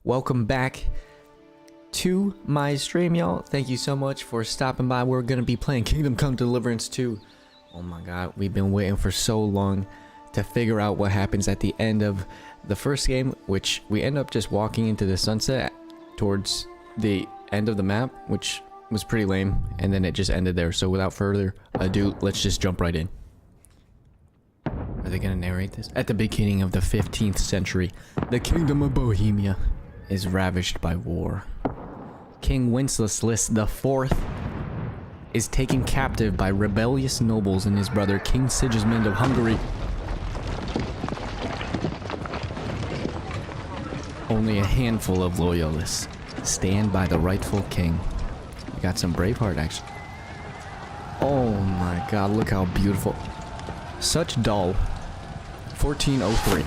Welcome back to my stream, y'all. Thank you so much for stopping by. We're gonna be playing Come Deliverance 2. Oh my god, we've been waiting for so long to figure out what happens at the end of the first game, which we end up just walking into the sunset towards the end of the map, which was pretty lame, and then it just ended there. So without further ado, let's just jump right in. Are they gonna narrate this? At the beginning of the 15th century, the kingdom of Bohemia is ravaged by war. King Wenceslas IV is taken captive by rebellious nobles and his brother King Sigismund of Hungary. Only a handful of loyalists stand by the rightful king. We got some Braveheart action. Oh my god, look how beautiful. Such dull. 1403.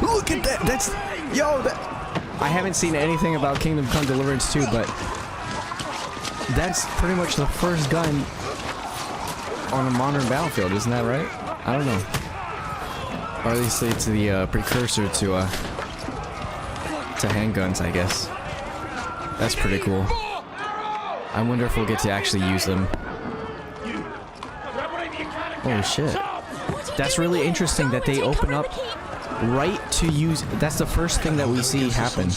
Look at that! That's... Yo, that... I haven't seen anything about Kingdom Come Deliverance 2, but... that's pretty much the first gun on a modern battlefield, isn't that right? I don't know. Or at least it's the precursor to handguns, I guess. That's pretty cool. I wonder if we'll get to actually use them. Oh shit. That's really interesting that they open up right to use... That's the first thing that we see happen.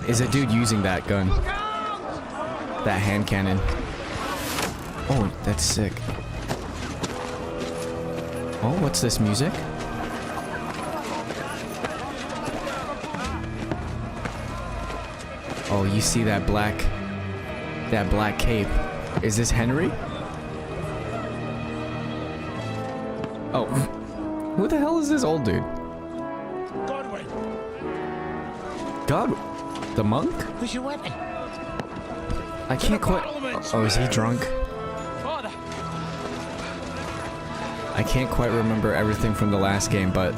Is a dude using that gun. That hand cannon. Oh, that's sick. Oh, what's this music? Oh, you see that black cape. Is this Henry? Oh, who the hell is this old dude? God, the monk? Who's your weapon? I can't quite... Oh, is he drunk? I can't quite remember everything from the last game, but...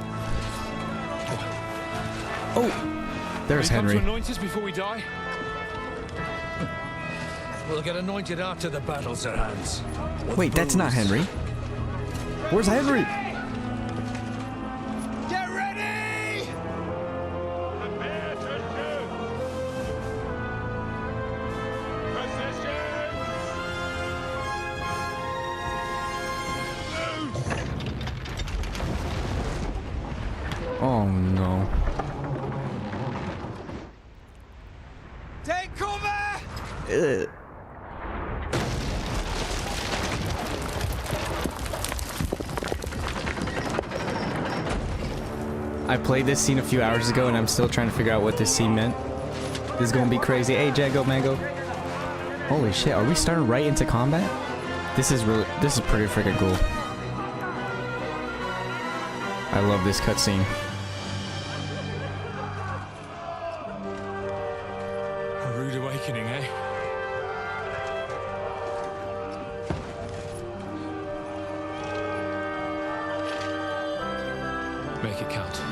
Oh, there's Henry. Anoint us before we die? We'll get anointed after the battle's at hands. Wait, that's not Henry. Where's Henry? Get ready! Prepare to shoot! Position! Oh no. Take cover! Ugh. I played this scene a few hours ago and I'm still trying to figure out what this scene meant. This is gonna be crazy. Hey, Jago Mango. Holy shit, are we starting right into combat? This is pretty freaking cool. I love this cutscene. A rude awakening, eh? Make it count.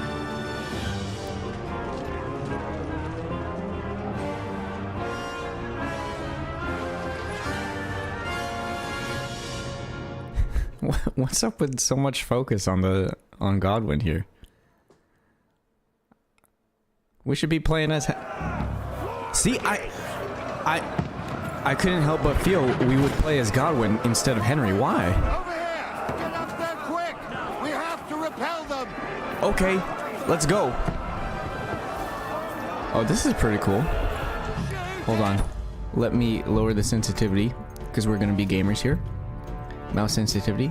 What's up with so much focus on Godwin here? We should be playing as... See, I couldn't help but feel we would play as Godwin instead of Henry. Why? Over here! Get up there quick! We have to repel them! Okay, let's go. Oh, this is pretty cool. Hold on. Let me lower the sensitivity, because we're going to be gamers here. Mouse sensitivity.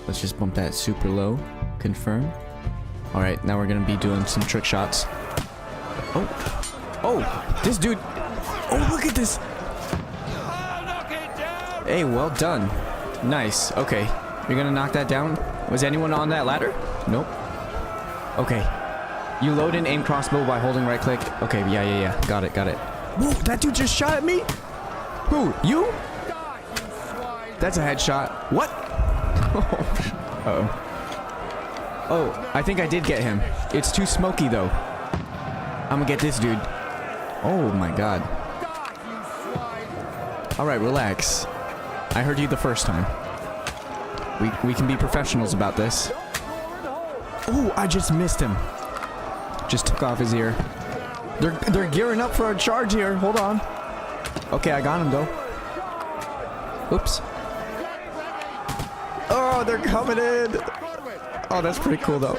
Let's just bump that super low. Confirm. Alright, now we're going to be doing some trick shots. Oh! Oh! This dude! Oh, look at this! Hey, well done. Nice. Okay. You're going to knock that down? Was anyone on that ladder? Nope. Okay. You load and aim crossbow by holding right click. Okay, yeah. Got it. Whoa, that dude just shot at me? Who? You? That's a headshot. What? Uh-oh. Oh, I think I did get him. It's too smoky, though. I'm gonna get this dude. Oh, my God. Alright, relax. I heard you the first time. We can be professionals about this. Oh, I just missed him. just took off his ear. They're gearing up for a charge here. Hold on. Okay, I got him though. Oops. Oh, they're coming in. Oh, that's pretty cool though.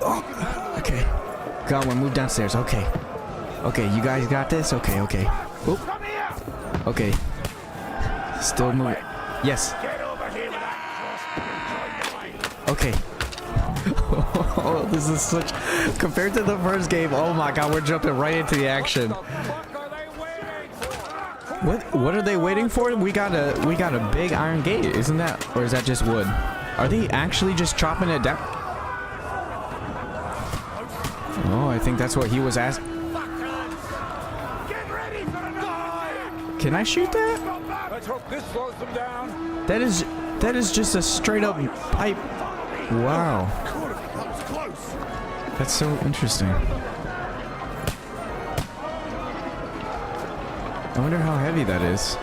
Oh, okay. Got one. Move downstairs. Okay. Okay, you guys got this? Okay, okay. Oop. Okay. Still moving. Yes. Okay. Oh, this is such... Compared to the first game, oh my god, we're jumping right into the action. What are they waiting for? We got a big iron gate, isn't that? Or is that just wood? Are they actually just chopping it down? Oh, I think that's what he was asking. Can I shoot that? Let's hope this slows them down. That is just a straight up pipe. Wow. That was close. That's so interesting. I wonder how heavy that is.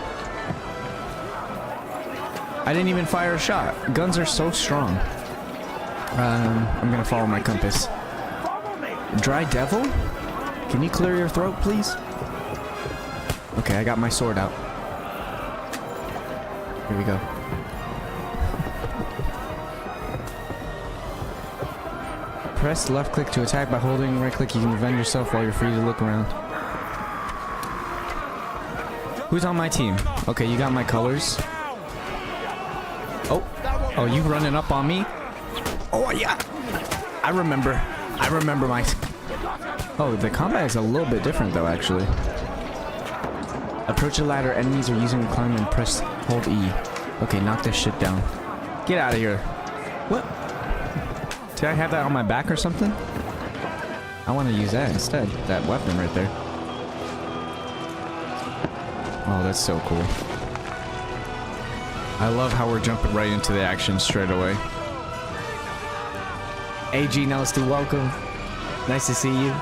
I didn't even fire a shot. Guns are so strong. I'm gonna follow my compass. Dry devil? Can you clear your throat, please? Okay, I got my sword out. Here we go. Press left click to attack. By holding right click, you can defend yourself while you're free to look around. Who's on my team? Okay, you got my colors. Oh, you running up on me? Oh yeah, I remember my... Oh, the combat is a little bit different though, actually. Approach the ladder. Enemies are using to climb and press hold E. Okay, knock this shit down. Get out of here. What? Did I have that on my back or something? I want to use that instead. That weapon right there. Oh, that's so cool. I love how we're jumping right into the action straight away. AG Nasty, welcome. Nice to see you.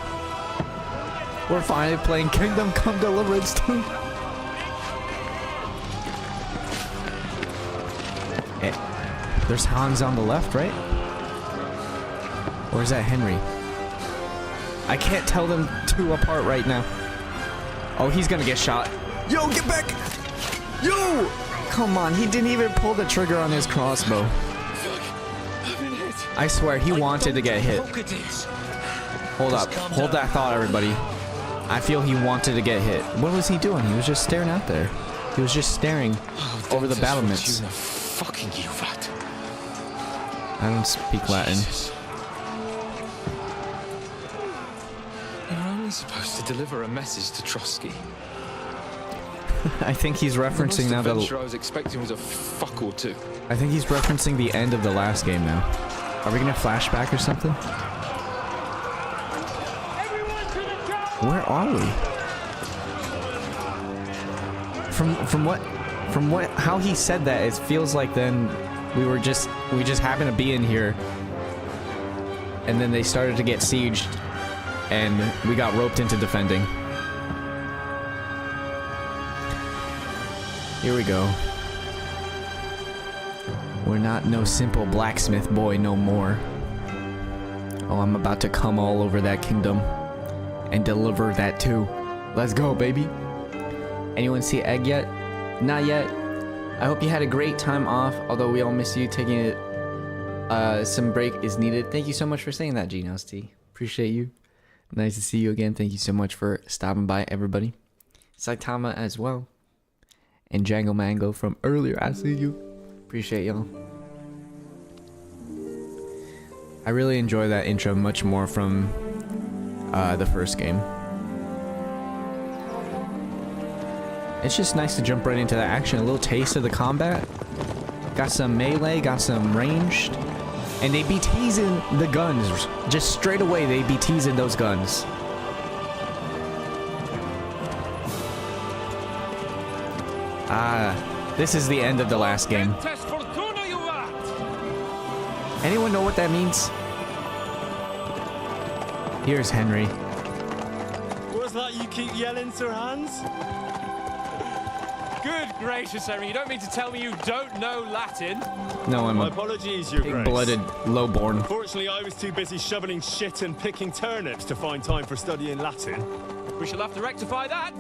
We're finally playing Kingdom Come Deliverance 2. There's Hans on the left, right? Or is that Henry? I can't tell them two apart right now. Oh, he's gonna get shot. Yo, get back! Yo! Come on, he didn't even pull the trigger on his crossbow. I swear, he wanted to get hit. Hold up. Hold that thought, everybody. I feel he wanted to get hit. What was he doing? He was just staring out there. He was just staring over the battlements. Fucking you, rat. I don't speak Latin. You're only supposed to deliver a message to Trotsky. I think he's referencing now the the... adventure I was expecting was a fuck or two. I think he's referencing the end of the last game now. Are we gonna flashback or something? Where are we? From what how he said that, it feels like then we just happened to be in here, and then they started to get sieged, and we got roped into defending. Here we go. We're not no simple blacksmith boy no more. Oh, I'm about to come all over that kingdom and deliver that too. Let's go, baby. Anyone see Egg yet? Not yet. I hope you had a great time off, although we all miss you. Taking it, some break is needed. Thank you so much for saying that, Genos T. Appreciate you. Nice to see you again. Thank you so much for stopping by, everybody. Saitama as well. And Django Mango from earlier. I see you. Appreciate y'all. I really enjoy that intro much more from the first game. It's just nice to jump right into the action. A little taste of the combat. Got some melee, got some ranged. And they be teasing the guns. Just straight away, they be teasing those guns. This is the end of the last game. Anyone know what that means? Here's Henry. What's that you keep yelling, Sir Hans? Good gracious, Henry, you don't mean to tell me you don't know Latin? No, I'm My a apologies, Your Grace. big-blooded lowborn. Unfortunately, I was too busy shoveling shit and picking turnips to find time for studying Latin. We shall have to rectify that.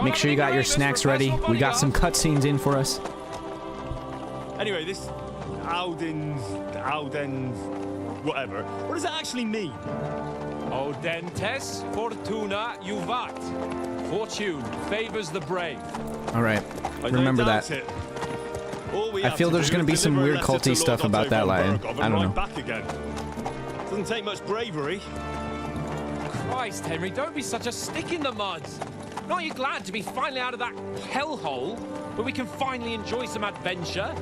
Make sure you got your snacks ready. We got some cutscenes in for us. Anyway, this Audens, whatever. What does it actually mean? Audentes fortuna juvat. Fortune favors the brave. All right, I remember don't that. doubt it. All we I have feel to there's do gonna is be some deliver a weird letter to culty Lord stuff Otto about that von Latin. Bergov I and don't know. ride back again. Doesn't take much bravery. Christ, Henry, don't be such a stick in the mud. Not you glad to be finally out of that hellhole where we can finally enjoy some adventure,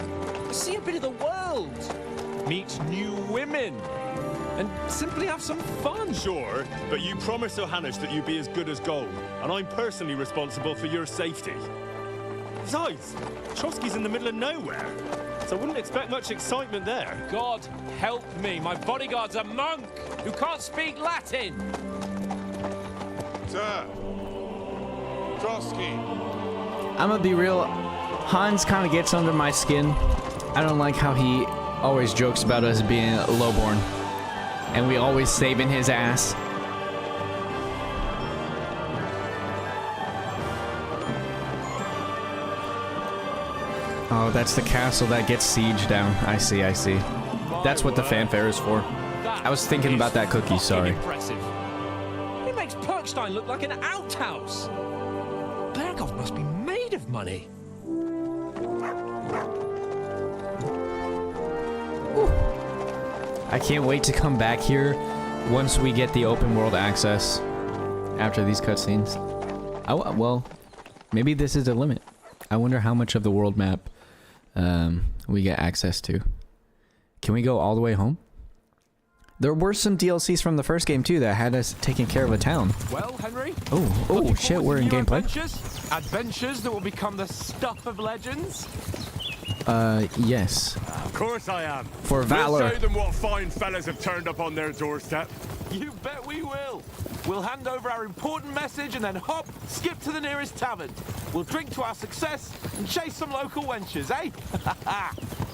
see a bit of the world, meet new women, and simply have some fun. Sure, but you promised Johannes that you'd be as good as gold, and I'm personally responsible for your safety. Besides, Trotsky's in the middle of nowhere, so I wouldn't expect much excitement there. God help me, my bodyguard's a monk who can't speak Latin. Sir. Trotsky. I'm gonna be real. Hans kind of gets under my skin. I don't like how he always jokes about us being lowborn, and we always saving his ass. Oh, that's the castle that gets sieged down. I see, I see. That's what the fanfare is for. I was thinking about that cookie, sorry. Impressive. It makes Perkstein look like an outhouse. Bergov must be made of money. I can't wait to come back here once we get the open world access after these cutscenes. Oh, well, maybe this is the limit. I wonder how much of the world map we get access to. Can we go all the way home? There were some DLCs from the first game too that had us taking care of a town. Well, Henry? Oh shit, we're in gameplay. Adventures that will become the stuff of legends? Yes. Of course I am. For valor. We'll show them what fine fellas have turned up on their doorstep. You bet we will. We'll hand over our important message and then hop, skip to the nearest tavern. We'll drink to our success and chase some local wenches, eh?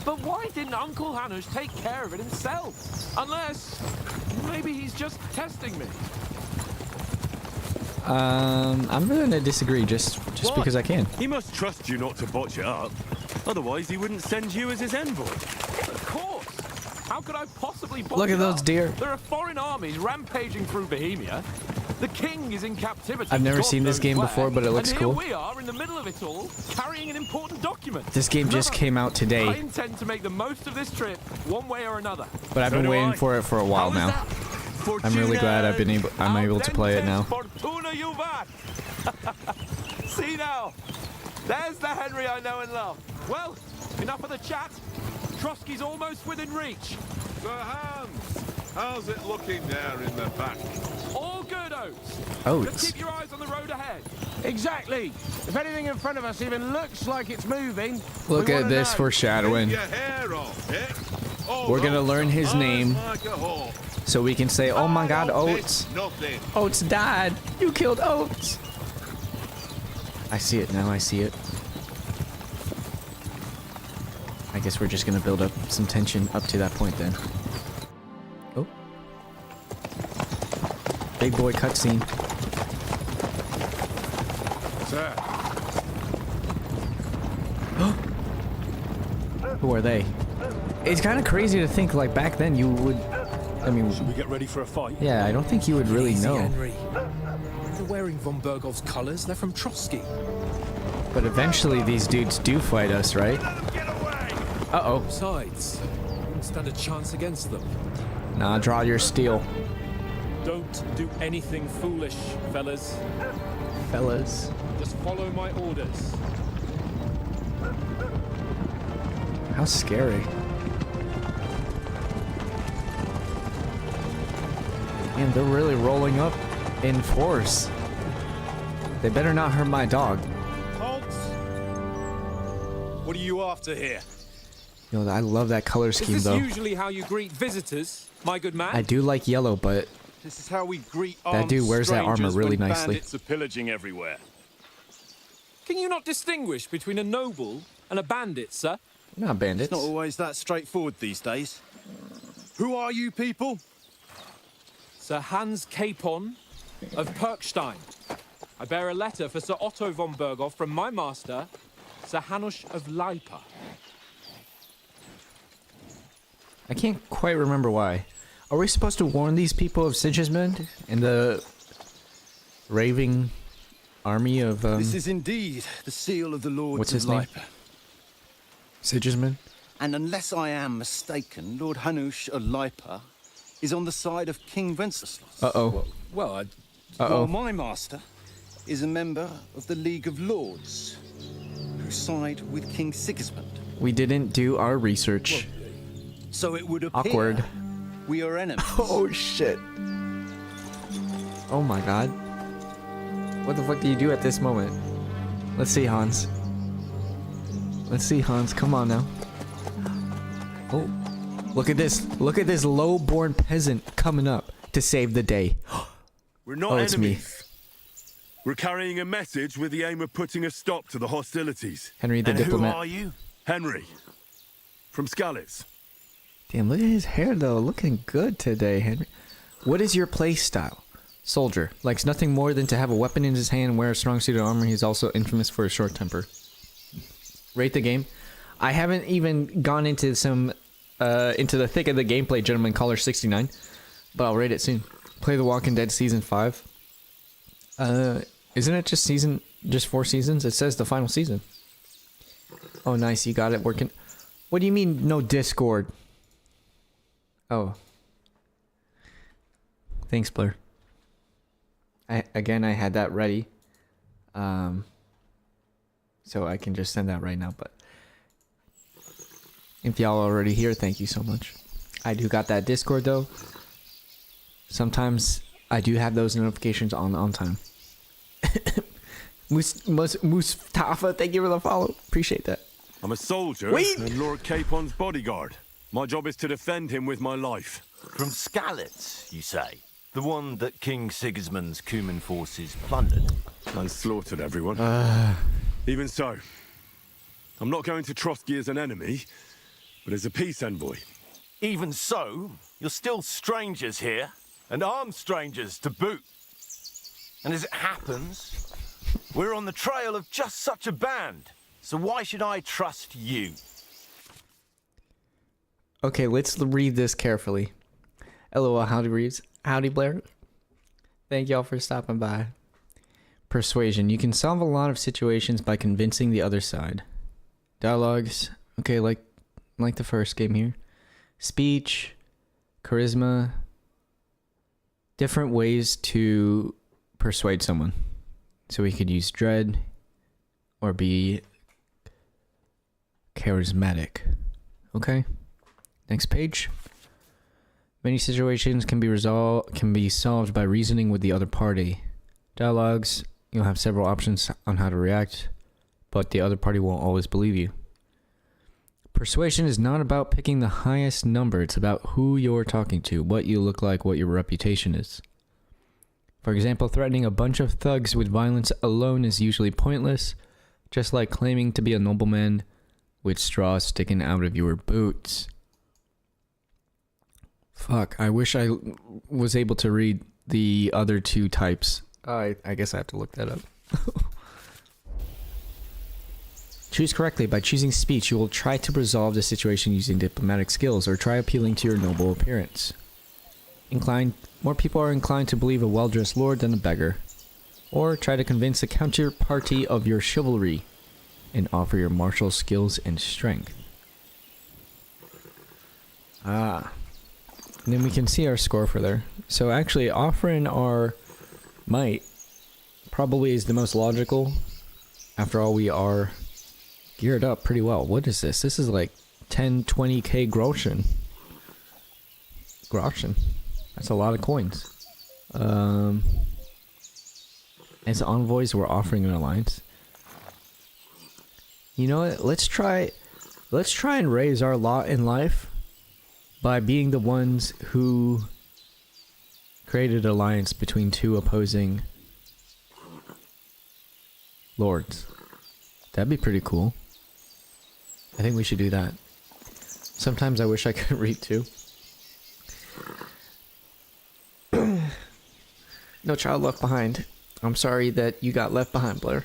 But why didn't Uncle Hanush take care of it himself? Unless, maybe he's just testing me. I'm gonna disagree just Why? because I can. He must trust you not to botch it up. Otherwise, he wouldn't send you as his envoy. Of course. How could I possibly botch Look at it those up? deer. There are foreign armies rampaging through Bohemia. The king is in captivity. I've never God seen this knows game where. before, but it looks and cool. Here we are in the middle of it all, carrying an important document. This game just came out I today, intend to make the most of this trip, one way or another. but I've been waiting for it for a while now. I'm really glad I'm able to play it now. Fortuna juvat. See now, there's the Henry I know and love. Well, enough of the chat. Trotsky's almost within reach. Sir Hans, how's it looking there in the back? All good, Oates. Just Oats. keep your eyes on the road ahead. Exactly. If anything in front of us even looks like it's moving, Look we at wanna this know. foreshadowing. Your hair off, eh? Oh, We're gonna no, learn his eyes name like a hawk. so we can say, "Oh my God, don't Oats! miss Nothing. Oats died. You killed Oats." I see it now. I see it. I guess we're just gonna build up some tension up to that point then. Oh. Big boy cutscene. Sir, Who are they? It's kind of crazy to think like back then you would. I mean, Should we get ready for a fight? yeah, I don't think you would really Easy, know. Henry. They're wearing von Bergov's colors. They're from Trotsky. But eventually these dudes do fight us, right? Uh-oh. Besides, I wouldn't stand a chance against them. Nah, draw your steel, Don't do anything foolish, fellas. fellas. Just follow my orders. How scary. Man, they're really rolling up in force. They better not hurt my dog. Halt! What are you after here? Yo, I love that color Is scheme this though. usually how you greet visitors, my good man? I do like yellow, but This is how we greet that dude wears that armor strangers really when nicely. bandits are pillaging everywhere. Can you not distinguish between a noble and a bandit, sir? Not bandits. It's not always that straightforward these days. Who are you people? Sir Hans Capon of Perkstein. I bear a letter for Sir Otto von Berghoff from my master, Sir Hanush of Leipa. I can't quite remember why. Are we supposed to warn these people of Sigismund and the raving army of This is indeed the seal of the Lords what's of his name? Leipa. Sigismund? And unless I am mistaken, Lord Hanush of Leipa is on the side of King Wenceslas. Uh-oh. Well, While my master is a member of the League of Lords, who side with King Sigismund. We didn't do our research. So it would appear Awkward. we are enemies. Oh shit. Oh my god. What the fuck do you do at this moment? Let's see, Hans. Let's see, Hans. Come on now. Oh. Look at this. Look at this low-born peasant coming up to save the day. We're not Oh, it's me. enemies. We're carrying a message with the aim of putting a stop to the hostilities. Henry the And diplomat. who are you? Henry, from Skalitz. Damn, look at his hair though. Looking good today, Henry. What is your play style? Soldier. Likes nothing more than to have a weapon in his hand and wear a strong suit of armor. He's also infamous for his short temper. Rate the game. I haven't even gone into into the thick of the gameplay, Gentleman Caller 69, but I'll rate it soon. Play The Walking Dead Season 5. Isn't it just 4 seasons? It says the final season. Oh, nice. You got it working. What do you mean, no Discord? Oh. Thanks, Blair. I had that ready. So I can just send that right now, but if y'all already here, thank you so much. I do got that Discord though. Sometimes I do have those notifications on time. Mustafa, thank you for the follow. Appreciate that. I'm a soldier and Lord Capon's bodyguard. My job is to defend him with my life. From Skalitz, you say? The one that King Sigismund's Cuman forces plundered? And slaughtered everyone. Even so, I'm not going to Trotsky as an enemy, but as a peace envoy. Even so, you're still strangers here, and armed strangers to boot. And as it happens, we're on the trail of just such a band. So why should I trust you? Okay, let's read this carefully. LOL, howdy Reeves. Howdy Blair. Thank y'all for stopping by. Persuasion. You can solve a lot of situations by convincing the other side. Dialogues. Okay, like the first game here. Speech. Charisma. Different ways to persuade someone. So we could use dread or be charismatic. Okay. Next page. Many situations can be solved by reasoning with the other party. Dialogues. You'll have several options on how to react, but the other party won't always believe you. Persuasion is not about picking the highest number. It's about who you're talking to, what you look like, what your reputation is. For example, threatening a bunch of thugs with violence alone is usually pointless, just like claiming to be a nobleman with straws sticking out of your boots. Fuck, I wish I was able to read the other two types. I guess I have to look that up. Choose correctly. By choosing speech, you will try to resolve the situation using diplomatic skills or try appealing to your noble appearance. More people are inclined to believe a well-dressed lord than a beggar. Or try to convince the counterparty of your chivalry and offer your martial skills and strength. And then we can see our score for there. So actually offering our might probably is the most logical. After all, we are geared up pretty well. What is this? This is like 10-20k groschen. That's a lot of coins. As envoys, we're offering an alliance. You know what? Let's try and raise our lot in life by being the ones who created an alliance between two opposing lords. That'd be pretty cool. I think we should do that. Sometimes I wish I could read too. No child left behind. I'm sorry that you got left behind, Blair.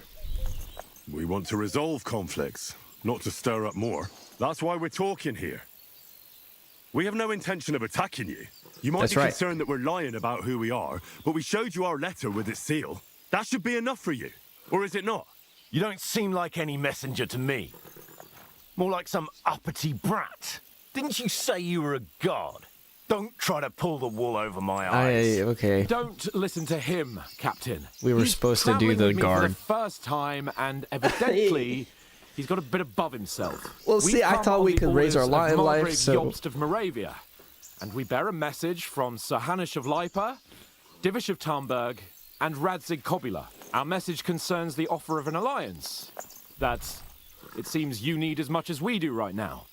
We want to resolve conflicts, not to stir up more. That's why we're talking here. We have no intention of attacking you. You might be concerned that we're lying about who we are, but we showed you our letter with its seal. That should be enough for you. Or is it not? You don't seem like any messenger to me. More like some uppity brat. Didn't you say you were a god? Don't try to pull the wool over my eyes. Okay. Don't listen to him, Captain. We were supposed to do the guard for the first time, and evidently he's got a bit above himself. Well, see, I thought we could raise our lot in life, so... Jobst of Moravia, and we bear a message from Sir Hanush of Lipa, Divish of Tarnberg, and Radzig Kobula. Our message concerns the offer of an alliance that it seems you need as much as we do right now.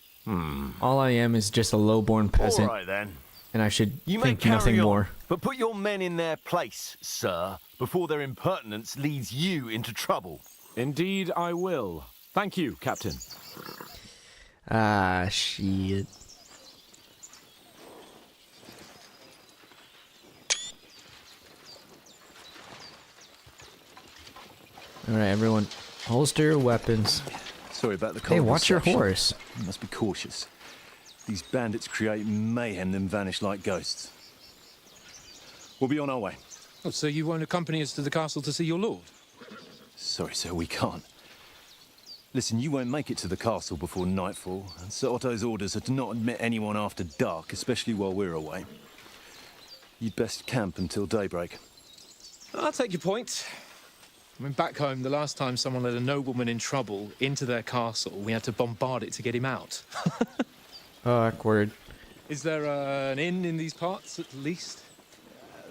All I am is just a low-born peasant. All right, then. And I should You may think carry nothing on, more. but put your men in their place, sir, before their impertinence leads you into trouble. Indeed, I will. Thank you, Captain. Ah, shit. Alright, everyone. Holster your weapons. Sorry about the cold. Hey, watch your reception. horse. You must be cautious. These bandits create mayhem, then vanish like ghosts. We'll be on our way. Oh, so you won't accompany us to the castle to see your lord? Sorry, sir, we can't. Listen, you won't make it to the castle before nightfall, and Sir Otto's orders are to not admit anyone after dark, especially while we're away. You'd best camp until daybreak. I'll take your point. I mean, back home, the last time someone let a nobleman in trouble into their castle, we had to bombard it to get him out. Awkward. Is there an inn in these parts, at least?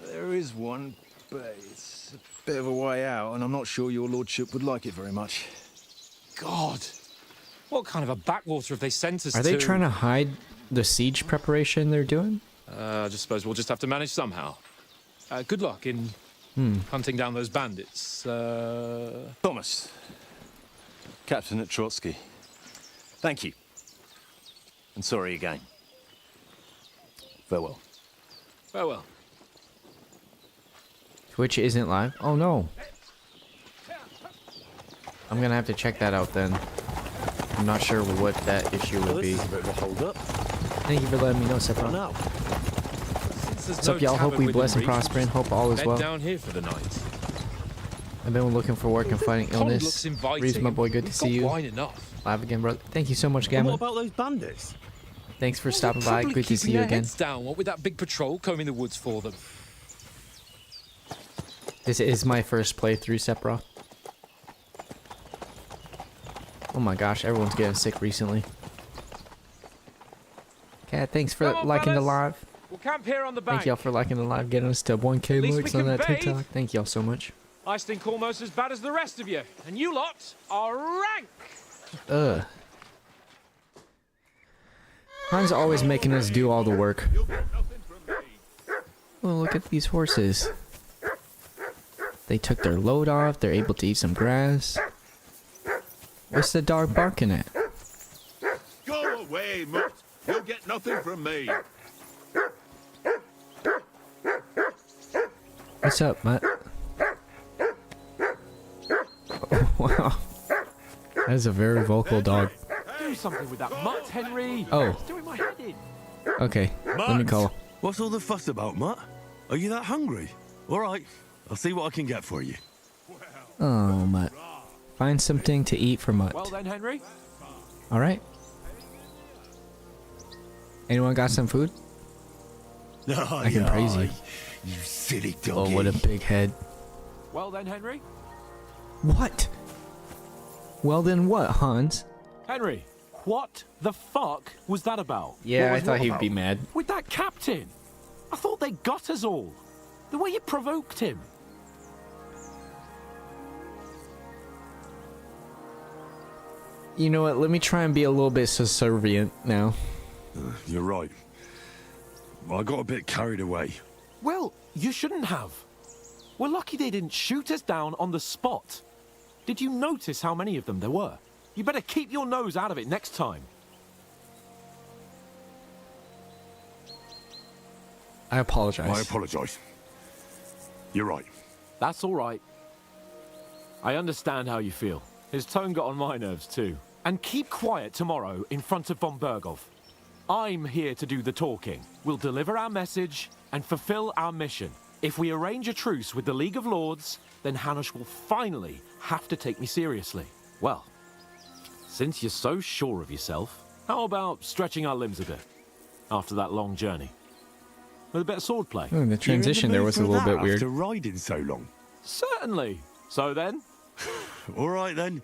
There is one, but it's a bit of a way out, and I'm not sure your lordship would like it very much. God! What kind of a backwater have they sent us to? Are they trying to hide the siege preparation they're doing? I just suppose we'll just have to manage somehow. Good luck in hunting down those bandits. Thomas, Captain at Trotsky. Thank you. And sorry again. Farewell. Farewell. Twitch isn't live? Oh no. I'm gonna have to check that out then. I'm not sure what that issue would be. This is a bit of a hold-up. Thank you for letting me know, Sepra. Now. What's up, y'all? Hope we bless and prosper and hope all is well. Down here for the night. I've been looking for work and fighting illness. Looks inviting. Reese, my boy, good to see you. Wine enough. Live again, brother. Thank you so much, And Gamma. what about those bandits? Thanks for stopping by. Good to see you again. Heads down. What with that big patrol combing the woods for them? This is my first playthrough, Sepra. Oh my gosh, everyone's getting sick recently. Cat, thanks for liking the live. We'll camp here on the bank. Thank y'all for liking the live, getting us to 1K least likes we on can that bathe. TikTok. Thank y'all so much. I stink almost as bad as the rest of you, and you lot are rank. Ugh. Han's always making us do all the work. Oh, look at these horses. They took their load off. They're able to eat some grass. What's the dog barking at? Go away, Mutt. You'll get nothing from me. What's up, Matt? Oh, wow. That is a very vocal dog. Do something with that mutt, Henry. Oh. It's doing my head in. Okay, let me call. What's all the fuss about, Mutt? Are you that hungry? All right, I'll see what I can get for you. Oh, Mutt. Find something to eat for Mutt. Well then, Henry. Alright. Anyone got some food? I can praise you. You silly Oh, doggy. what a big head. Well then, Henry. What? Well then what, Hans? Henry, what the fuck was that about? Yeah, What I was thought what he'd about? be mad. With that captain. I thought they got us all. The way you provoked him. You know what, let me try and be a little bit subservient now. You're right. I got a bit carried away. Well, you shouldn't have. We're lucky they didn't shoot us down on the spot. Did you notice how many of them there were? You better keep your nose out of it next time. I apologize. I apologize. You're right. That's all right. I understand how you feel. His tone got on my nerves too. And keep quiet tomorrow in front of von Berghoff. I'm here to do the talking. We'll deliver our message and fulfill our mission. If we arrange a truce with the League of Lords, then Hanush will finally have to take me seriously. Well, since you're so sure of yourself, how about stretching our limbs a bit after that long journey? With a bit of swordplay. Oh, the transition there was a little bit weird. After riding so long. Certainly. So then? All right then.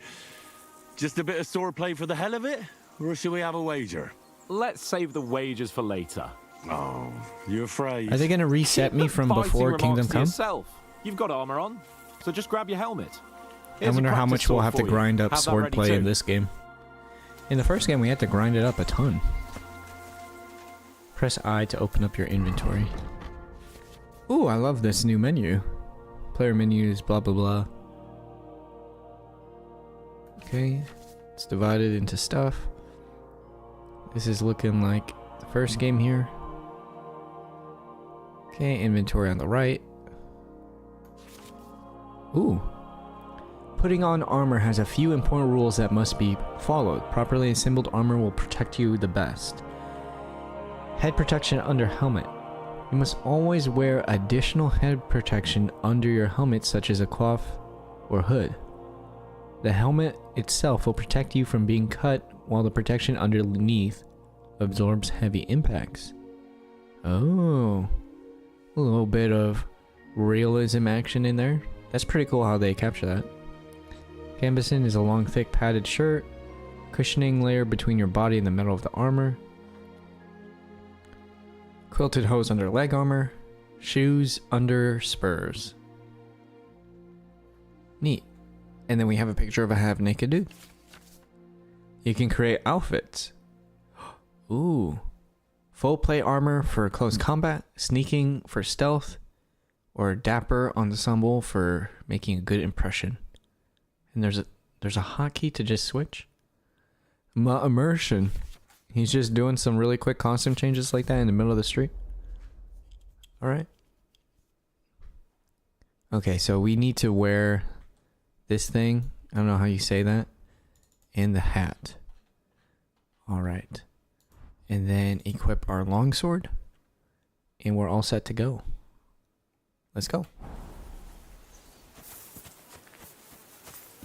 Just a bit of swordplay for the hell of it? Or shall we have a wager? Let's save the wagers for later. Oh, you afraid? Are they going to reset me from before Kingdom Come? Yourself. You've got armor on, so just grab your helmet. I wonder how much we'll have to grind up swordplay in this game. In the first game, we had to grind it up a ton. Press I to open up your inventory. Ooh, I love this new menu. Player menus, blah blah blah. Okay, it's divided into stuff. This is looking like the first game here. Okay, inventory on the right. Ooh. Putting on armor has a few important rules that must be followed. Properly assembled armor will protect you the best. Head protection under helmet. You must always wear additional head protection under your helmet, such as a cloth or hood. The helmet itself will protect you from being cut, while the protection underneath absorbs heavy impacts. Oh, a little bit of realism action in there. That's pretty cool how they capture that. Gambeson is a long, thick, padded shirt. Cushioning layer between your body and the metal of the armor. Quilted hose under leg armor. Shoes under spurs. Neat. And then we have a picture of a half-naked dude. You can create outfits. Ooh. Full plate armor for close combat. Sneaking for stealth. Or dapper ensemble for making a good impression. And there's a hotkey to just switch. Immersion. He's just doing some really quick costume changes like that in the middle of the street. Alright. Okay, so we need to wear this thing. I don't know how you say that. And the hat. Alright. And then equip our longsword. And we're all set to go. Let's go.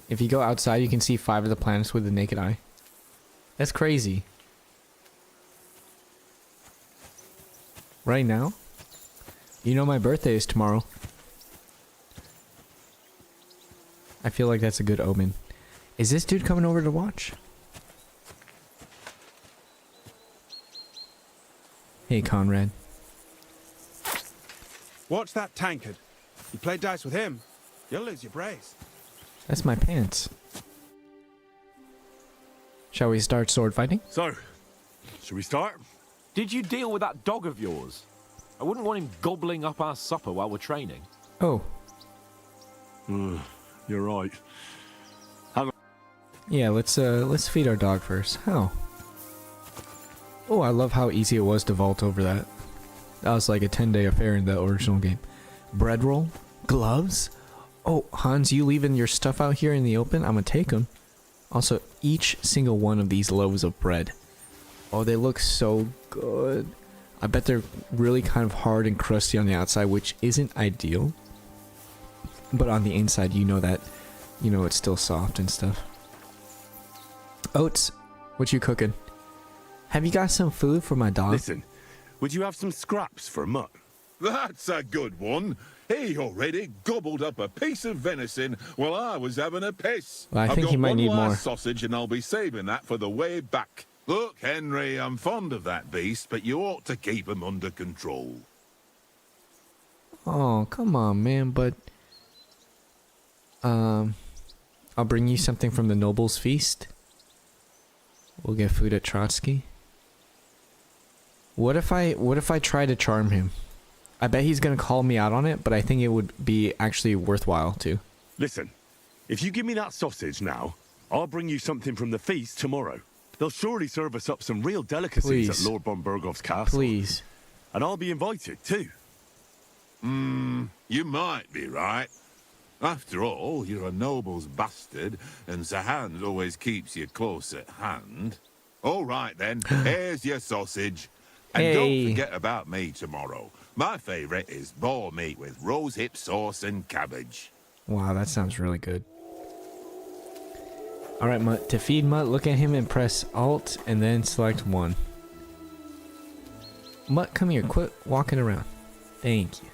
If you go outside, you can see 5 of the planets with the naked eye. That's crazy. Right now? You know my birthday is tomorrow. I feel like that's a good omen. Is this dude coming over to watch? Hey, Conrad. Watch that tankard. You play dice with him, you'll lose your brace. That's my pants. Shall we start sword fighting? So, should we start? Did you deal with that dog of yours? I wouldn't want him gobbling up our supper while we're training. Oh. You're right. Yeah, let's feed our dog first. How? Oh, I love how easy it was to vault over that. That was like a 10-day affair in the original game. Bread roll? Gloves? Oh, Hans, you leaving your stuff out here in the open? I'm gonna take them. Also, each single one of these loaves of bread. Oh, they look so good. I bet they're really kind of hard and crusty on the outside, which isn't ideal. But on the inside, you know that, it's still soft and stuff. Oats, what you cooking? Have you got some food for my dog? Listen, would you have some scraps for Mutt? That's a good one. He already gobbled up a piece of venison while I was having a piss. Well, I think he might need more. I've got one last sausage and I'll be saving that for the way back. Look, Henry, I'm fond of that beast, but you ought to keep him under control. Oh, come on, man, but... I'll bring you something from the Noble's Feast. We'll get food at Trotsky. What if I try to charm him? I bet he's gonna call me out on it, but I think it would be actually worthwhile too. Listen, If you give me that sausage now, I'll bring you something from the feast tomorrow. They'll surely serve us up some real delicacies at Lord von Bergov's castle. Please. And I'll be invited, too. You might be right. After all, you're a noble's bastard, and Sir Hans always keeps you close at hand. All right, then. Here's your sausage. And don't forget about me tomorrow. My favourite is boar meat with rosehip sauce and cabbage. Wow, that sounds really good. Alright, Mutt. To feed Mutt, look at him and press Alt and then select 1. Mutt, come here. Quit walking around. Thank you.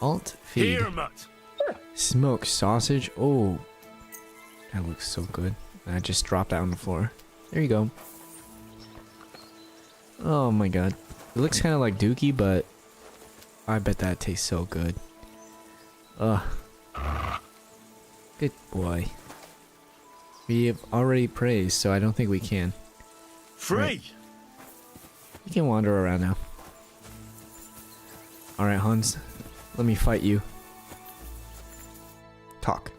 Alt, feed. Here, Mutt. Smoked sausage. Oh, that looks so good. I just dropped out on the floor. There you go. Oh my god. It looks kind of like Dookie, but I bet that tastes so good. Ugh. Good boy. We have already praised, so I don't think we can. Free! Right. You can wander around now. Alright, Hans. Let me fight you. Talk.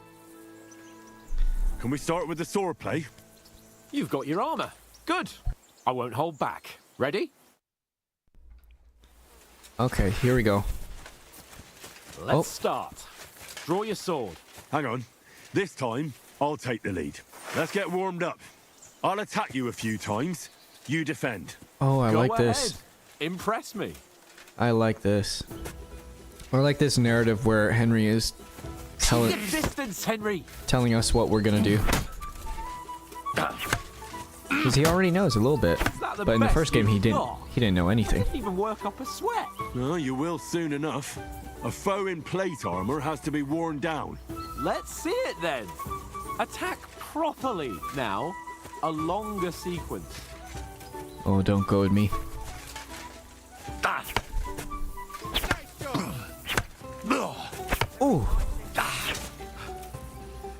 Can we start with the sword play? You've got your armor. Good. I won't hold back. Ready? Okay, here we go. Let's start. Draw your sword. Hang on. This time, I'll take the lead. Let's get warmed up. I'll attack you a few times. You defend. Oh, I Go like ahead. this. Impress me. I like this. I like this narrative where Henry is telling us what we're gonna do. Because he already knows a little bit. But in the first game he didn't know anything. Didn't even work up a sweat. Oh, you will soon enough. A foe in plate armor has to be worn down. Let's see it then. Attack properly now. A longer sequence. Oh, don't go with me. Oh.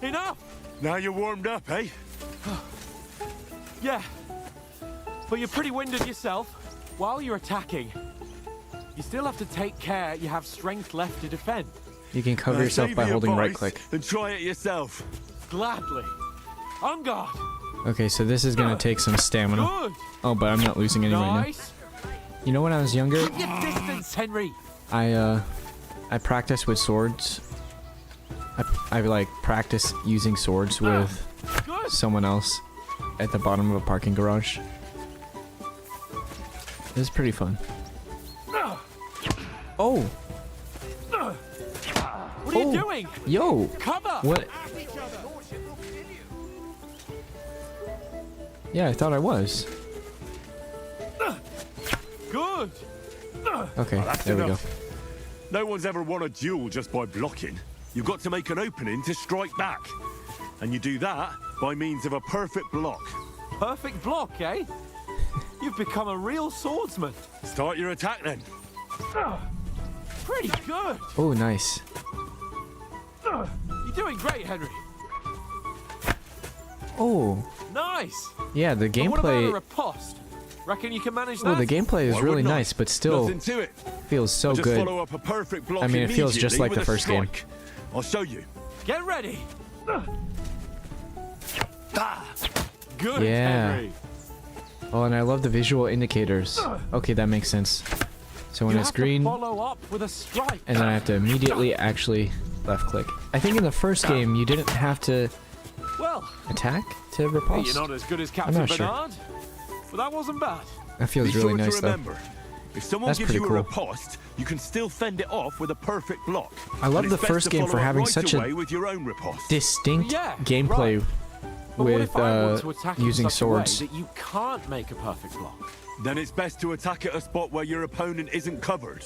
Enough. Now you're warmed up, eh? Yeah. But you're pretty winded yourself. While you're attacking, you still have to take care you have strength left to defend. You can cover yourself by holding right click. And try it yourself. Gladly. On guard. Okay, so this is gonna take some stamina. Good. Oh, but I'm not losing any right now. You know, when I was younger, Keep your distance, Henry. I practiced with swords. I like practice using swords with someone else at the bottom of a parking garage. It was pretty fun. Oh! What are you doing? Yo! Cover! What? Yeah, I thought I was. Good. Okay, That's there we go. enough. No one's ever won a duel just by blocking. You've got to make an opening to strike back. And you do that by means of a perfect block. Perfect block, eh? You've become a real swordsman. Start your attack then. Pretty good. Oh, nice. You're doing great, Henry. Oh. Nice. Yeah, the But what about gameplay. a riposte? Reckon you can manage that? Oh, the gameplay is Why really wouldn't I? nice, but still Nothing to it. feels so Just good. follow up a perfect block I mean, it feels just like immediately the with a first game. strike. I'll show you. Get ready. Good, Yeah. Henry. Oh, and I love the visual indicators. Okay, that makes sense. So when You it's have to green, follow up with a strike. and then I have to immediately actually left click. I think in the first game you didn't have to Well, attack to you're riposte. not as good as Captain not sure. Bernard, but that wasn't bad. That feels Be really sure nice to though. remember, if someone That's gives pretty you cool. a riposte, you can still fend it off with a perfect block. I love And the it's best first to game for follow up having right such a away with your own riposte. distinct Yeah, gameplay right. But what with if I want to attack in using such a way swords. that you can't make a perfect block? Then it's best to attack at a spot where your opponent isn't covered,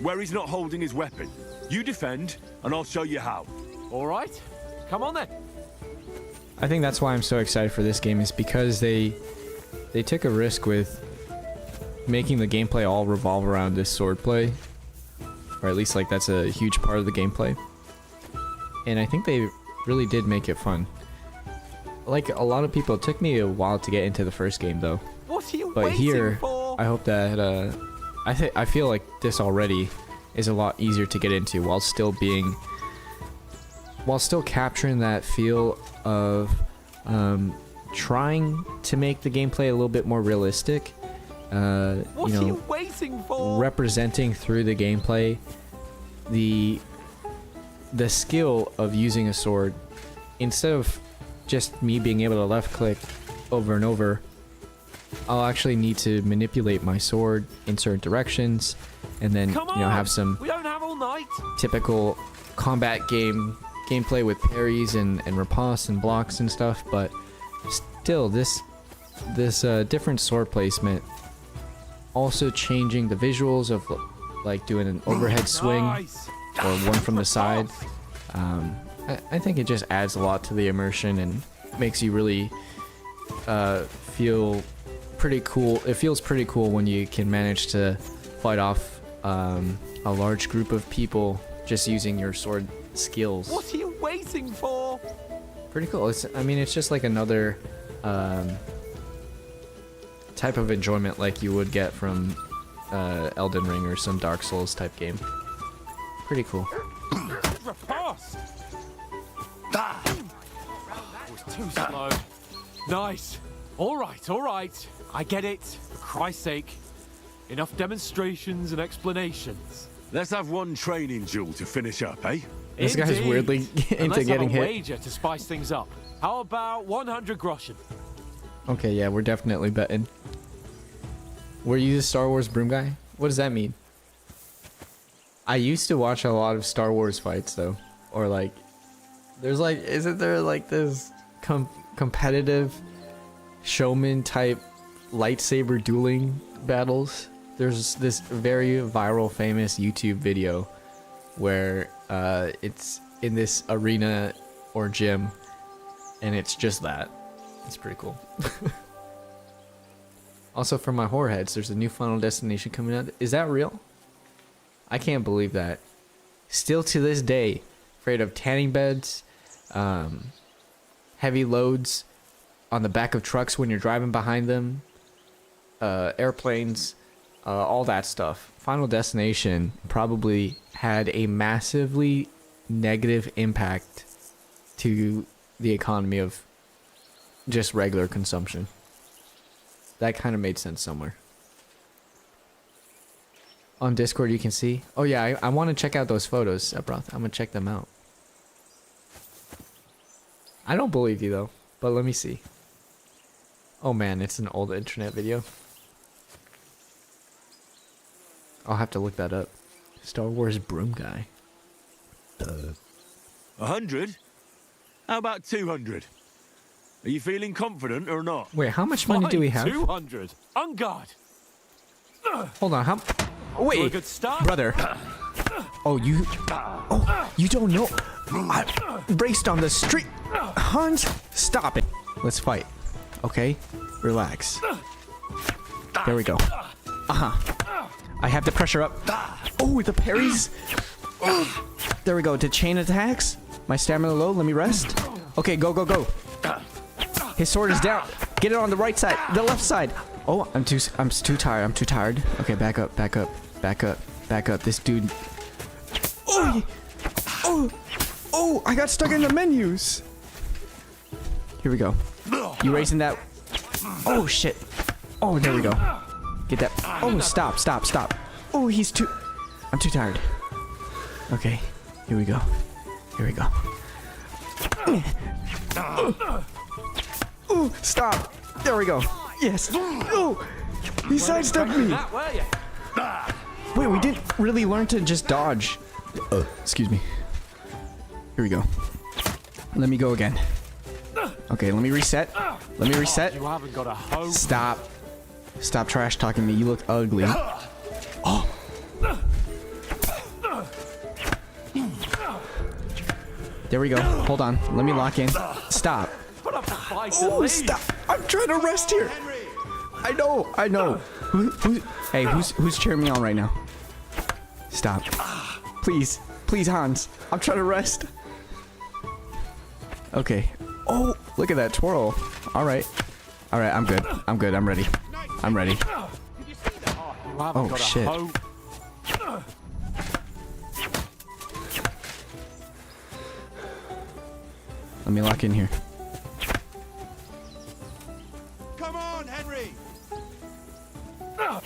where he's not holding his weapon. You defend, and I'll show you how. All right, come on then. I think that's why I'm so excited for this game, is because they took a risk with making the gameplay all revolve around this swordplay, or at least like that's a huge part of the gameplay. And I think they really did make it fun. Like a lot of people, it took me a while to get into the first game though. What are you But waiting here, for? I hope that I feel like this already is a lot easier to get into while still being while still capturing that feel of trying to make the gameplay a little bit more realistic. What you know, are you waiting for? representing through the gameplay the skill of using a sword, instead of just me being able to left click over and over. I'll actually need to manipulate my sword in certain directions, and then have some we don't have all night. typical combat gameplay with parries and riposte and blocks and stuff. But still, this different sword placement, also changing the visuals of like doing an overhead swing or one from the side. I think it just adds a lot to the immersion and makes you really feel pretty cool. It feels pretty cool when you can manage to fight off a large group of people just using your sword skills. What are you waiting for? Pretty cool. I mean, it's just like another type of enjoyment like you would get from Elden Ring or some Dark Souls type game. Pretty cool. Repulse! Was too slow. Nice. All right. I get it. For Christ's sake. Enough demonstrations and explanations. Let's have one training duel to finish up, eh? This guy's weirdly into getting hit. Wager to spice things up. How about 100 groschen? Okay, yeah, we're definitely betting. Were you the Star Wars broom guy? What does that mean? I used to watch a lot of Star Wars fights though, or like, there's like, isn't there like this competitive showman type lightsaber dueling battles? There's this very viral, famous YouTube video where it's in this arena or gym, and it's just that. It's pretty cool. Also, for my horror heads, there's a new Final Destination coming out. Is that real? I can't believe that. Still to this day, afraid of tanning beds, heavy loads on the back of trucks when you're driving behind them, airplanes, all that stuff. Final Destination probably had a massively negative impact to the economy of just regular consumption. That kind of made sense somewhere. On Discord you can see. Oh yeah, I want to check out those photos, Abruptly. I'm gonna check them out. I don't believe you though, but let me see. Oh man, it's an old internet video. I'll have to look that up. Star Wars broom guy. 100? How about 200? Are you feeling confident or not? Wait, how much money do we have? 200. On guard. Hold on, how? Wait, good start. brother. Oh, you don't know. I raced on the street. Hans, stop it. Let's fight. Okay, relax. There we go. I have the pressure up. Oh, the parries. There we go. To chain attacks. My stamina low. Let me rest. Okay, go, go, go. His sword is down. Get it on the right side, the left side. Oh, I'm too tired. I'm too tired. Okay, back up, back up, back up, back up. This dude. Oh, I got stuck in the menus. Here we go. You raising that? Oh shit. Oh, there we go. Get that. Oh, stop. Oh, I'm too tired. Okay, here we go. Here we go. Oh, stop. There we go. Yes. Oh, he sidestepped me. Wait, we didn't really learn to just dodge. Excuse me. Here we go. Let me go again. Okay, let me reset. Let me reset. You haven't got a home. Stop. Stop trash talking me. You look ugly. Oh. There we go. Hold on. Let me lock in. Stop. Oh, stop. I'm trying to rest here. I know. Who's cheering me on right now? Stop. Please, Hans. I'm trying to rest. Okay. Oh, look at that twirl. All right, I'm good. I'm ready. Oh, shit. Let me lock in here. Come on, Henry! I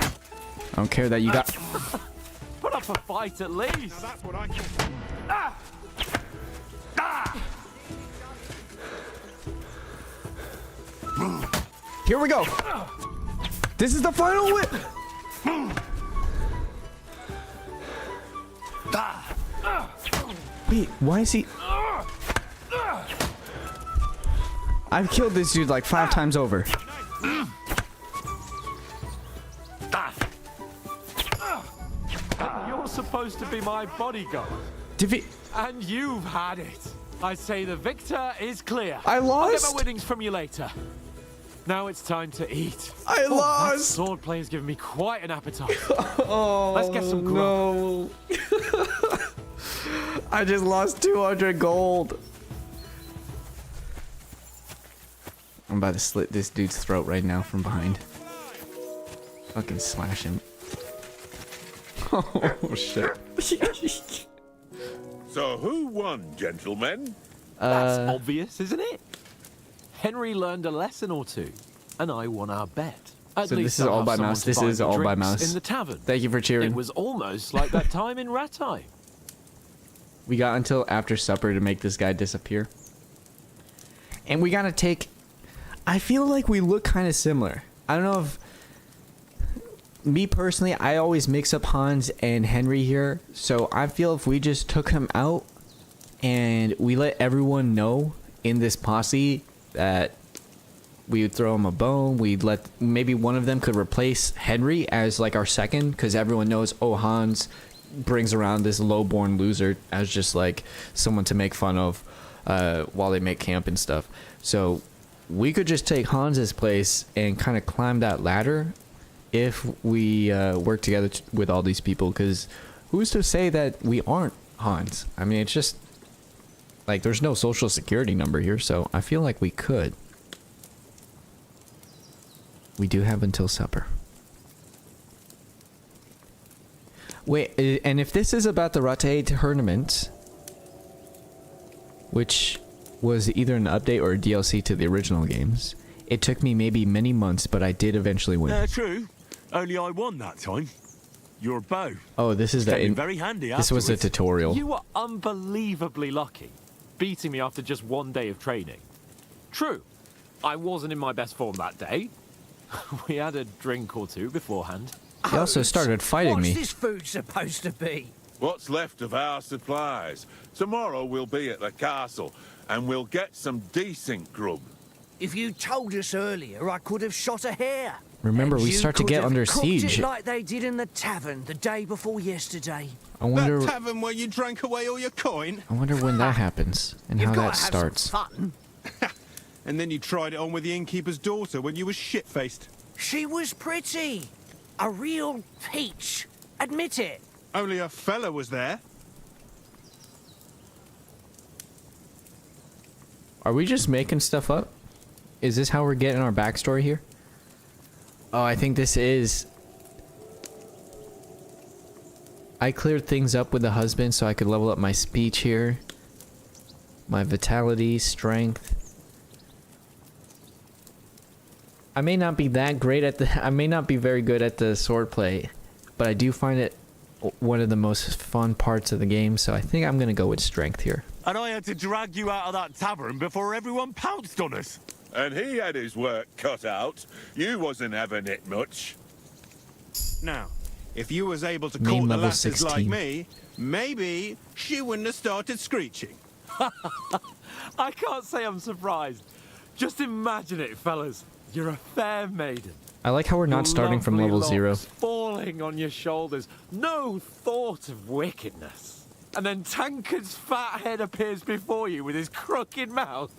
don't care that you got... Put up a fight at least. Now that's what I can... Here we go. This is the final whip. Wait, why is he... I've killed this dude like 5 times over. You're supposed to be my bodyguard. And you've had it. I say the victor is clear. I lost. I'll get my winnings from you later. Now it's time to eat. I lost. That swordplay has given me quite an appetite. Let's get some grub. No. I just lost 200 gold. I'm about to slit this dude's throat right now from behind. Fucking slash him. Oh shit. So who won, gentlemen? That's obvious, isn't it? Henry learned a lesson or two, and I won our bet. At So least this is I'll all have by someone mouse. to This buy is me all by drinks mouse. in the tavern. Thank you for cheering. It was almost like that time in Rattay. We got until after supper to make this guy disappear. And we gotta take... I feel like we look kind of similar. I don't know if... Me personally, I always mix up Hans and Henry here. So I feel if we just took him out and we let everyone know in this posse that we would throw him a bone. We'd let... Maybe one of them could replace Henry as like our second. Because everyone knows, oh, Hans brings around this low-born loser as just like someone to make fun of while they make camp and stuff. So we could just take Hans's place and kind of climb that ladder if we work together with all these people, because who's to say that we aren't Hans? I mean, it's just like there's no social security number here, so I feel like we could. We do have until supper. Wait, and if this is about the Rattay tournament, which was either an update or a DLC to the original games, it took me maybe many months, but I did eventually win. True. Only I won that time. Your bow. Oh, this is the... very handy This was a tutorial. You were unbelievably lucky, beating me after just one day of training. True, I wasn't in my best form that day. We had a drink or two beforehand. He also started fighting me. What's this food supposed to be? What's left of our supplies. Tomorrow we'll be at the castle, and we'll get some decent grub. If you told us earlier, I could have shot a hare. Remember, And we you start to could get have under cooked siege. it like they did in the tavern the day before yesterday. I wonder... That tavern where you drank away all your coin? I wonder when that happens and You've how got that to have starts. some fun. And then you tried it on with the innkeeper's daughter when you were shit-faced. She was pretty. A real peach. Admit it. Only a fella was there. Are we just making stuff up? Is this how we're getting our backstory here? Oh, I think this is... I cleared things up with the husband so I could level up my speech here. My vitality, strength. I may not be that great at the... I may not be very good at the swordplay, but I do find it one of the most fun parts of the game, so I think I'm going to go with strength here. And I had to drag you out of that tavern before everyone pounced on us. And he had his work cut out. You wasn't having it much. Now, if you was able to Meme court the level lasses 16. like me, maybe she wouldn't have started screeching. I can't say I'm surprised. Just imagine it, fellas. You're a fair maiden. I like how we're not Your starting from lovely level 0. locks falling on your shoulders. No thought of wickedness. And then Tankard's fat head appears before you with his crooked mouth.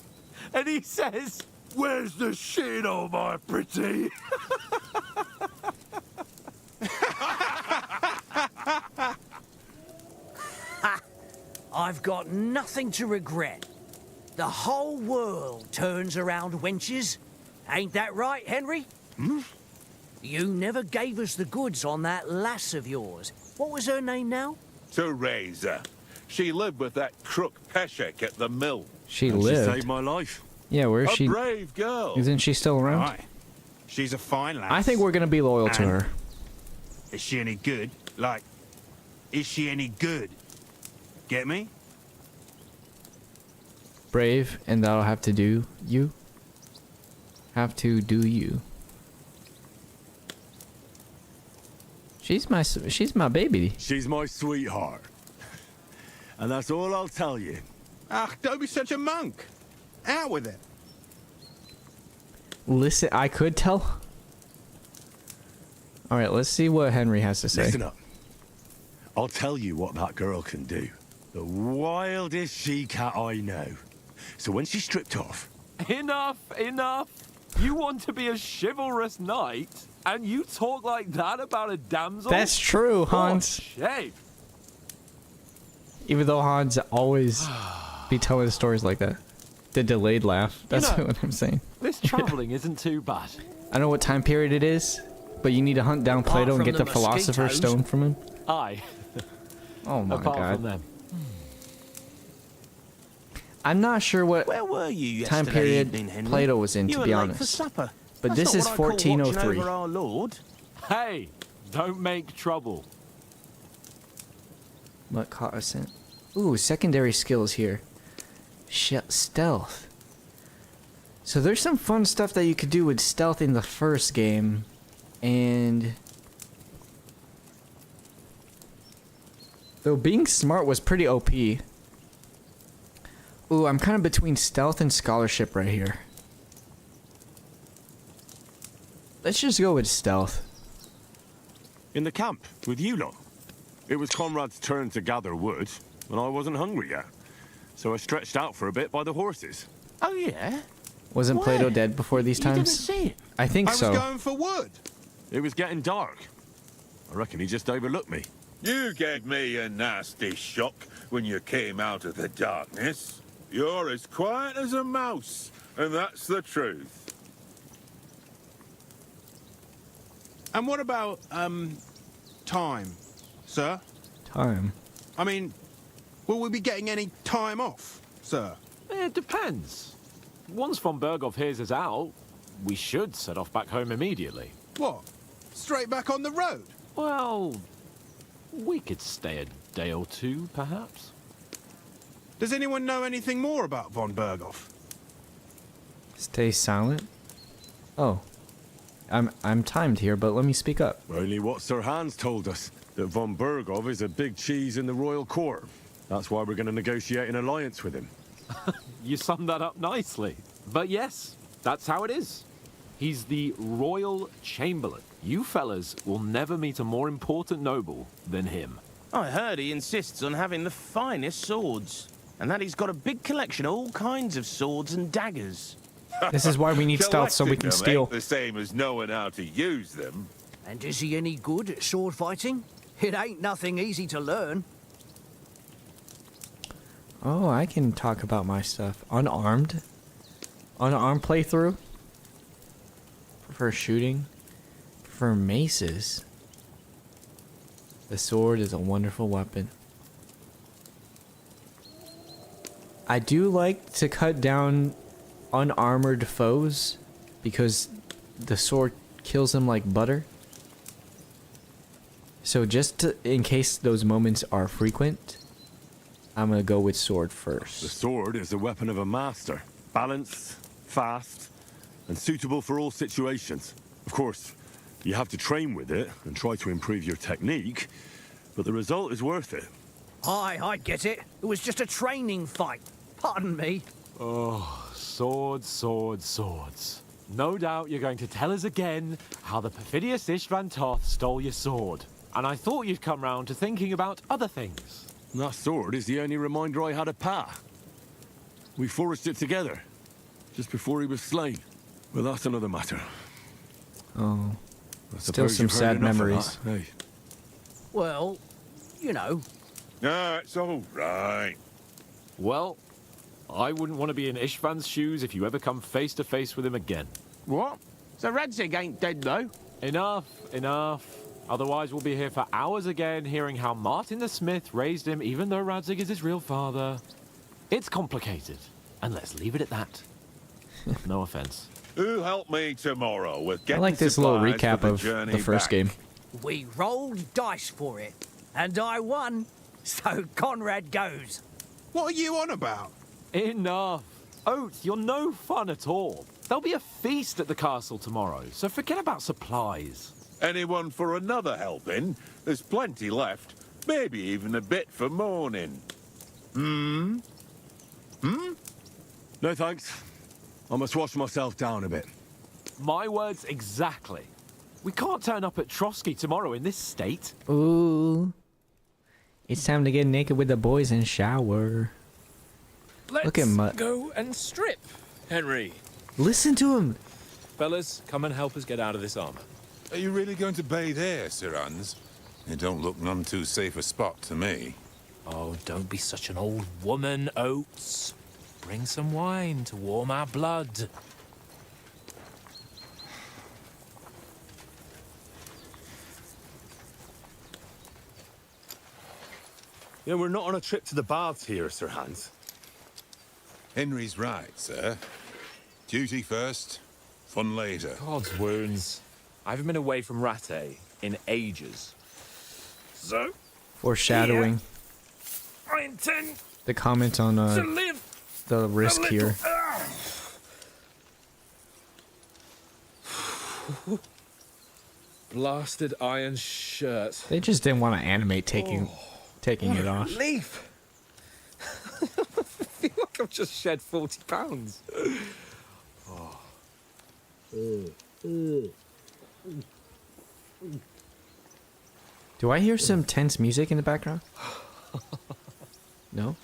And he says, "Where's the shit, oh my pretty?" I've got nothing to regret. The whole world turns around wenches. Ain't that right, Henry? Hmm? You never gave us the goods on that lass of yours. What was her name now? Teresa. She lived with that crook Peshek at the mill. She and lived. She saved my life. Yeah, where is she? A brave girl. Isn't she still around? Aye. She's a fine lass. I think we're gonna be loyal to And- her. Is she any good? Like, is she any good? Get me? Brave, and that'll have to do you. Have to do you. She's my baby. She's my sweetheart. And that's all I'll tell you. Ah, don't be such a monk. Out with it. Listen, I could tell. All right, let's see what Henry has to say. Listen up. I'll tell you what that girl can do. The wildest she-cat I know. So when she's stripped off... Enough, enough. You want to be a chivalrous knight, and you talk like that about a damsel? That's true, Hans. Oh, shame. Even though Hans always be telling stories like that. The delayed laugh. That's know, what I'm saying. This traveling isn't too bad. I don't know what time period it is, but you need to hunt down Plato and get the Philosopher's Stone from him. Aye. Oh my Apart god. from them. I'm not sure what Where were you time yesterday period evening, Henry? Plato was in, You to were be late honest. for supper. But That's this not is what I call watching 1403. over our Lord. Hey, don't make trouble. What caught us in? Ooh, secondary skills here. Stealth. So there's some fun stuff that you could do with stealth in the first game, and though being smart was pretty OP. Ooh, I'm kind of between stealth and scholarship right here. Let's just go with stealth. In the camp, with you lot. It was Conrad's turn to gather wood, and I wasn't hungry yet. So I stretched out for a bit by the horses. Oh, yeah? Wasn't Where? Plato dead before these You didn't times? see it. I think I was so. going for wood. It was getting dark. I reckon he just overlooked me. You gave me a nasty shock when you came out of the darkness. You're as quiet as a mouse, and that's the truth. And what about, time, sir? Time. I mean, will we be getting any time off, sir? It depends. Once von Berghoff hears us out, we should set off back home immediately. What? Straight back on the road? Well, we could stay a day or two, perhaps. Does anyone know anything more about von Berghoff? Stay silent? Oh. I'm timed here, but let me speak up. Only what Sir Hans told us, that von Berghoff is a big cheese in the royal court. That's why we're going to negotiate an alliance with him. You summed that up nicely. But yes, that's how it is. He's the Royal Chamberlain. You fellas will never meet a more important noble than him. I heard he insists on having the finest swords, and that he's got a big collection of all kinds of swords and daggers. This is why we need stealth, so we can Collecting them steal. ain't the same as knowing how to use them. And is he any good at sword fighting? It ain't nothing easy to learn. Oh, I can talk about my stuff. Unarmed? Unarmed playthrough? Prefer shooting? Prefer maces? The sword is a wonderful weapon. I do like to cut down unarmored foes because the sword kills them like butter. So just in case those moments are frequent, I'm gonna go with sword first. The sword is the weapon of a master. Balanced, fast, and suitable for all situations. Of course, you have to train with it and try to improve your technique, but the result is worth it. Aye, I get it. It was just a training fight. Pardon me. Oh, swords, swords, swords. No doubt you're going to tell us again how the perfidious Istvan Toth stole your sword. And I thought you'd come round to thinking about other things. That sword is the only reminder I had of Pa. We forged it together, just before he was slain. But that's another matter. Oh, I still suppose some you've heard sad enough of memories. that, eh? Well, you know. No, it's all right. Well, I wouldn't want to be in Istvan's shoes if you ever come face to face with him again. What? So Radzig ain't dead, though? Enough, enough. Otherwise we'll be here for hours again hearing how Martin the Smith raised him even though Radzig is his real father. It's complicated. And let's leave it at that. No offense. Who helped me tomorrow with I getting like this little supplies recap for of journey the first back? game. We rolled dice for it, and I won. So Conrad goes. What are you on about? Enough. Oates, you're no fun at all. There'll be a feast at the castle tomorrow, so forget about supplies. Anyone for another helping? There's plenty left. Maybe even a bit for morning. No thanks. I must wash myself down a bit. My words exactly. We can't turn up at Trotsky tomorrow in this state. Ooh. It's time to get naked with the boys and shower. Look at Mutt. Go and strip, Henry. Listen to him. Fellas, come and help us get out of this armor. Are you really going to bathe here, Sir Hans? It don't look none too safe a spot to me. Oh, don't be such an old woman, Oates. Bring some wine to warm our blood. Yeah, we're not on a trip to the baths here, Sir Hans. Henry's right, sir. Duty first, fun later. God's wounds. I haven't been away from Rattay in ages. So, Foreshadowing. I intend The comment on to live the risk here. Blasted iron shirt. They just didn't want to animate taking it off. Relief. I feel like I've just shed 40 pounds. Do I hear some tense music in the background? No?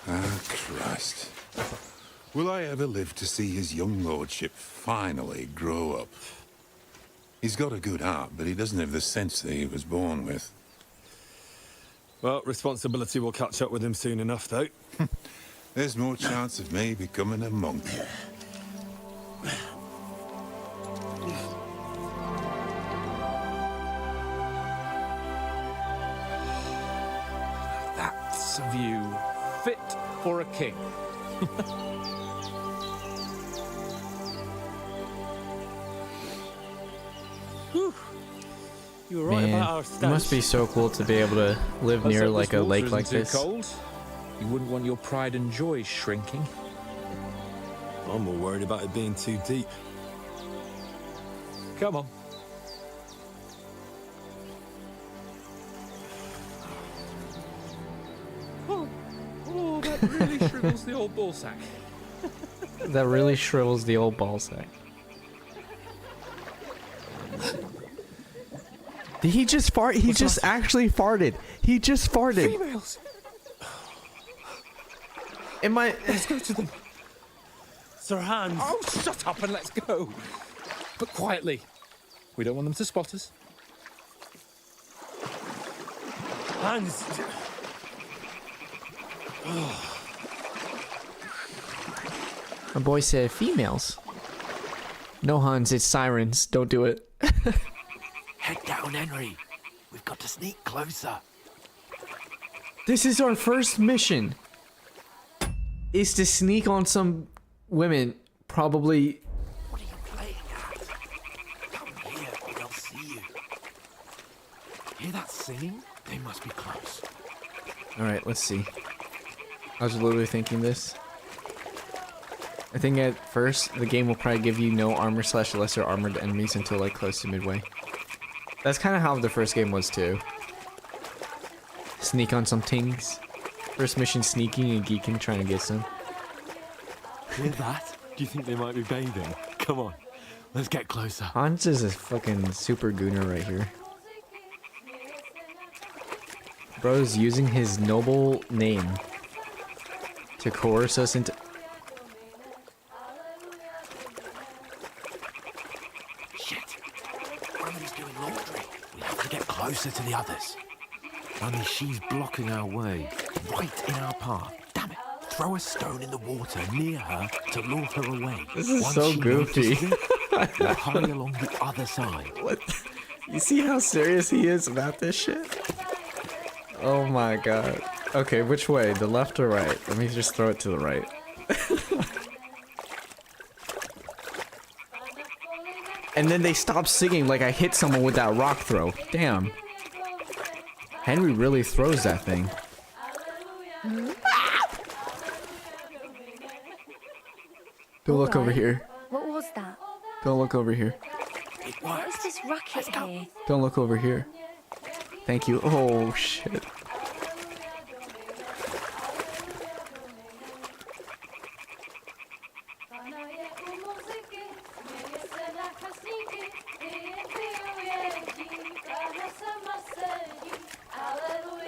Ah, Christ. Will I ever live to see his young lordship finally grow up? He's got a good heart, but he doesn't have the sense that he was born with. Well, responsibility will catch up with him soon enough, though. There's more chance of me becoming a monk. That's a view fit for a king. You were right Man, about our it must be so cool to be able to live near like a lake like this. Cold. You wouldn't want your pride and joy shrinking. I'm more worried about it being too deep. Come on. Oh, that really shrivels the old ball sack. That really shrivels the old ball sack. Did he just fart? He just actually farted. He just farted. Females. Am I? Let's go to them. Sir Hans. Oh, shut up and let's go. But quietly. We don't want them to spot us. Hans. My boy said females. No, Hans, it's sirens. Don't do it. Head down, Henry. We've got to sneak closer. This is our first mission. Is to sneak on some women, probably. What are you playing at? Come here, or they'll see you. Hear that singing? They must be close. Alright, let's see. I was literally thinking this. I think at first, the game will probably give you no armor / lesser armored enemies until like close to midway. That's kind of how the first game was too. Sneak on some things. First mission sneaking and geeking, trying to get some. Hear that? Do you think they might be bathing? Come on, let's get closer. Hans is a fucking super gooner right here. Bro's using his noble name to coerce us into. Shit. Emily's doing laundry. We have to get closer to the others. Only she's blocking our way, right in our path. Damn it. Throw a stone in the water near her to lure her away. This is Once so she goofy. notices it, we'll hurry along the other side. What? You see how serious he is about this shit? Oh my god. Okay, which way? The left or right? Let me just throw it to the right. And then they stop singing like I hit someone with that rock throw. Damn. Henry really throws that thing. Don't look over here. What was that? Don't look over here. What is this racket here? Don't look over here. Thank you. Oh, shit.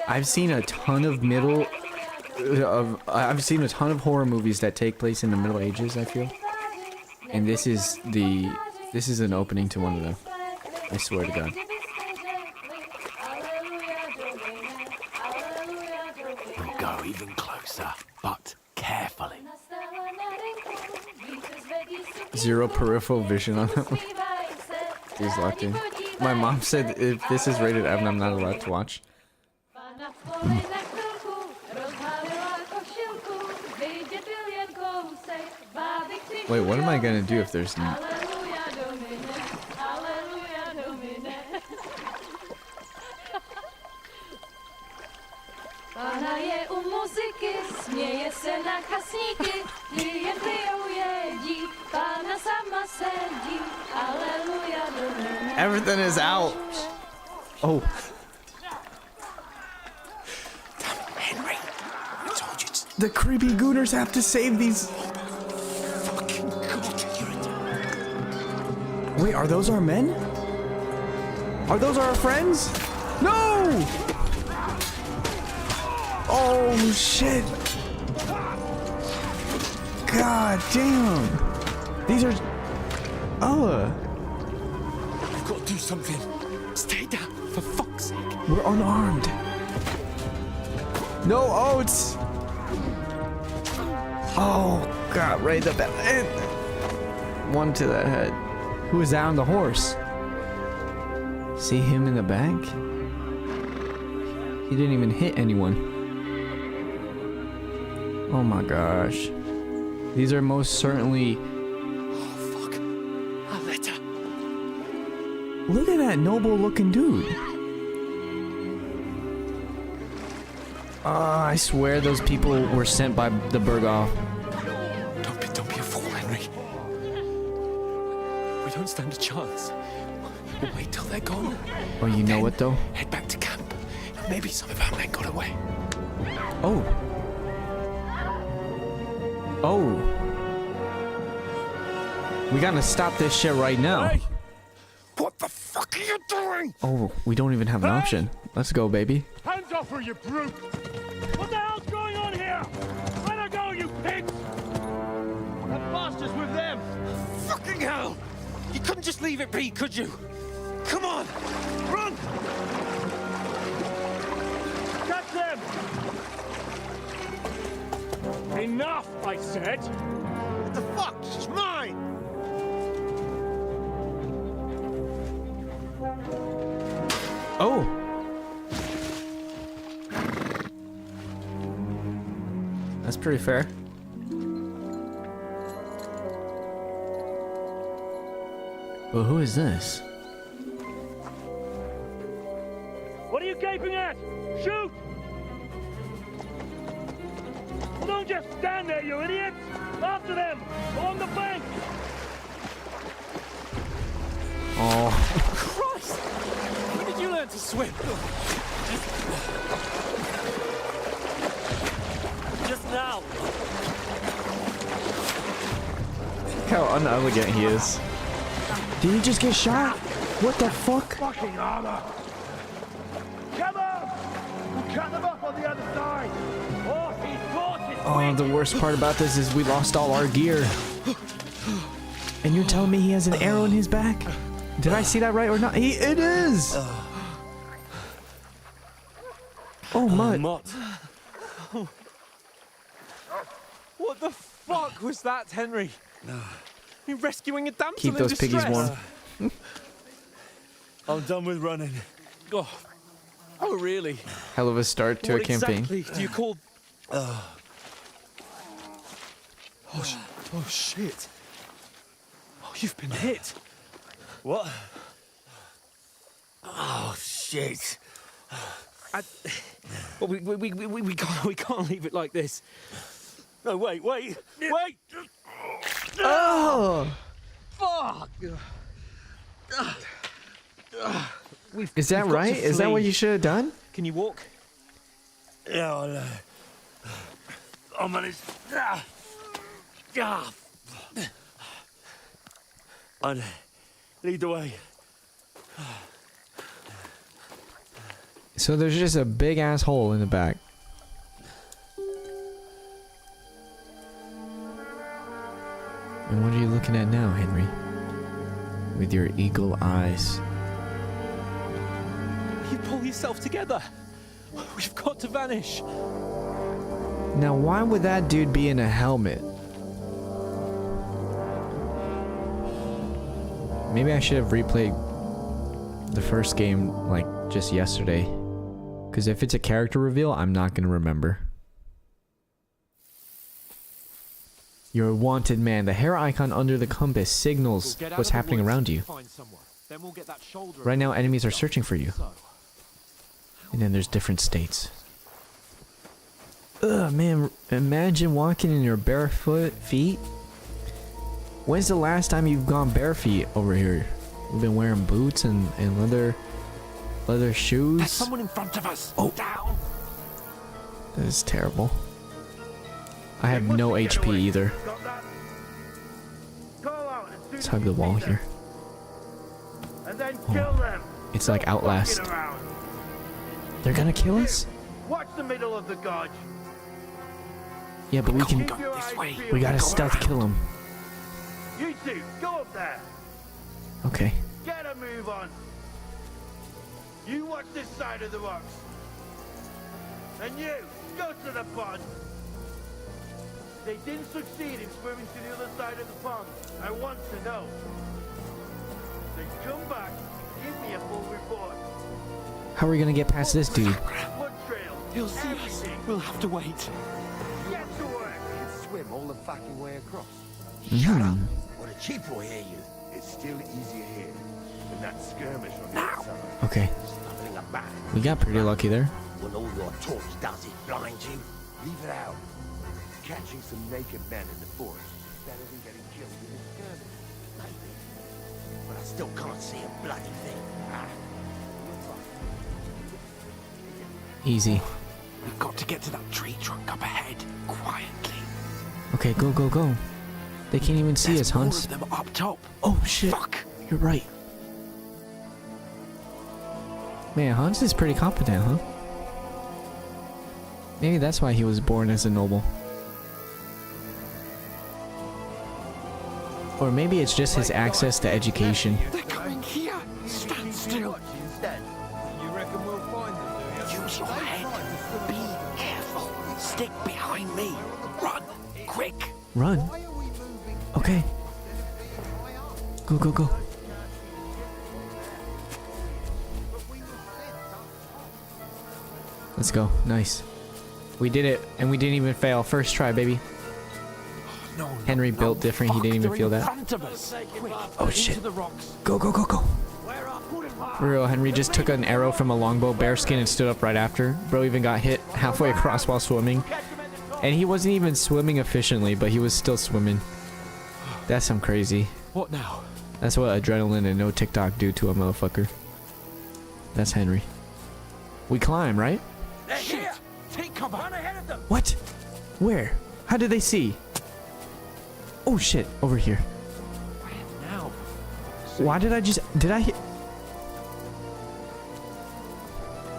I've seen a ton of I've seen a ton of horror movies that take place in the Middle Ages, I feel. And this is an opening to one of them. I swear to God. We'll go even closer, but carefully. Zero peripheral vision on that one. He's locked in. My mom said if this is rated M, I'm not allowed to watch. Wait, what am I gonna do if there's no... Everything is out. Oh. Henry, I told you to... The creepy gooners have to save these. Fucking God, Wait, are those our men? Are those our friends? No! Oh, shit. God damn. These are... I've got to do something. Stay down, for fuck's sake. We're unarmed. No, oh, it's... Oh, God, right in the back. One to the head. Who is that on the horse? See him in the back? He didn't even hit anyone. Oh my gosh. These are most certainly... Oh, fuck. A letter. Look at that noble looking dude. I swear those people were sent by the Berghoff. Don't be a fool, Henry. We don't stand a chance. We'll wait till they're gone. Oh, you know what though? Head back to camp. Maybe some of our men got away. Oh. Oh. We gotta stop this shit right now. Hey! What the fuck are you doing? Oh, we don't even have an option. Let's go, baby. Hands off her, you brute! What the hell's going on here? Let her go, you pigs! That bastard's with them! Fucking hell! You couldn't just leave it be, could you? Come on! Run! Catch them! Enough, I said! What the fuck? She's mine! Oh. That's pretty fair. But who is this? What are you gaping at? Shoot! Well, don't just stand there, you idiots! After them! Along the bank! Oh. Christ! When did you learn to swim? Just now! Look how unelegant he is. Did he just get shot? What the fuck? Fucking armor! Come on! We'll cut them up on the other side! Oh, the worst part about this is we lost all our gear. And you're telling me he has an arrow in his back? Did I see that right or not? It is! Oh, Mutt. What the fuck was that, Henry? You rescuing a damsel Keep those in piggies distress. warm. I'm done with running. Oh, Oh, really? Hell of a start to a campaign. What exactly do you call... Oh, shit. Oh, you've been hit. What? Oh, shit. Well, we can't leave it like this. No, wait. Oh! Fuck! Is that right? Is that what you should have done? Can you walk? Yeah, I'll manage. I'd lead the way. So there's just a big ass hole in the back. And what are you looking at now, Henry? With your eagle eyes. You pull yourself together. We've got to vanish. Now, why would that dude be in a helmet? Maybe I should have replayed the first game, like, just yesterday. Because if it's a character reveal, I'm not going to remember. You're a wanted man. The hair icon under the compass signals what's happening around you. Right now, enemies are searching for you. And then there's different states. Ugh, man, imagine walking in your barefoot feet. When's the last time you've gone bare feet over here? You've been wearing boots and leather shoes. There's someone in front of us. Oh, down. That is terrible. I have no HP either. Let's hug the wall here. Oh, it's like Outlast. They're gonna kill us? Watch the middle of the gorge. Yeah, but we can go this way. We gotta stealth kill him. You two, go up there. Okay. Get a move on. You watch this side of the rocks. And you, go to the pond. They didn't succeed in swimming to the other side of the pond. I want to know. Then come back, give me a full report. How are we gonna get past this dude? Blood trail. He'll see us. We'll have to wait. Get to work. Swim all the fucking way across. Shut up. Or the chief will hear you. It's still easier here than that skirmish on the outside. Okay. Stumbling about. We got pretty lucky there. When all your talk does it blind you, leave it out. Catching some naked men in the forest is better than getting killed in a skirmish. Maybe. But I still can't see a bloody thing. Easy. We've got to get to that tree trunk up ahead, quietly. Okay, go, go, go. They can't even see us, Hans. More of them up top. Oh shit. Fuck. You're right. Man, Hans is pretty competent, huh? Maybe that's why he was born as a noble. Or maybe it's just his access to education. They're coming here. Stand still. You reckon we'll find them, do you? Use your head. Be careful. Stick behind me. Run. Quick. Run? Okay. Go, go, go. Let's go. Nice. We did it, and we didn't even fail. First try, baby. No, Henry built different. He didn't even feel that. Oh shit. Go, go, go, go. For real, Henry just took an arrow from a longbow bearskin and stood up right after. Bro even got hit halfway across while swimming. And he wasn't even swimming efficiently, but he was still swimming. That's some crazy. What now? That's what adrenaline and no TikTok do to a motherfucker. That's Henry. We climb, right? Shit! Take cover! Run ahead of them! What? Where? How did they see? Oh shit, over here. Now. Why did I just... Did I hit...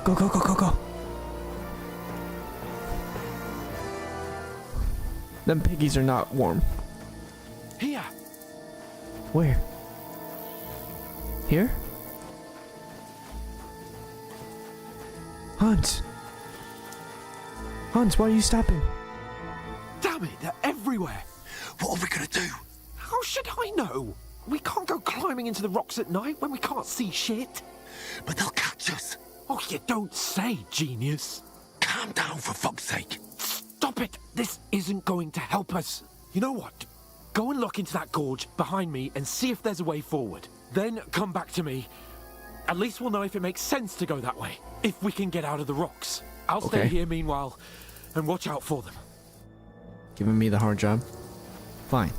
Go, go, go, go, go. Them piggies are not warm. Here. Where? Here? Hans. Hans, why are you stopping? Damn it, they're everywhere. What are we gonna do? How should I know? We can't go climbing into the rocks at night when we can't see shit. But they'll catch us. Oh, you don't say, genius. Calm down, for fuck's sake. Stop it. This isn't going to help us. You know what? Go and look into that gorge behind me and see if there's a way forward. Then come back to me. At least we'll know if it makes sense to go that way. If we can get out of the rocks. I'll stay here meanwhile and watch out for them. Giving me the hard job? Fine.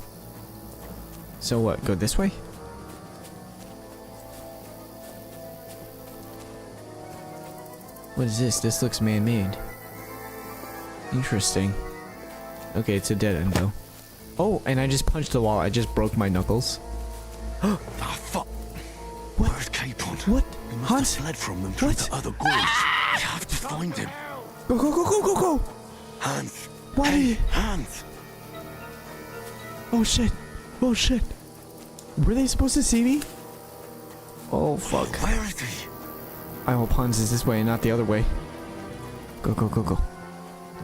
So what, go this way? What is this? This looks man-made. Interesting. Okay, it's a dead end though. Oh, and I just punched the wall. I just broke my knuckles. Ah, fuck. What? Where's Capon? What? He must Hans? have fled from them through the other gorge. We have to find him. Go, go, go, go, go, go! Hans. Why? Hey, Hans. Oh shit. Oh shit. Were they supposed to see me? Oh fuck. Where is he? I hope Hans is this way and not the other way. Go, go, go, go.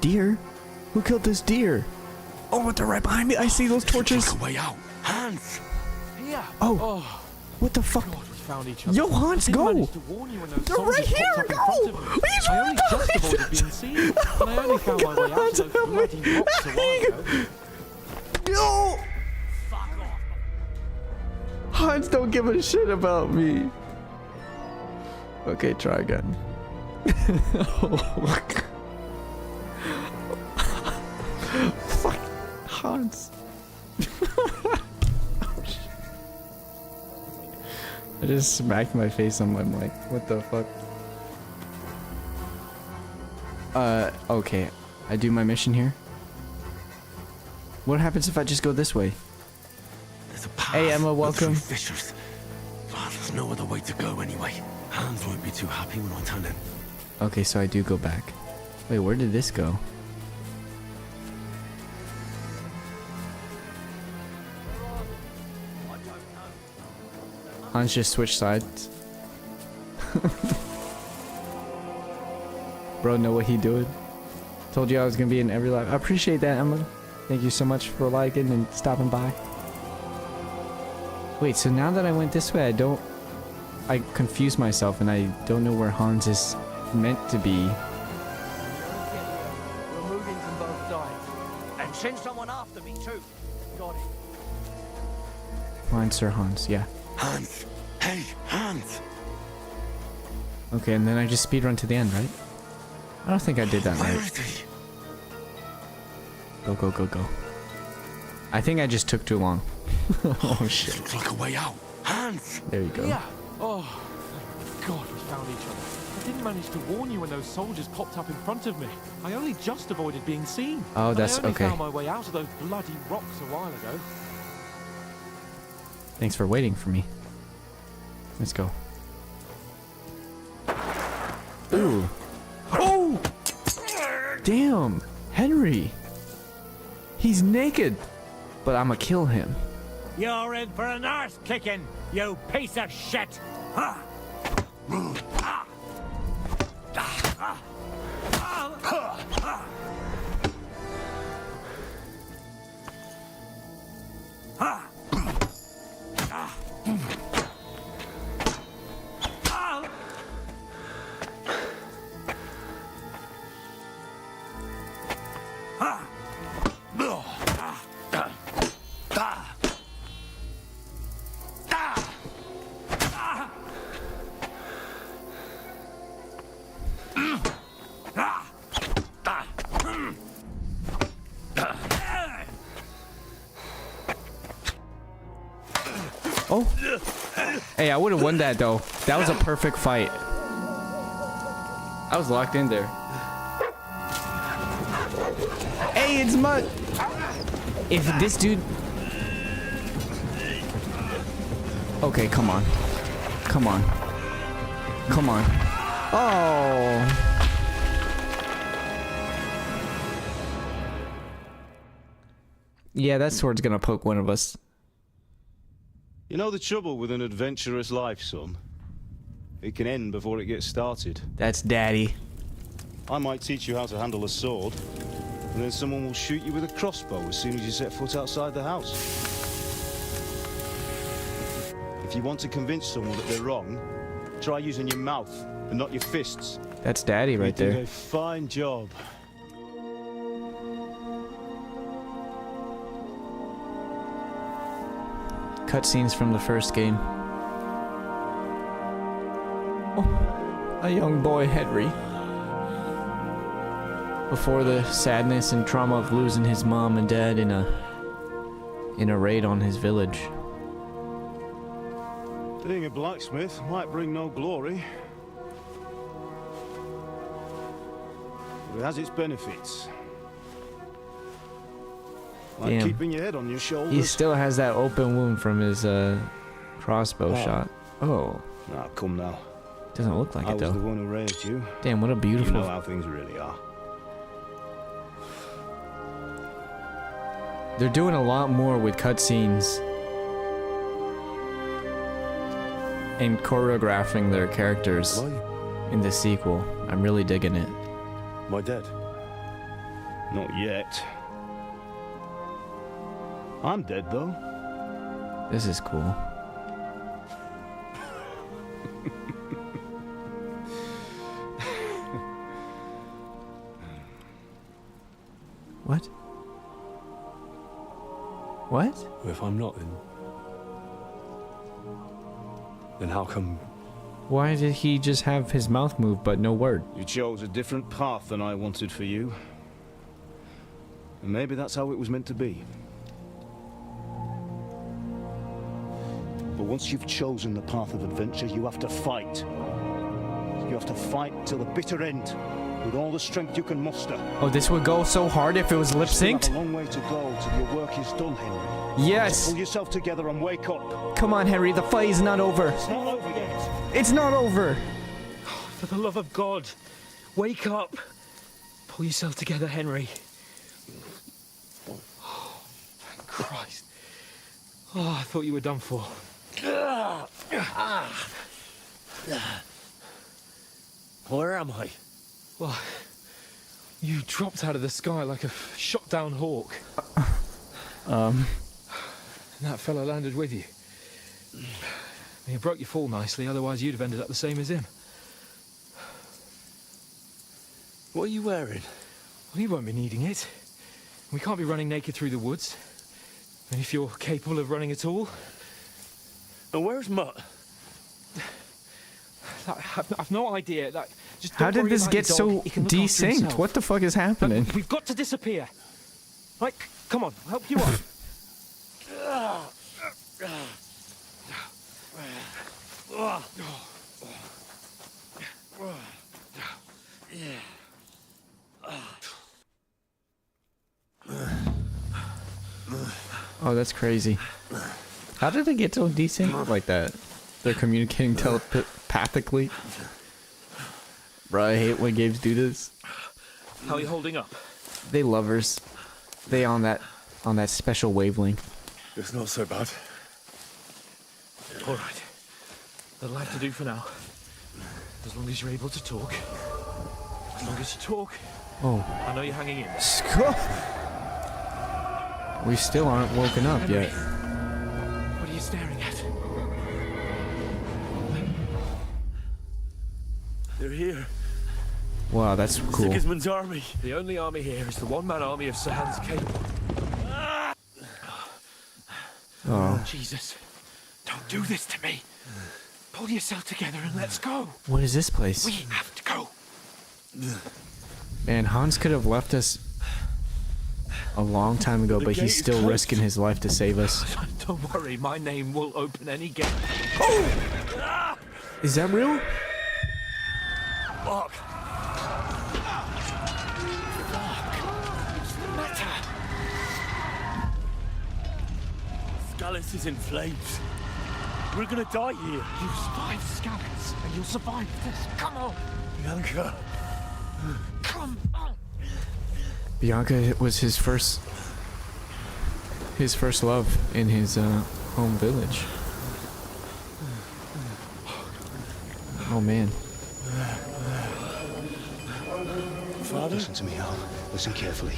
Deer? Who killed this deer? Oh, they're right behind me. I see those torches. Like a way out. Hans. Yeah. Oh. What the fuck? God, we found each other. Yo, Hans, go! They're right here, go! What are you trying to do? I only just avoided being seen, and I only found my way out of those bloody rocks a while ago. Yo! Hans don't give a shit about me. Okay, try again. Fuck. Hans. I just smacked my face on my mic. What the fuck? Okay. I do my mission here. What happens if I just go this way? There's a path. Hey, Emma, welcome. Through fissures. Oh, there's no other way to go anyway. Hans won't be too happy when I turn in. Okay, so I do go back. Wait, where did this go? Hans just switched sides. Bro, know what he doing? Told you I was gonna be in every live. I appreciate that, Emma. Thank you so much for liking and stopping by. Wait, so now that I went this way, I confused myself and I don't know where Hans is meant to be. We're moving from both sides. And send someone after me too. Got it. Find Sir Hans, yeah. Hans! Hey, Hans! Okay, and then I just speedrun to the end, right? I don't think I did that Where right. is he? Go, go, go, go. I think I just took too long. Oh shit. Looks like a way out. Hans! There you go. Yeah. Oh, thank God we found each other. I didn't manage to warn you when those soldiers popped up in front of me. I only just avoided being seen. Oh, that's and I only okay. found my way out of those bloody rocks a while ago. Thanks for waiting for me. Let's go. Ooh. Oh! Damn! Henry! He's naked! But I'ma kill him. You're in for an arse kicking, you piece of shit! Ha! Oh! Hey, I would have won that though. That was a perfect fight. I was locked in there. Hey, it's Mud! If this dude... Okay, come on. Come on. Come on. Oh! Yeah, that sword's gonna poke one of us. You know the trouble with an adventurous life, son? It can end before it gets started. That's daddy. I might teach you how to handle a sword, and then someone will shoot you with a crossbow as soon as you set foot outside the house. If you want to convince someone that they're wrong, Try using your mouth and not your fists. That's Daddy right You there. did a fine job. Cutscenes from the first game. Oh, a young boy, Henry. Before the sadness and trauma of losing his mom and dad in a raid on his village. Being a blacksmith might bring no glory. But it has its benefits. Like Damn. keeping your head on your shoulders. He still has that open wound from his crossbow Oh. shot. Oh. Ah, come now. Doesn't look like I it was though. the one who raised you. Damn, what a beautiful. You know how things really are. They're doing a lot more with cutscenes and choreographing their characters in the sequel. I'm really digging it. My dad? Not yet. I'm dead, though. This is cool. What? What? Well, if I'm not, then how come? Why did he just have his mouth move but no word? You chose a different path than I wanted for you. And maybe that's how it was meant to be. But once you've chosen the path of adventure, you have to fight. You have to fight till the bitter end, with all the strength you can muster. Oh, this would go so hard if it was lip You synced? still have a long way to go till your work is done, Henry. Yes. So pull yourself together and wake up. Come on, Henry, the fight is not over. It's not over yet. It's not over. For the love of God, wake up. Pull yourself together, Henry. Oh, thank Christ. Oh, I thought you were done for. Where am I? Well, you dropped out of the sky like a shot-down hawk. And that fella landed with you. He broke your fall nicely, otherwise you'd have ended up the same as him. What are you wearing? Well, you won't be needing it. We can't be running naked through the woods. And if you're capable of running at all... And where's Mutt? I've no idea. Just How don't did worry this about get your so dog. He can look after desynced? himself. What the fuck is happening? But we've got to disappear. Right, come on, I'll help you up. Oh, that's crazy. How did it get so desynced like that? They're communicating telepathically? Bro, I hate when games do this. How are you holding up? They lovers. They on that special wavelength. It's not so bad. All right. That'll have to do for now. As long as you're able to talk. As long as you talk. Oh. I know you're hanging in. We still aren't woken up yet. What are you staring at? They're here. Wow, that's cool. Sigismund's army. The only army here is the one-man army of Sir Hans Cape. Oh. Jesus. Don't do this to me. Pull yourself together and let's go. What is this place? We have to go. Man, Hans could have left us a long time ago, but he's still risking his life to save us. Don't worry, my name will open any gate. Oh! Is that real? Fuck. What's the matter? Scallis is in flames. We're gonna die here. You survived Scallis, and you'll survive this. Come on. Bianca. Come on. Bianca was his first love in his home village. Oh man. Father? Listen to me, Al. Listen carefully.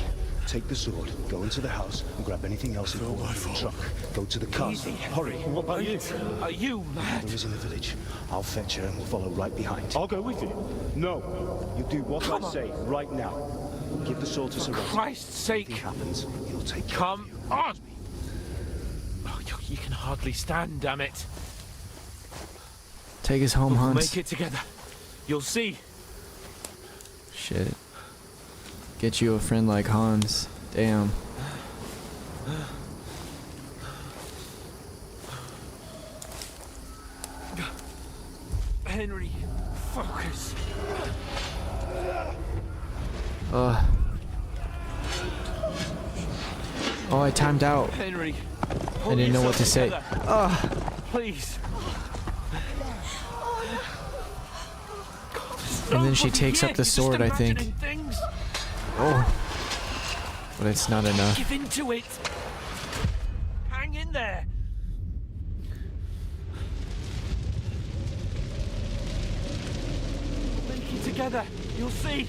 Take the sword, go into the house, and grab anything else important from the truck. Go to the car. Hurry. What about you? Are you mad? There is in the village. I'll fetch her and we'll follow right behind. I'll go with you. No. You do what I say right now. Give the sword to Sir For Christ's sake. If anything happens, he'll take care Come on! Oh, you can hardly stand, damn it. Take us home, We'll Hans. make it together. You'll see. Shit. Get you a friend like Hans. Damn. Henry, focus. Oh, I timed out. Henry, I didn't know what to say. Please. And then she takes up the sword, I think. Oh. But it's not enough. Give into it. Hang in there. Make it together. You'll see.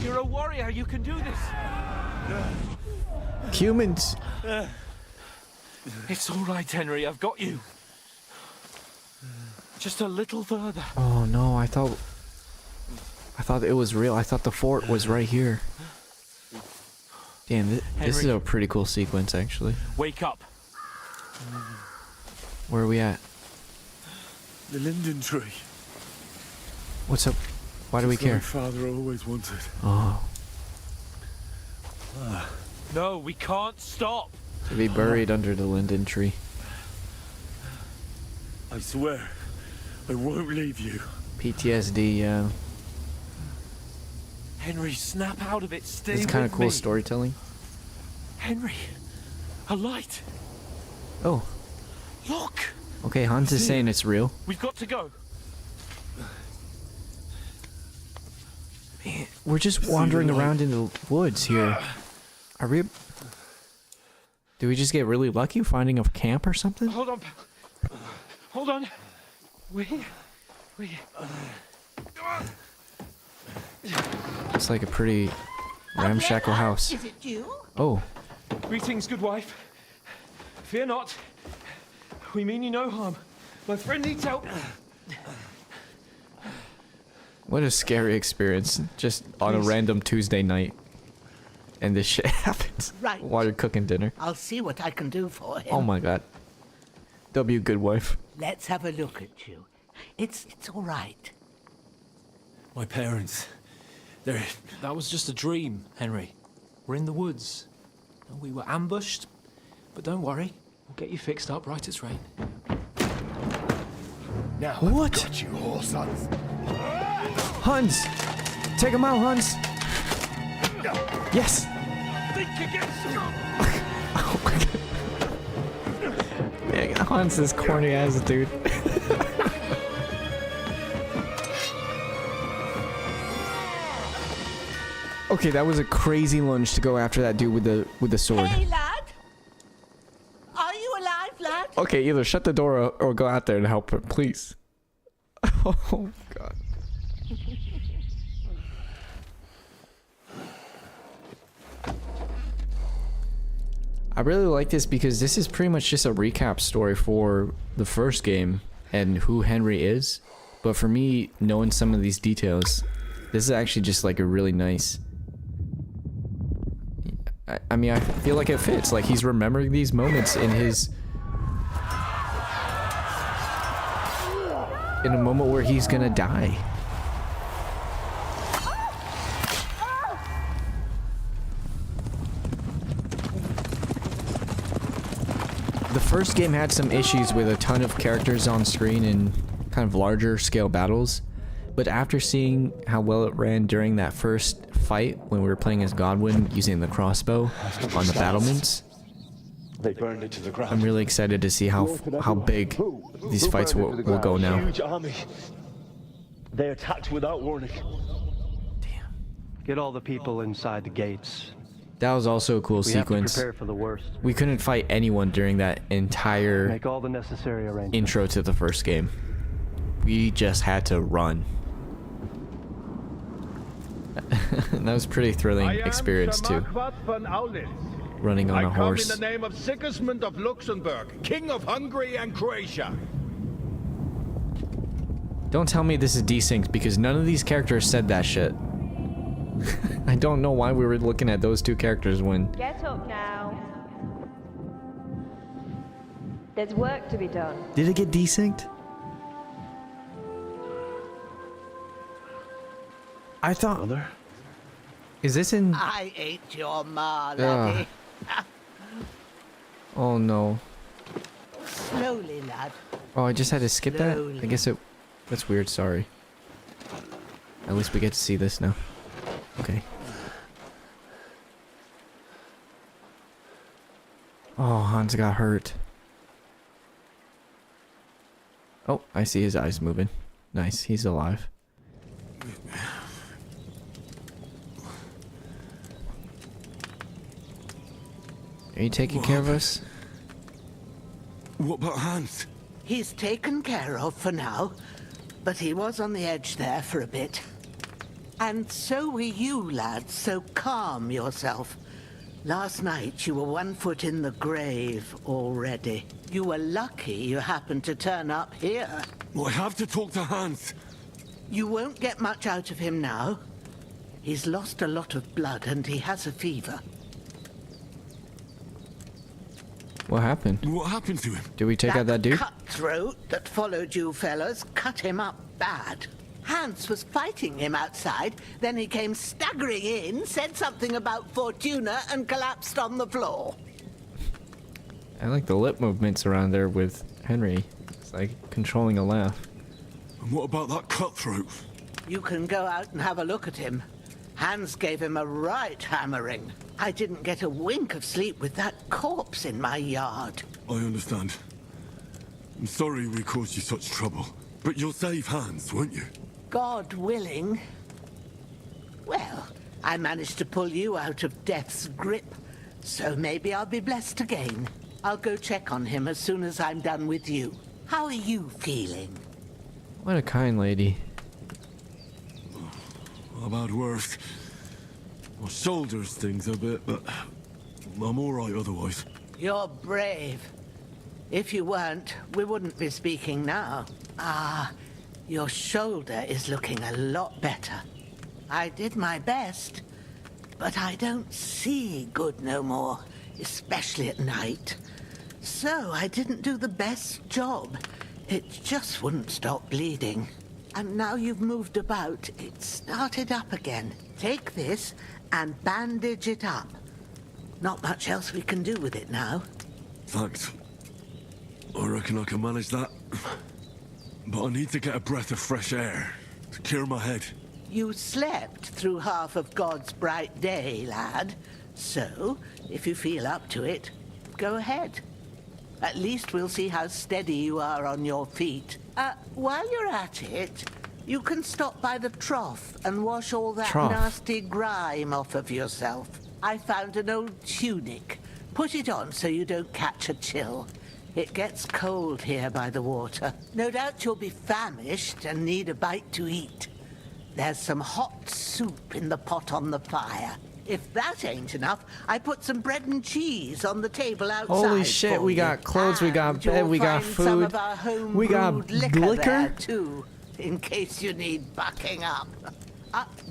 You're a warrior. You can do this. Humans. It's all right, Henry. I've got you. Just a little further. Oh no, I thought it was real. I thought the fort was right here. Damn, this is a pretty cool sequence, actually. Wake up. Where are we at? The linden tree. What's up? Why do we care? My father always wanted. Oh. No, we can't stop. To be buried under the linden tree. I swear, I won't leave you. PTSD, yeah. Henry, snap out of it. Stay It's kind of with cool me. storytelling. Henry, a light. Oh. Look. Okay, Hans is saying it's real. We've got to go. Man, we're just wandering around in the woods here. Are we... Did we just get really lucky finding a camp or something? Hold on. Hold on. We. It's like a pretty ramshackle house. Is it you? Oh. Greetings, good wife. Fear not. We mean you no harm. My friend needs help. What a scary experience. Just on a random Tuesday night. And this shit happens. Right. While you're cooking dinner. I'll see what I can do for him. Oh my god. W, good wife. Let's have a look at you. It's all right. My parents. That was just a dream, Henry. We're in the woods. We were ambushed, but don't worry. We'll get you fixed up right as rain. Now What? I've got you, horse sons. Hans! Take him out, Hans! Yes! Think against Oh my god. Man, Hans is corny ass dude. Okay, that was a crazy lunge to go after that dude with the sword. Hey, lad! Are you alive, lad? Okay, either shut the door or go out there and help her, please. Oh god. I really like this because this is pretty much just a recap story for the first game and who Henry is. But for me, knowing some of these details, this is actually just like a really nice... I mean, I feel like it fits. Like he's remembering these moments in his... in a moment where he's gonna die. The first game had some issues with a ton of characters on screen and kind of larger scale battles, but after seeing how well it ran during that first fight when we were playing as Godwin using the crossbow on the battlements, They burned it to the ground. I'm really excited to see how big these fights will go now. Huge army. They attacked without warning. Damn. Get all the people inside the gates. That was also a cool sequence. Prepare for the worst. We couldn't fight anyone during that entire Make all the necessary arrangements. intro to the first game. We just had to run. That was pretty thrilling experience too. Running on a horse. I come in the name of Sigismund of Luxembourg, King of Hungary and Croatia. Don't tell me this is desynced because none of these characters said that shit. I don't know why we were looking at those two characters when... Get up now. There's work to be done. Did it get desynced? I thought... Mother? Is this in... I ain't your ma, laddie. Oh no. Slowly, lad. Oh, I just had to skip that? I guess it... That's weird, sorry. At least we get to see this now. Okay. Oh, Hans got hurt. Oh, I see his eyes moving. Nice, he's alive. Are you taking care of us? What about Hans? He's taken care of for now, but he was on the edge there for a bit. And so were you, lad, so calm yourself. Last night you were 1 foot in the grave already. You were lucky you happened to turn up here. Well, I have to talk to Hans. You won't get much out of him now. He's lost a lot of blood and he has a fever. What happened? What happened to him? Did we take out that dude? Cutthroat that followed you fellas cut him up bad. Hans was fighting him outside, then he came staggering in, said something about Fortuna, and collapsed on the floor. I like the lip movements around there with Henry. It's like controlling a laugh. And what about that cutthroat? You can go out and have a look at him. Hans gave him a right hammering. I didn't get a wink of sleep with that corpse in my yard. I understand. I'm sorry we caused you such trouble. But you'll save Hans, won't you? God willing. Well, I managed to pull you out of death's grip, so maybe I'll be blessed again. I'll go check on him as soon as I'm done with you. How are you feeling? What a kind lady. I've had worse. My shoulder stings a bit, but I'm all right otherwise. You're brave. If you weren't, we wouldn't be speaking now. Your shoulder is looking a lot better. I did my best, but I don't see good no more, especially at night. So I didn't do the best job. It just wouldn't stop bleeding. And now you've moved about, it started up again. Take this and bandage it up. Not much else we can do with it now. Thanks. I reckon I can manage that. But I need to get a breath of fresh air to clear my head. You slept through half of God's bright day, lad. So, if you feel up to it, go ahead. At least we'll see how steady you are on your feet. While you're at it, you can stop by the trough and wash all that nasty grime off of yourself. I found an old tunic. Put it on so you don't catch a chill. It gets cold here by the water. No doubt you'll be famished and need a bite to eat. There's some hot soup in the pot on the fire. If that ain't enough, I put some bread and cheese on the table outside. Holy shit, we got clothes, we got bed, we got food, we got liquor there too, in case you need bucking up.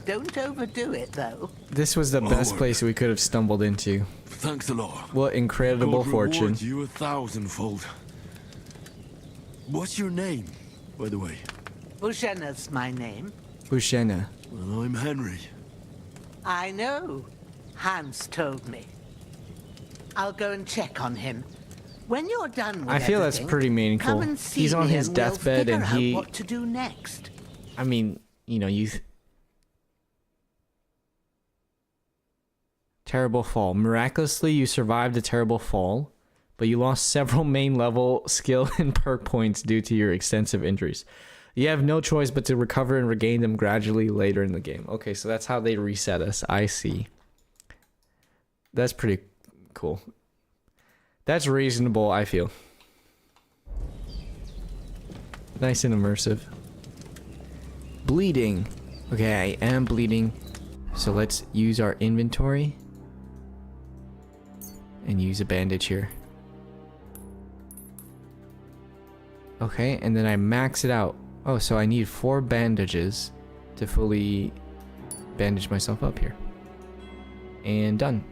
Don't overdo it, though. This was the best place we could have stumbled into. Thanks a lot. What incredible fortune. God reward you 1,000-fold. What's your name, by the way? Bushena's my name. Bushena. Well, I'm Henry. I know. Hans told me. I'll go and check on him. When you're done with I feel that's pretty meaningful. Come and see He's on me his and deathbed we'll and figure he... out what to do next. I mean, you know, Terrible fall. Miraculously, you survived a terrible fall, but you lost several main level skill and perk points due to your extensive injuries. You have no choice but to recover and regain them gradually later in the game. Okay, so that's how they reset us. I see. That's pretty cool. That's reasonable, I feel. Nice and immersive. Bleeding. Okay, I am bleeding. So let's use our inventory and use a bandage here. Okay, and then I max it out. Oh, so I need 4 bandages to fully bandage myself up here. And done.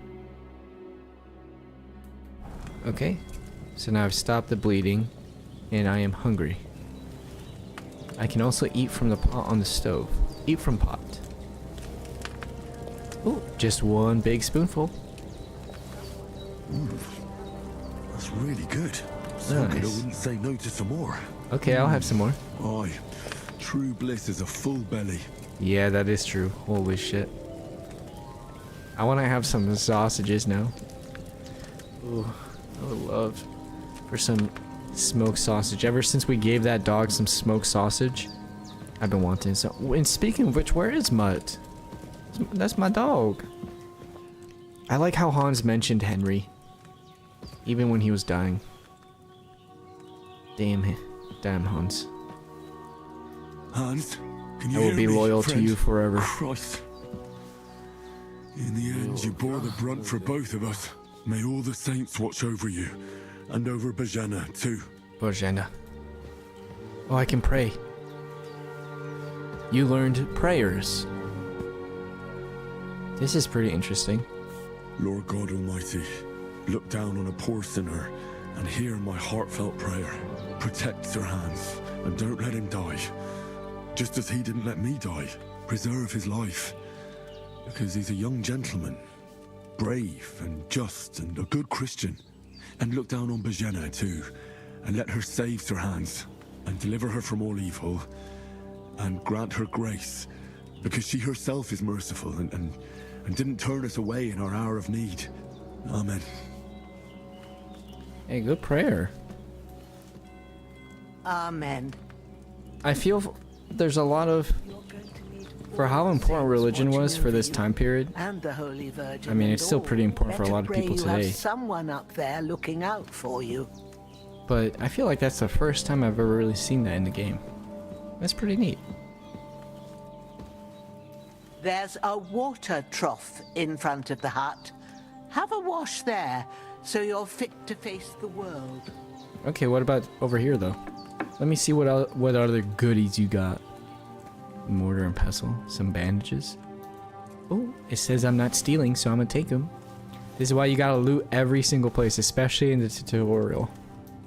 Okay, so now I've stopped the bleeding and I am hungry. I can also eat from the pot on the stove. Eat from pot. Ooh, just 1 big spoonful. That's really good. So Nice. good I wouldn't say no to some more. Okay, I'll have some more. Aye, true bliss is a full belly. Yeah, that is true. Holy shit. I want to have some sausages now. Ooh, I would love for some smoked sausage. Ever since we gave that dog some smoked sausage, I've been wanting some. And speaking of which, where is Mutt? That's my dog. I like how Hans mentioned Henry, even when he was dying. Damn Hans. Hans, can you I will hear be me, loyal to friend? you forever. Christ. In the end, you bore the brunt for both of us. May all the saints watch over you, and over Bohemia too. Bohemia. Oh, I can pray. You learned prayers. This is pretty interesting. Lord God Almighty, look down on a poor sinner and hear my heartfelt prayer. Protect Sir Hans and don't let him die. Just as he didn't let me die. Preserve his life. Because he's a young gentleman. Brave and just and a good Christian. And look down on Bohemia too. And let her save Sir Hans. And deliver her from all evil. And grant her grace. Because she herself is merciful and didn't turn us away in our hour of need. Amen. Hey, good prayer. Amen. I feel there's a lot of... For how important religion was for this time period, And the Holy Virgin. I mean, and it's still all. pretty important for a Better lot of pray people you today. have someone up there looking out for you. But I feel like that's the first time I've ever really seen that in the game. That's pretty neat. There's a water trough in front of the hut. Have a wash there, so you're fit to face the world. Okay, what about over here though? Let me see what other goodies you got. Mortar and pestle, some bandages. Oh, it says I'm not stealing, so I'm gonna take them. This is why you gotta loot every single place, especially in the tutorial.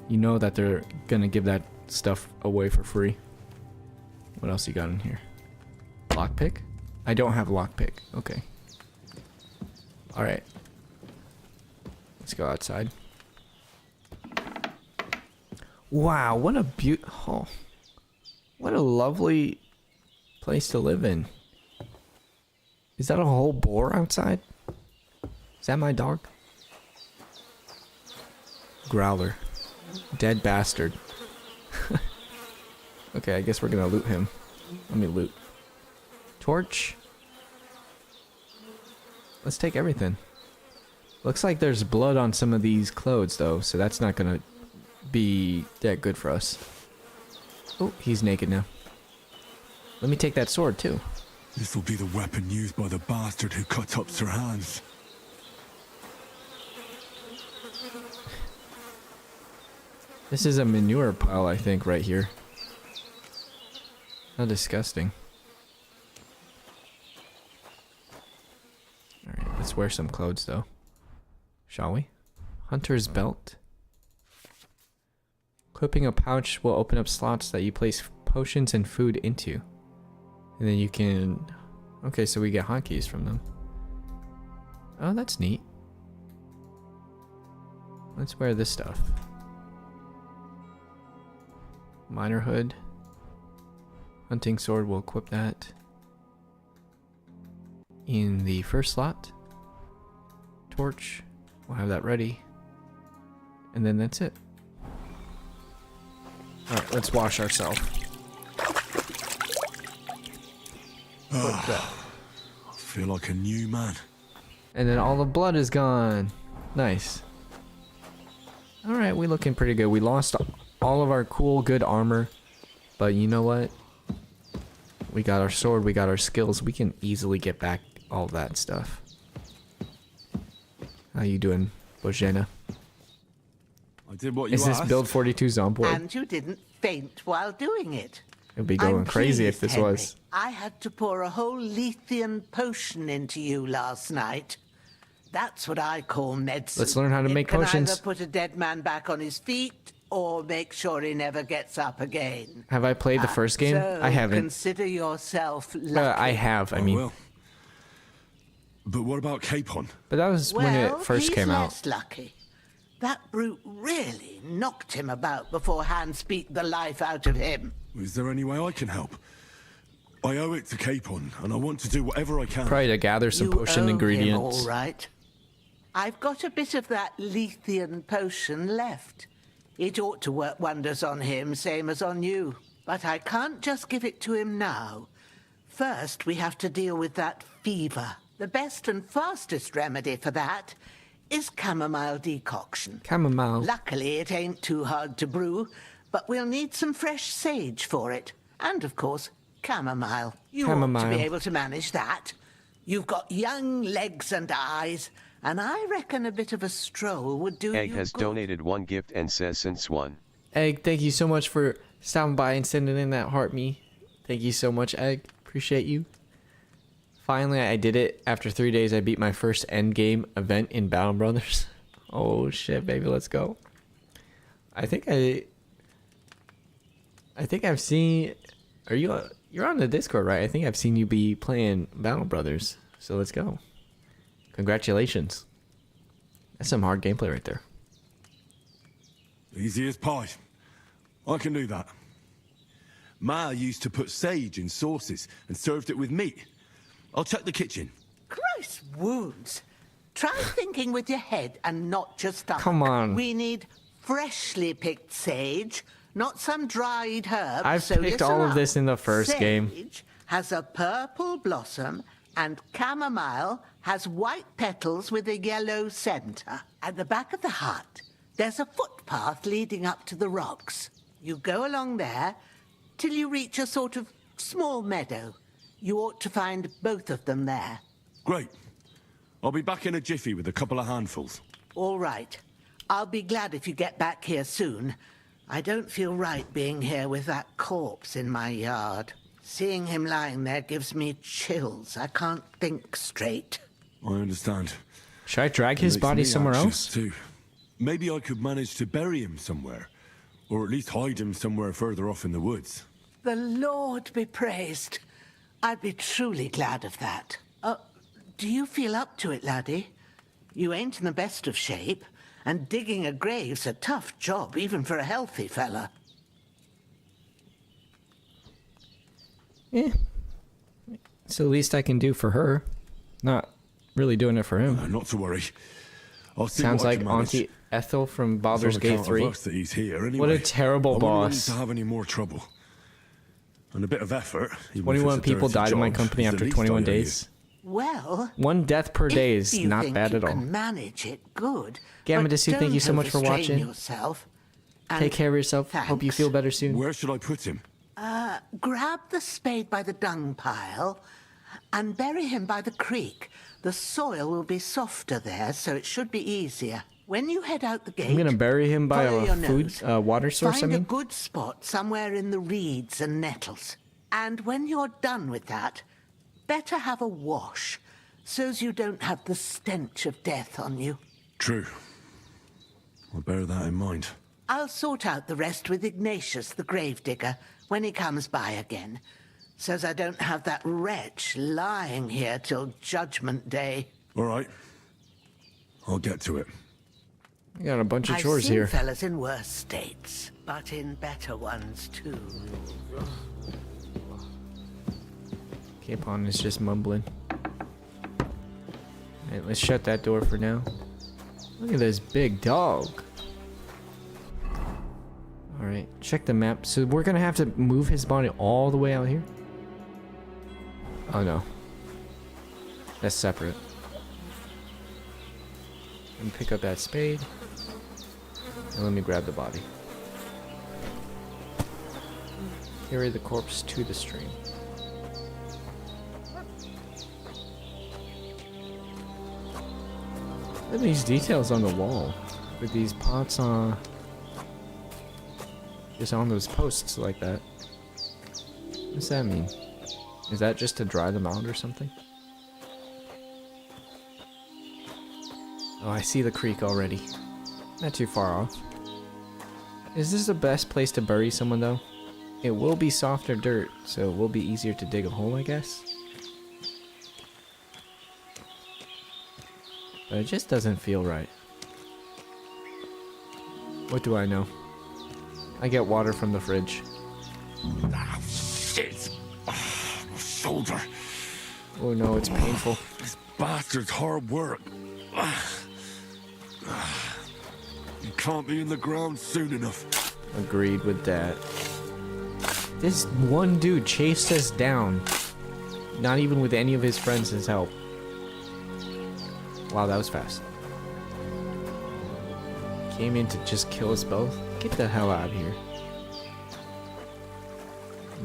You know that they're gonna give that stuff away for free. What else you got in here? Lockpick? I don't have a lockpick. Okay. Alright. Let's go outside. Wow, what a oh, what a lovely place to live in. Is that a whole boar outside? Is that my dog? Growler. Dead bastard. Okay, I guess we're gonna loot him. Let me loot. Torch. Let's take everything. Looks like there's blood on some of these clothes though, so that's not gonna be that good for us. Oh, he's naked now. Let me take that sword too. This will be the weapon used by the bastard who cut up Sir Hans. This is a manure pile, I think, right here. How disgusting. Alright, let's wear some clothes though. Shall we? Hunter's belt. Equipping a pouch will open up slots that you place potions and food into. And then you can... Okay, so we get hotkeys from them. Oh, that's neat. Let's wear this stuff. Miner hood. Hunting sword, will equip that in the first slot. Torch, we'll have that ready. And then that's it. Alright, let's wash ourselves. I feel like a new man. And then all the blood is gone. Nice. Alright, we looking pretty good. We lost all of our cool, good armor. But you know what? We got our sword, we got our skills. We can easily get back all that stuff. How you doing, Bojena? I did what you asked. Is this asked. build 42's on board? And you didn't faint while doing it. It'd be going crazy if this Henry. was. I had to pour a whole Lethean potion into you last night. That's what I call medicine. Let's learn how to make potions. It can either put a dead man back on his feet or make sure he never gets up again. Have I played the first game? So I haven't. Consider yourself lucky. I have. I mean. Well. But what about Capon? But that was when it first came out. He's less lucky. That brute really knocked him about before Hans beat the life out of him. Is there any way I can help? I owe it to Capon, and I want to do whatever I can. Probably to gather some potion ingredients. All right. I've got a bit of that Lethean potion left. It ought to work wonders on him, same as on you. But I can't just give it to him now. First, we have to deal with that fever. The best and fastest remedy for that is chamomile decoction. Chamomile. Luckily, it ain't too hard to brew, but we'll need some fresh sage for it. And, of course, chamomile. You ought to be able to manage that. You've got young legs and eyes, and I reckon a bit of a stroll would do Egg you has good. donated 1 gift and says since one. Egg, thank you so much for stopping by and sending in that heart me. Thank you so much, Egg. Appreciate you. Finally, I did it. After 3 days, I beat my first end game event in Battle Brothers. Oh shit, baby, let's go. I think I've seen. You're on the Discord, right? I think I've seen you be playing Battle Brothers. So let's go. Congratulations. That's some hard gameplay right there. Easy as pie. I can do that. Ma used to put sage in sauces and served it with meat. I'll check the kitchen. Christ wounds. Try thinking with your head and not your stomach. Come on. We need freshly picked sage, not some dried herb. I've so picked listen all of up. this in the first game. Sage has a purple blossom, and chamomile has white petals with a yellow center. At the back of the hut, there's a footpath leading up to the rocks. You go along there till you reach a sort of small meadow. You ought to find both of them there. Great. I'll be back in a jiffy with a couple of handfuls. All right. I'll be glad if you get back here soon. I don't feel right being here with that corpse in my yard. Seeing him lying there gives me chills. I can't think straight. I understand. Should I drag his body somewhere else? Too. Maybe I could manage to bury him somewhere. Or at least hide him somewhere further off in the woods. The Lord be praised. I'd be truly glad of that. Do you feel up to it, laddie? You ain't in the best of shape, and digging a grave's a tough job, even for a healthy fella. Yeah. It's the least I can do for her. Not really doing it for him. Not to worry. I'll see Sounds what I like can manage. Auntie Ethel from Baldur's It's on Gate account 3. of us that he's here anyway. What a terrible I wouldn't want boss. him to have any more trouble. And a bit of effort. even if 21 it's a people dirty died in my job, company is the after least 21 I owe you. days. Well, 1 death per day is if you not think bad you at all. can manage it, good. Gamma But Disu, thank you so don't much for overstrain watching. Yourself. And Take care of yourself. Hope you feel better soon. Where should I put him? grab the spade by the dung pile and bury him by the creek. The soil will be softer there, so it should be easier. When you head out the gate, I'm gonna bury him by follow a your food nose. water source. Find I a mean, good spot somewhere in the reeds and nettles. And when you're done with that, better have a wash, so's you don't have the stench of death on you. True. I'll bear that in mind. I'll sort out the rest with Ignatius, the gravedigger, when he comes by again, so's I don't have that wretch lying here till Judgment Day. All right. I'll get to it. I got a bunch of chores I've seen here. fellas in worse states, but in better ones too. Capon is just mumbling. Alright, let's shut that door for now. Look at this big dog. Alright, check the map. So we're gonna have to move his body all the way out here? Oh no. That's separate. And pick up that spade. And let me grab the body. Carry the corpse to the stream. Look at these details on the wall. With these pots on... just on those posts like that. What's that mean? Is that just to dry them out or something? Oh, I see the creek already. Not too far off. Is this the best place to bury someone though? It will be softer dirt, so it will be easier to dig a hole, I guess. But it just doesn't feel right. What do I know? I get water from the fridge. Ah, shit! Oh, my shoulder. Oh no, it's painful. This bastard's hard work. You can't be in the ground soon enough. Agreed with that. This one dude chased us down. Not even with any of his friends as help. Wow, that was fast. Came in to just kill us both. Get the hell out of here.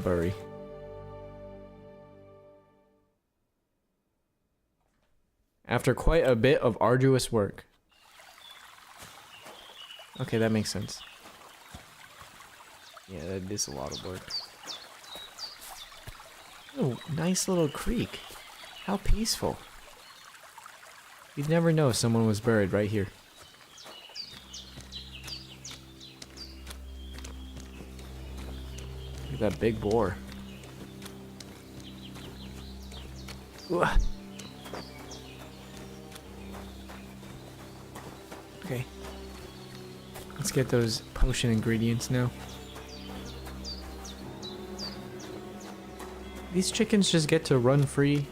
Bury. After quite a bit of arduous work. Okay, that makes sense. Yeah, that is a lot of work. Oh, nice little creek. How peaceful. You'd never know someone was buried right here. Look at that big boar. Ooh. Okay. Let's get those potion ingredients now. These chickens just get to run free.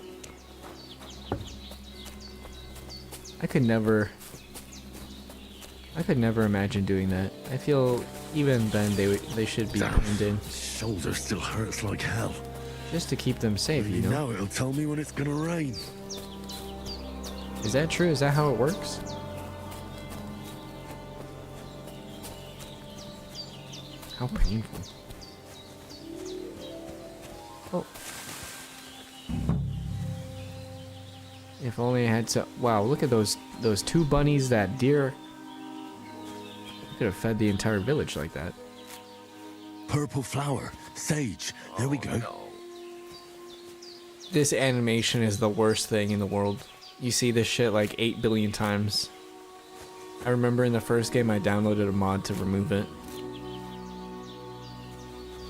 I could never imagine doing that. I feel even then they should be pinned in. Shoulder still hurts like hell. Just to keep them safe, you know? Now it'll tell me when it's gonna rain. Is that true? Is that how it works? How painful. Oh. If only I had to... Wow, look at those two bunnies, that deer. I could have fed the entire village like that. Purple flower, sage. There we go. No. This animation is the worst thing in the world. You see this shit like 8 billion times. I remember in the first game I downloaded a mod to remove it.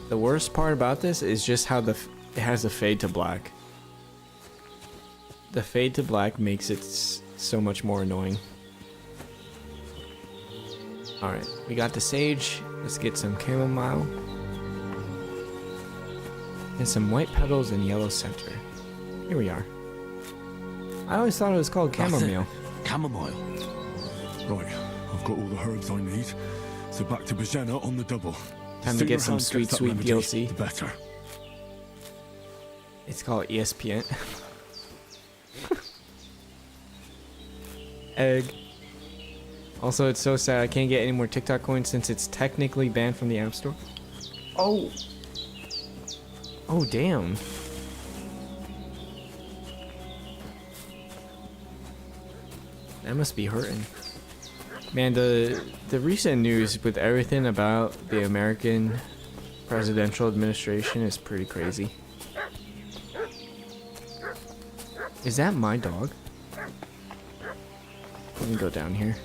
The worst part about this is just how it has a fade to black. The fade to black makes it so much more annoying. Alright, we got the sage. Let's get some chamomile. And some white petals and yellow center. Here we are. I always thought it was called chamomile. Chamomile. Right, I've got all the herbs I need. So back to Bohemia on the double. Time to get some sweet DLC. The better. It's called ESPN. Egg. Also, it's so sad I can't get any more TikTok coins since it's technically banned from the App Store. Oh. Oh, damn. That must be hurting. Man, the recent news with everything about the American presidential administration is pretty crazy. Is that my dog? Let me go down here.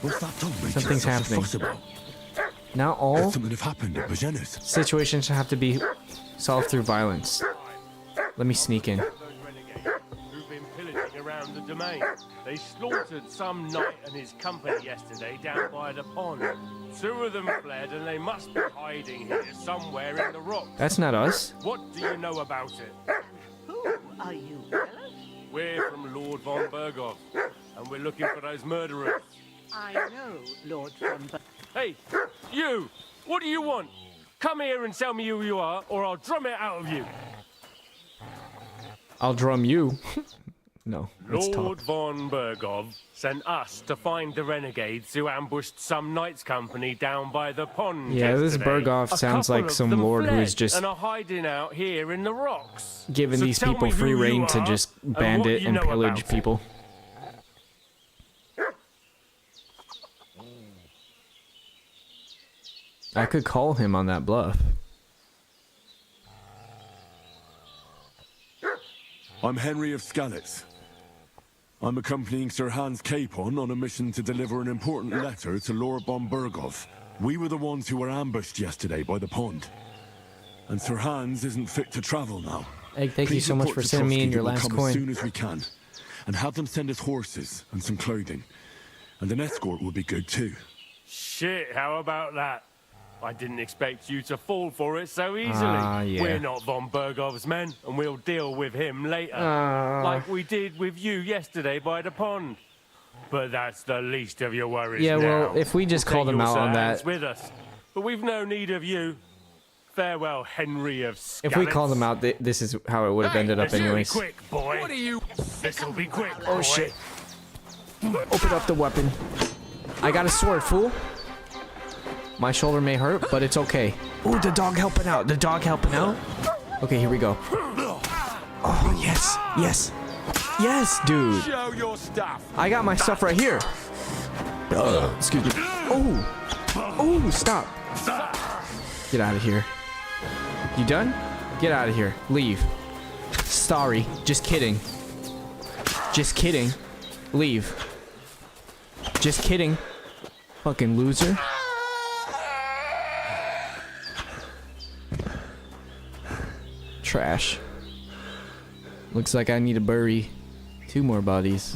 What's that dog? Something's happening. Not all something have happened at Bohemia's. situations have to be solved through violence. Let me sneak in. Who've been pillaging around the domain. They slaughtered some knight and his company yesterday down by the pond. 2 of them fled and they must be hiding here somewhere in the rocks. That's not us. What do you know about it? Who are you, fellas? We're from Lord von Berghoff, and we're looking for those murderers. I know Lord von Berghoff. Hey, you! What do you want? Come here and tell me who you are, or I'll drum it out of you. I'll drum you. No, let's Lord talk. von Bergov sent us to find the renegades who ambushed some knights company down by the pond. Yeah, this yesterday. Bergov A sounds couple like of some them lord who fled is just and are hiding out here in the rocks. giving So these tell people me free who you reign to are just and what bandit you and know pillage about it. people. I could call him on that bluff. I'm Henry of Skalitz. I'm accompanying Sir Hans Capon on a mission to deliver an important letter to Lord von Bergov. We were the ones who were ambushed yesterday by the pond. And Sir Hans isn't fit to travel now. Egg, thank you Please so much report for to sending me Trotsky in your that we'll last come coin. as soon as we can. And have them send us horses and some clothing. And an escort would be good too. Shit, how about that? I didn't expect you to fall for it so easily. Yeah. We're not von Bergov's men, and we'll deal with him later. Like we did with you yesterday by the pond. But that's the least of your worries Yeah, now. well, if we just We'll call take them your out on Sir Hans that- with us. But we've no need of you. Farewell, Henry of Skalitz. If we call them out, this is how it would have ended up This'll be anyways. quick, boy. What are you? This'll be quick, Oh boy. shit. Open up the weapon. I got a sword, fool. My shoulder may hurt, but it's okay. Ooh, the dog helping out. The dog helping out. Okay, here we go. Oh, yes. Yes. Yes, dude. Show your stuff. I got my stuff right here. Excuse me. Oh. Oh, stop. Get out of here. You done? Get out of here. Leave. Sorry. Just kidding. Just kidding. Leave. Just kidding. Fucking loser. Trash. Looks like I need to bury 2 more bodies.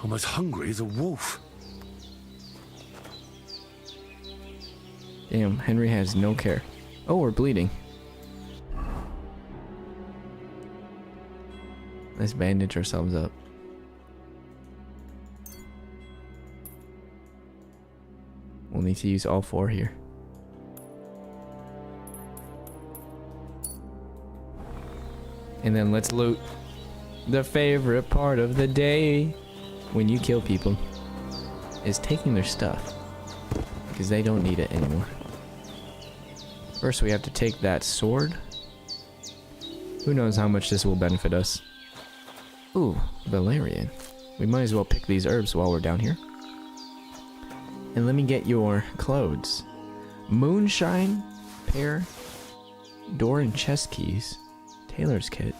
I'm as hungry as a wolf. Damn, Henry has no care. Oh, we're bleeding. Let's bandage ourselves up. We'll need to use all 4 here. And then let's loot. The favorite part of the day when you kill people is taking their stuff, because they don't need it anymore. First we have to take that sword. Who knows how much this will benefit us. Ooh, valerian. We might as well pick these herbs while we're down here. And let me get your clothes. Moonshine, pear, door and chest keys, tailor's kit,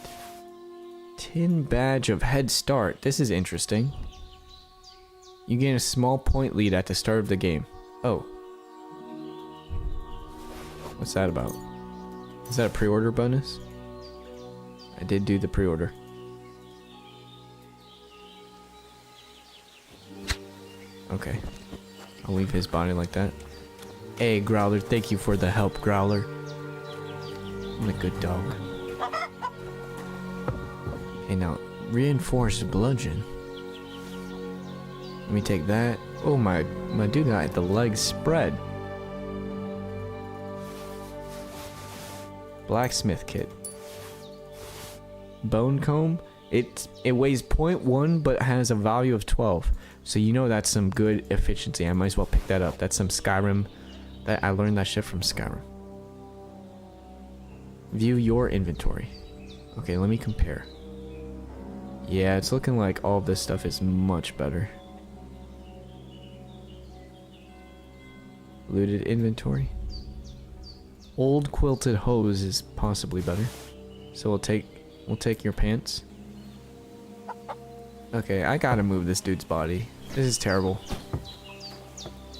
tin badge of head start. This is interesting. You gain a small point lead at the start of the game. Oh. What's that about? Is that a pre-order bonus? I did do the pre-order. Okay. I'll leave his body like that. Hey, Growler, thank you for the help, Growler. I'm a good dog. Okay, now, reinforced bludgeon. Let me take that. Oh, my dude got the legs spread. Blacksmith kit. Bone comb. It weighs 0.1 but has a value of 12. So you know that's some good efficiency. I might as well pick that up. That's some Skyrim. That I learned that shit from Skyrim. View your inventory. Okay, let me compare. Yeah, it's looking like all of this stuff is much better. Looted inventory. Old quilted hose is possibly better. So we'll take your pants. Okay, I gotta move this dude's body. This is terrible.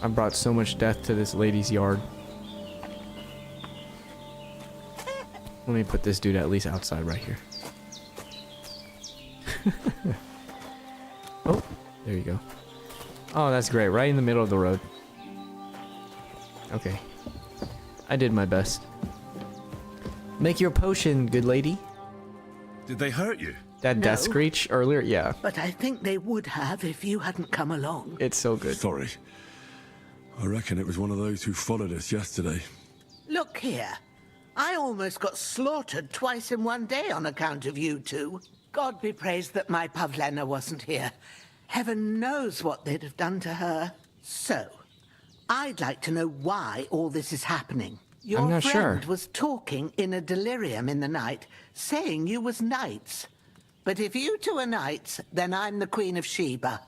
I brought so much death to this lady's yard. Let me put this dude at least outside right here. Oh, there you go. Oh, that's great. Right in the middle of the road. Okay. I did my best. Make your potion, good lady. Did they hurt you? That death No. screech earlier? Yeah. But I think they would have if you hadn't come along. It's so good. Sorry. I reckon it was one of those who followed us yesterday. Look here. I almost got slaughtered twice in one day on account of you two. God be praised that my Pavlena wasn't here. Heaven knows what they'd have done to her. So, I'd like to know why all this is happening. Your I'm not friend sure. was talking in a delirium in the night, saying you was knights. But if you two are knights, then I'm the Queen of Sheba.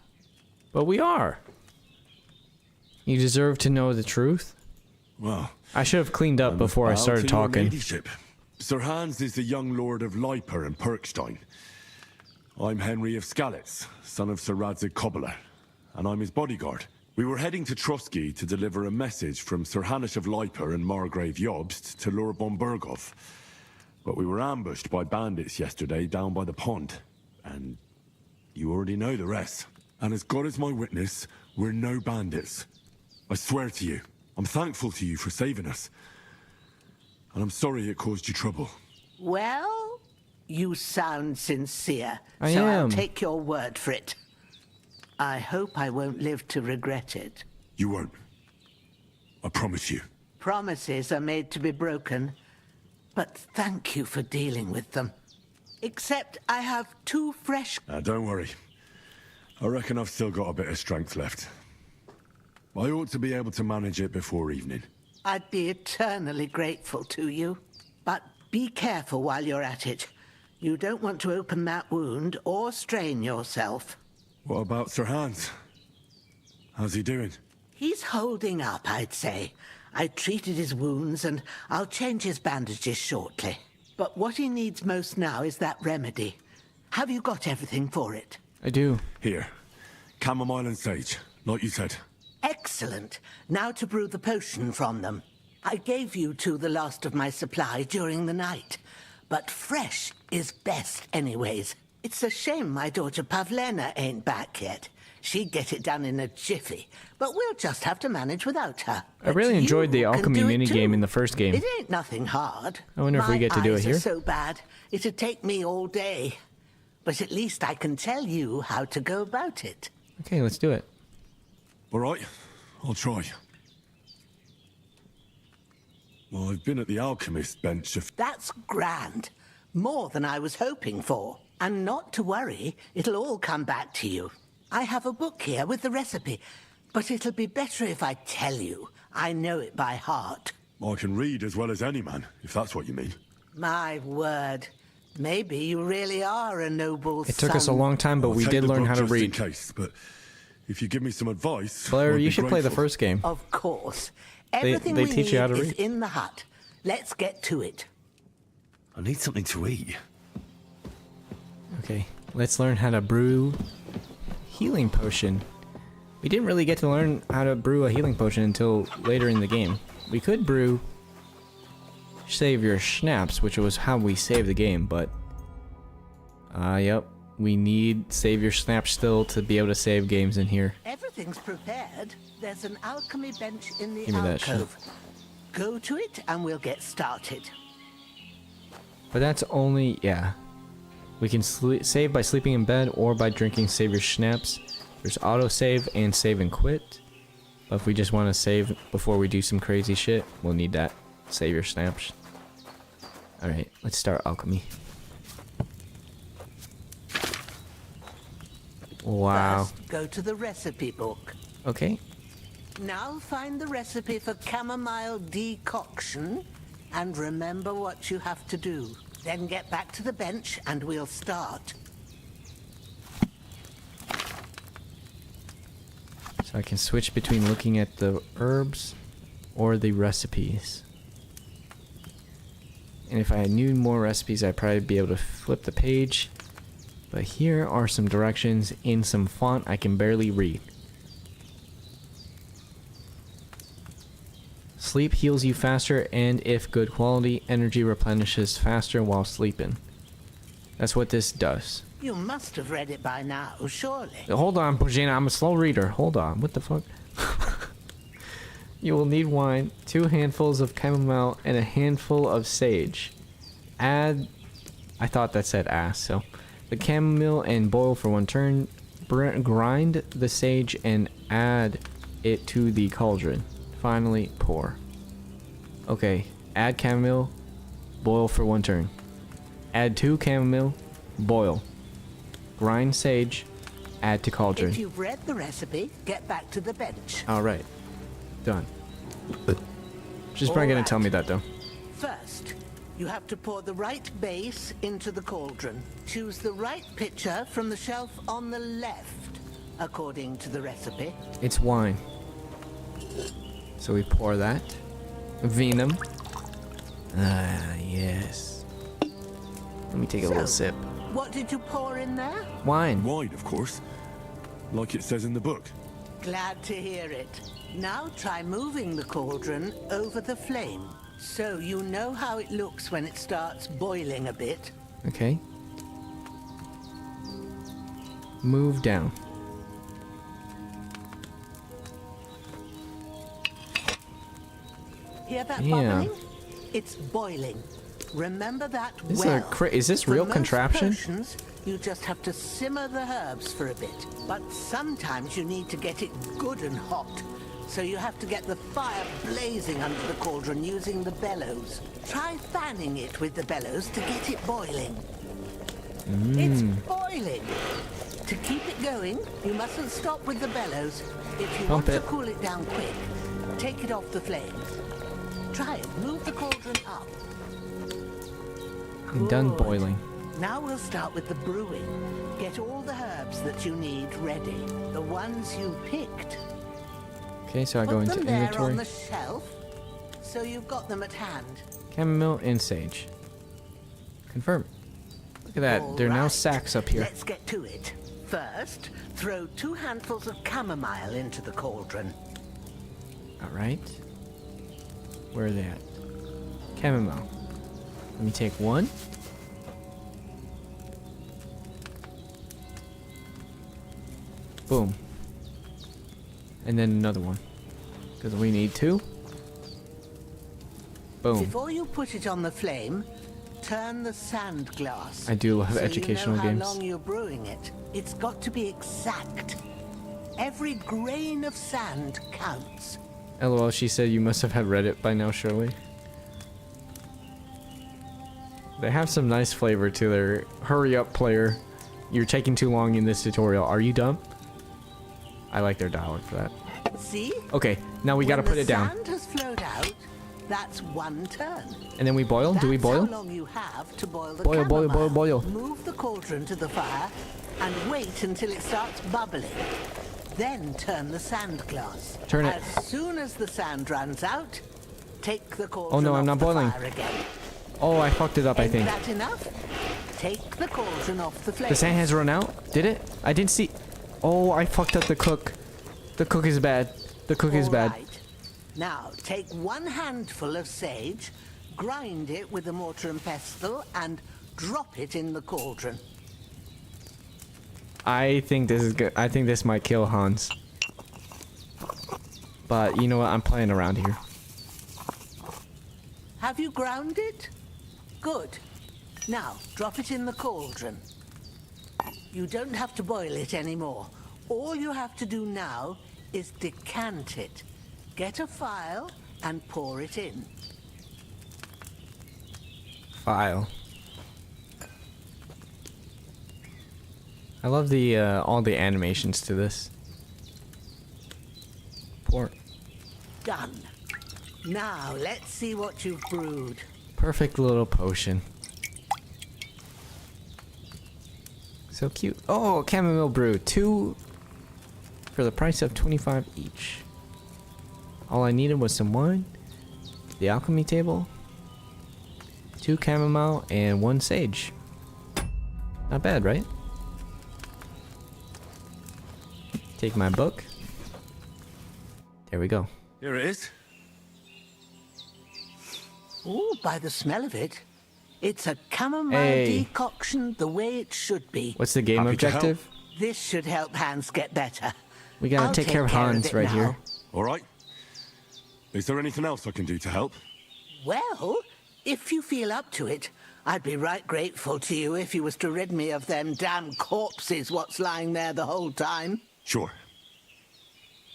But we are. You deserve to know the truth. Well, I should have cleaned up before I started talking. Ladyship. Sir Hans is the young lord of Leiper and Perkstein. I'm Henry of Skalitz, son of Sir Radzig Cobbler, and I'm his bodyguard. We were heading to Trotsky to deliver a message from Sir Hanush of Leiper and Margrave Jobst to Lord von Berghoff. But we were ambushed by bandits yesterday down by the pond, and you already know the rest. And as God is my witness, we're no bandits. I swear to you, I'm thankful to you for saving us. And I'm sorry it caused you trouble. Well, you sound sincere, I so I'll am. take your word for it. I hope I won't live to regret it. You won't. I promise you. Promises are made to be broken, but thank you for dealing with them. Except I have 2 fresh... Don't worry. I reckon I've still got a bit of strength left. I ought to be able to manage it before evening. I'd be eternally grateful to you. But be careful while you're at it. You don't want to open that wound or strain yourself. What about Sir Hans? How's he doing? He's holding up, I'd say. I treated his wounds and I'll change his bandages shortly. But what he needs most now is that remedy. Have you got everything for it? I do. Here. Chamomile and sage, like you said. Excellent. Now to brew the potion from them. I gave you 2 the last of my supply during the night. But fresh is best anyways. It's a shame my daughter Pavlena ain't back yet. She'd get it done in a jiffy, but we'll just have to manage without her. I really enjoyed the alchemy minigame in the first game. It ain't nothing hard. I wonder if we get to do it My eyes here. are so bad, it'd take me all day. But at least I can tell you how to go about it. Okay, let's do it. All right, I'll try. Well, I've been at the alchemist bench of... That's grand. More than I was hoping for. And not to worry, it'll all come back to you. I have a book here with the recipe, but it'll be better if I tell you. I know it by heart. I can read as well as any man, if that's what you mean. My word. Maybe you really are a noble son. It took us a long time, but we did learn how to read. In case, but if you give me some advice... Blair, I'd you be should play the grateful. first game. Of course. They Everything we teach you how to need is read. in the hut. Let's get to it. I need something to eat. Okay, let's learn how to brew healing potion. We didn't really get to learn how to brew a healing potion until later in the game. We could brew Savior Schnapps, which was how we saved the game, but yep, we need Savior Schnapps still to be able to save games in here. Everything's prepared. There's an alchemy bench in the Give me that shit. alcove. Go to it and we'll get started. But that's only, yeah. We can save by sleeping in bed or by drinking Savior Schnapps. There's autosave and save and quit. But if we just want to save before we do some crazy shit, we'll need that Savior Schnapps. Alright, let's start alchemy. Wow. First, go to the recipe book. Okay. Now find the recipe for chamomile decoction and remember what you have to do. Then get back to the bench and we'll start. So I can switch between looking at the herbs or the recipes. And if I knew more recipes, I'd probably be able to flip the page. But here are some directions in some font I can barely read. Sleep heals you faster, and if good quality, energy replenishes faster while sleeping. That's what this does. You must have read it by now, surely. Hold on, Bojana, I'm a slow reader. Hold on, what the fuck? You will need wine, 2 handfuls of chamomile, and a handful of sage. Add... I thought that said ass, so... The chamomile and boil for 1 turn. Grind the sage and add it to the cauldron. Finally, pour. Okay, add chamomile, boil for 1 turn. Add 2 chamomile, boil. Grind sage. Add to cauldron. If you've read the recipe, get back to the bench. All right. Done. She's probably going to tell me that, though. First, you have to pour the right base into the cauldron. Choose the right pitcher from the shelf on the left, according to the recipe. It's wine. So we pour that. Venom. Ah, yes. Let me take a little sip. What did you pour in there? Wine. Wine, of course. Like it says in the book. Glad to hear it. Now try moving the cauldron over the flame, so you know how it looks when it starts boiling a bit. Okay. Move down. Hear that bubbling? It's boiling. Remember that This well. is this real For contraption? most potions, you just have to simmer the herbs for a bit. But sometimes you need to get it good and hot. So you have to get the fire blazing under the cauldron using the bellows. Try fanning it with the bellows to get it boiling. It's boiling. To keep it going, you mustn't stop with the bellows. If you want to cool it down quick, take it off the flames. Try it. Move the cauldron up. I'm done boiling. Now we'll start with the brewing. Get all the herbs that you need ready. The ones you picked. Okay, so I go into Put them there inventory. on the shelf, so you've got them at hand. Chamomile and sage. Confirm. Look at that. There are now sacks up here. Let's get to it. First, throw 2 handfuls of chamomile into the cauldron. All right. Where are they at? Chamomile. Let me take 1. Boom. And then another one. Because we need 2. Boom. Before you put it on the flame, turn the sand glass. I do love so educational you know games. how long you're brewing it. It's got to be exact. Every grain of sand counts. LOL, she said you must have had Reddit by now, surely. They have some nice flavor to their hurry up player. You're taking too long in this tutorial. Are you dumb? I like their dialogue for that. See? Okay, now we gotta put it down. When the sand has flowed out, that's 1 turn. And then we boil? Do we boil? That's how long you have to boil the Boil, boil, chamomile. boil, boil. Move the cauldron to the fire and wait until it starts bubbling. Then turn the sand glass. Turn it. As soon as the sand runs out, take the cauldron Oh no, I'm off not the boiling. fire again. Oh, I fucked it up, I Ain't think. that enough? Take the cauldron off the flame. The sand has run out? Did it? I didn't see. Oh, I fucked up the cook. The cook is bad. The cook is bad. Right. Now, take 1 handful of sage, grind it with a mortar and pestle, and drop it in the cauldron. I think this is good. I think this might kill Hans. But you know what? I'm playing around here. Have you ground it? Good. Now, drop it in the cauldron. You don't have to boil it anymore. All you have to do now is decant it. Get a phial and pour it in. File. I love the all the animations to this. Pour. Done. Now, let's see what you've brewed. Perfect little potion. So cute. Oh, chamomile brew. 2 for the price of 25 each. All I needed was some wine, the alchemy table, 2 chamomile, and 1 sage. Not bad, right? Take my book. There we go. Here it is. Oh, by the smell of it, it's a chamomile decoction the way it should be. What's the game objective? This should help Hans get better. We gotta I'll take care of Hans it right now. here. All right. Is there anything else I can do to help? Well, if you feel up to it, I'd be right grateful to you if you was to rid me of them damn corpses what's lying there the whole time. Sure.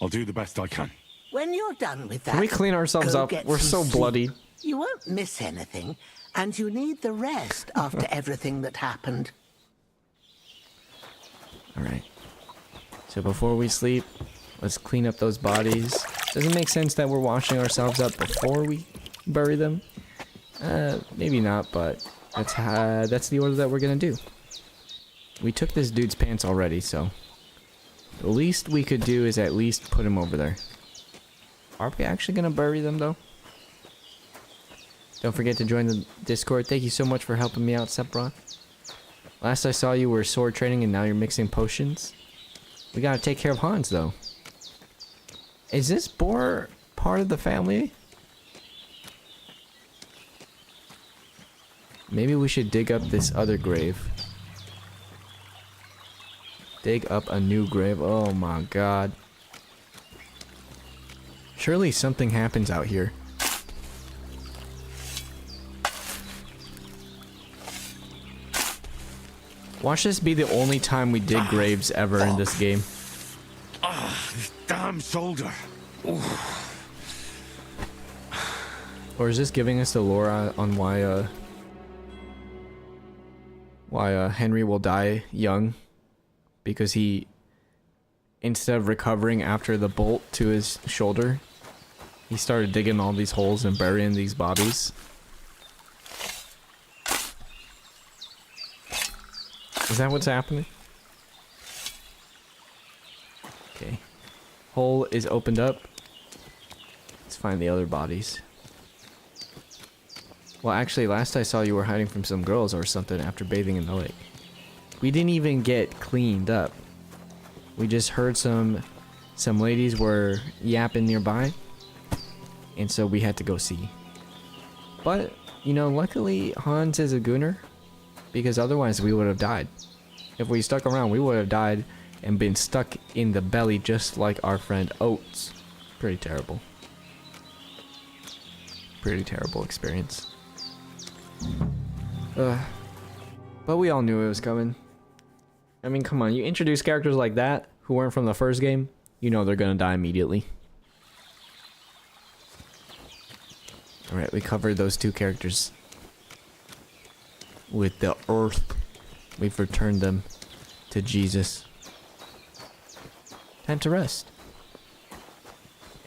I'll do the best I can. When you're done with that, Can we clean ourselves go up? get We're some so sleep. bloody. You won't miss anything, and you need the rest after everything that happened. Alright. So before we sleep, let's clean up those bodies. Doesn't make sense that we're washing ourselves up before we bury them. Maybe not, but that's the order that we're gonna do. We took this dude's pants already, so the least we could do is at least put him over there. Are we actually gonna bury them though? Don't forget to join the Discord. Thank you so much for helping me out, Sepron. Last I saw you were sword training and now you're mixing potions. We gotta take care of Hans though. Is this boar part of the family? Maybe we should dig up this other grave. Dig up a new grave. Oh my god. Surely something happens out here. Watch this be the only time we dig graves ever in this game. This damn shoulder. Or is this giving us the lore on why Henry will die young? Because he, instead of recovering after the bolt to his shoulder, he started digging all these holes and burying these bodies. Is that what's happening? Okay. Hole is opened up. Let's find the other bodies. Well, actually, last I saw you were hiding from some girls or something after bathing in the lake. We didn't even get cleaned up. We just heard some ladies were yapping nearby. And so we had to go see. But, you know, luckily Hans is a gooner. Because otherwise we would have died. If we stuck around, we would have died and been stuck in the belly just like our friend Oates. Pretty terrible. Pretty terrible experience. But we all knew it was coming. I mean, come on, you introduce characters like that who weren't from the first game, you know they're gonna die immediately. Alright, we covered those two characters with the earth. We've returned them to Jesus. Time to rest.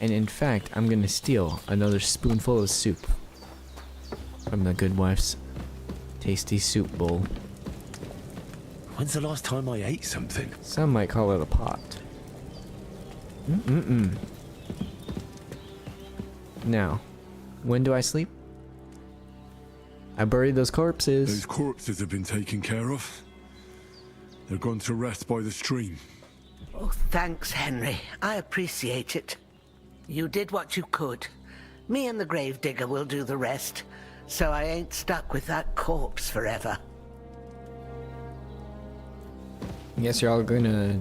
And in fact, I'm gonna steal another spoonful of soup from the good wife's tasty soup bowl. When's the last time I ate something? Some might call it a pot. Now, when do I sleep? I buried those corpses. Those corpses have been taken care of. They're gone to rest by the stream. Oh, thanks, Henry. I appreciate it. You did what you could. Me and the gravedigger will do the rest, so I ain't stuck with that corpse forever. Guess you're all gonna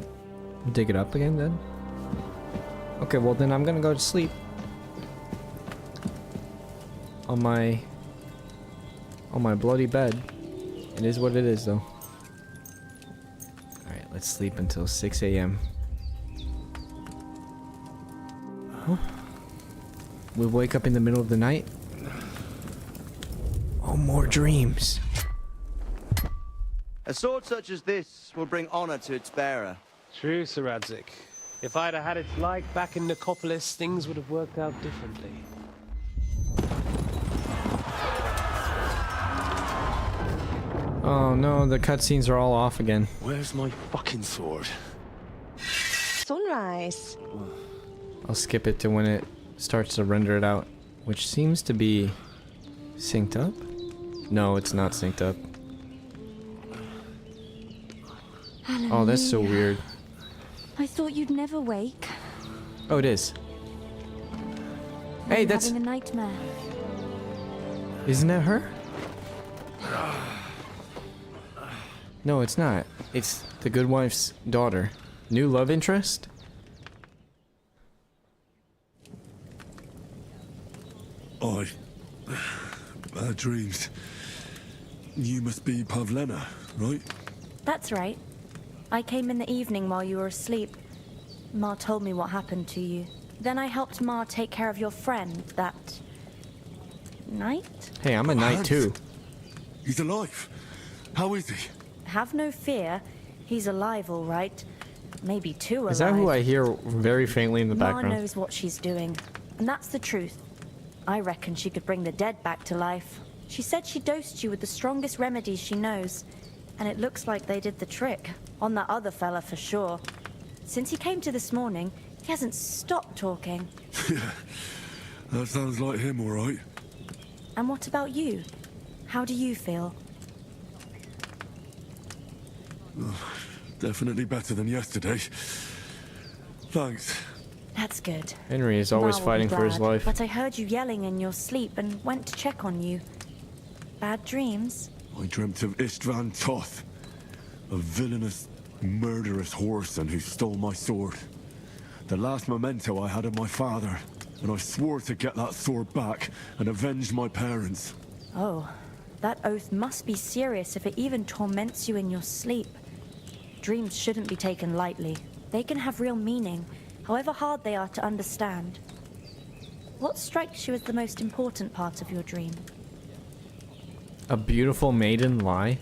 dig it up again then? Okay, well then I'm gonna go to sleep. On my bloody bed. It is what it is though. Alright, let's sleep until 6 a.m. We'll wake up in the middle of the night. Oh, more dreams. A sword such as this will bring honor to its bearer. True, Sir Radzik. If I'd have had its like back in Nicopolis, things would have worked out differently. Oh no, the cutscenes are all off again. Where's my fucking sword? Sunrise. I'll skip it to when it starts to render it out, which seems to be synced up. No, it's not synced up. Hallelujah. Oh, that's so weird. I thought you'd never wake. Oh, it is. Hey, that's... having a nightmare. Isn't that her? No, it's not. It's the good wife's daughter. New love interest? Bad dreams. You must be Pavlena, right? That's right. I came in the evening while you were asleep. Ma told me what happened to you. Then I helped Ma take care of your friend that night? Hey, I'm a knight too. He's alive. How is he? Have no fear. He's alive, all right. Maybe too alive. Is that who I hear very faintly in the Ma background? knows what she's doing, and that's the truth. I reckon she could bring the dead back to life. She said she dosed you with the strongest remedies she knows, and it looks like they did the trick. On that other fella for sure. Since he came to this morning, he hasn't stopped talking. That sounds like him, all right. And what about you? How do you feel? Definitely better than yesterday. Thanks. That's good. Henry is always Ma will fighting be for his glad, life. But I heard you yelling in your sleep and went to check on you. Bad dreams? I dreamt of Istvan Toth, a villainous, murderous whoreson who stole my sword. The last memento I had of my father, and I swore to get that sword back and avenge my parents. Oh, that oath must be serious if it even torments you in your sleep. Dreams shouldn't be taken lightly. They can have real meaning, however hard they are to understand. What strikes you as the most important part of your dream? A beautiful maiden lie?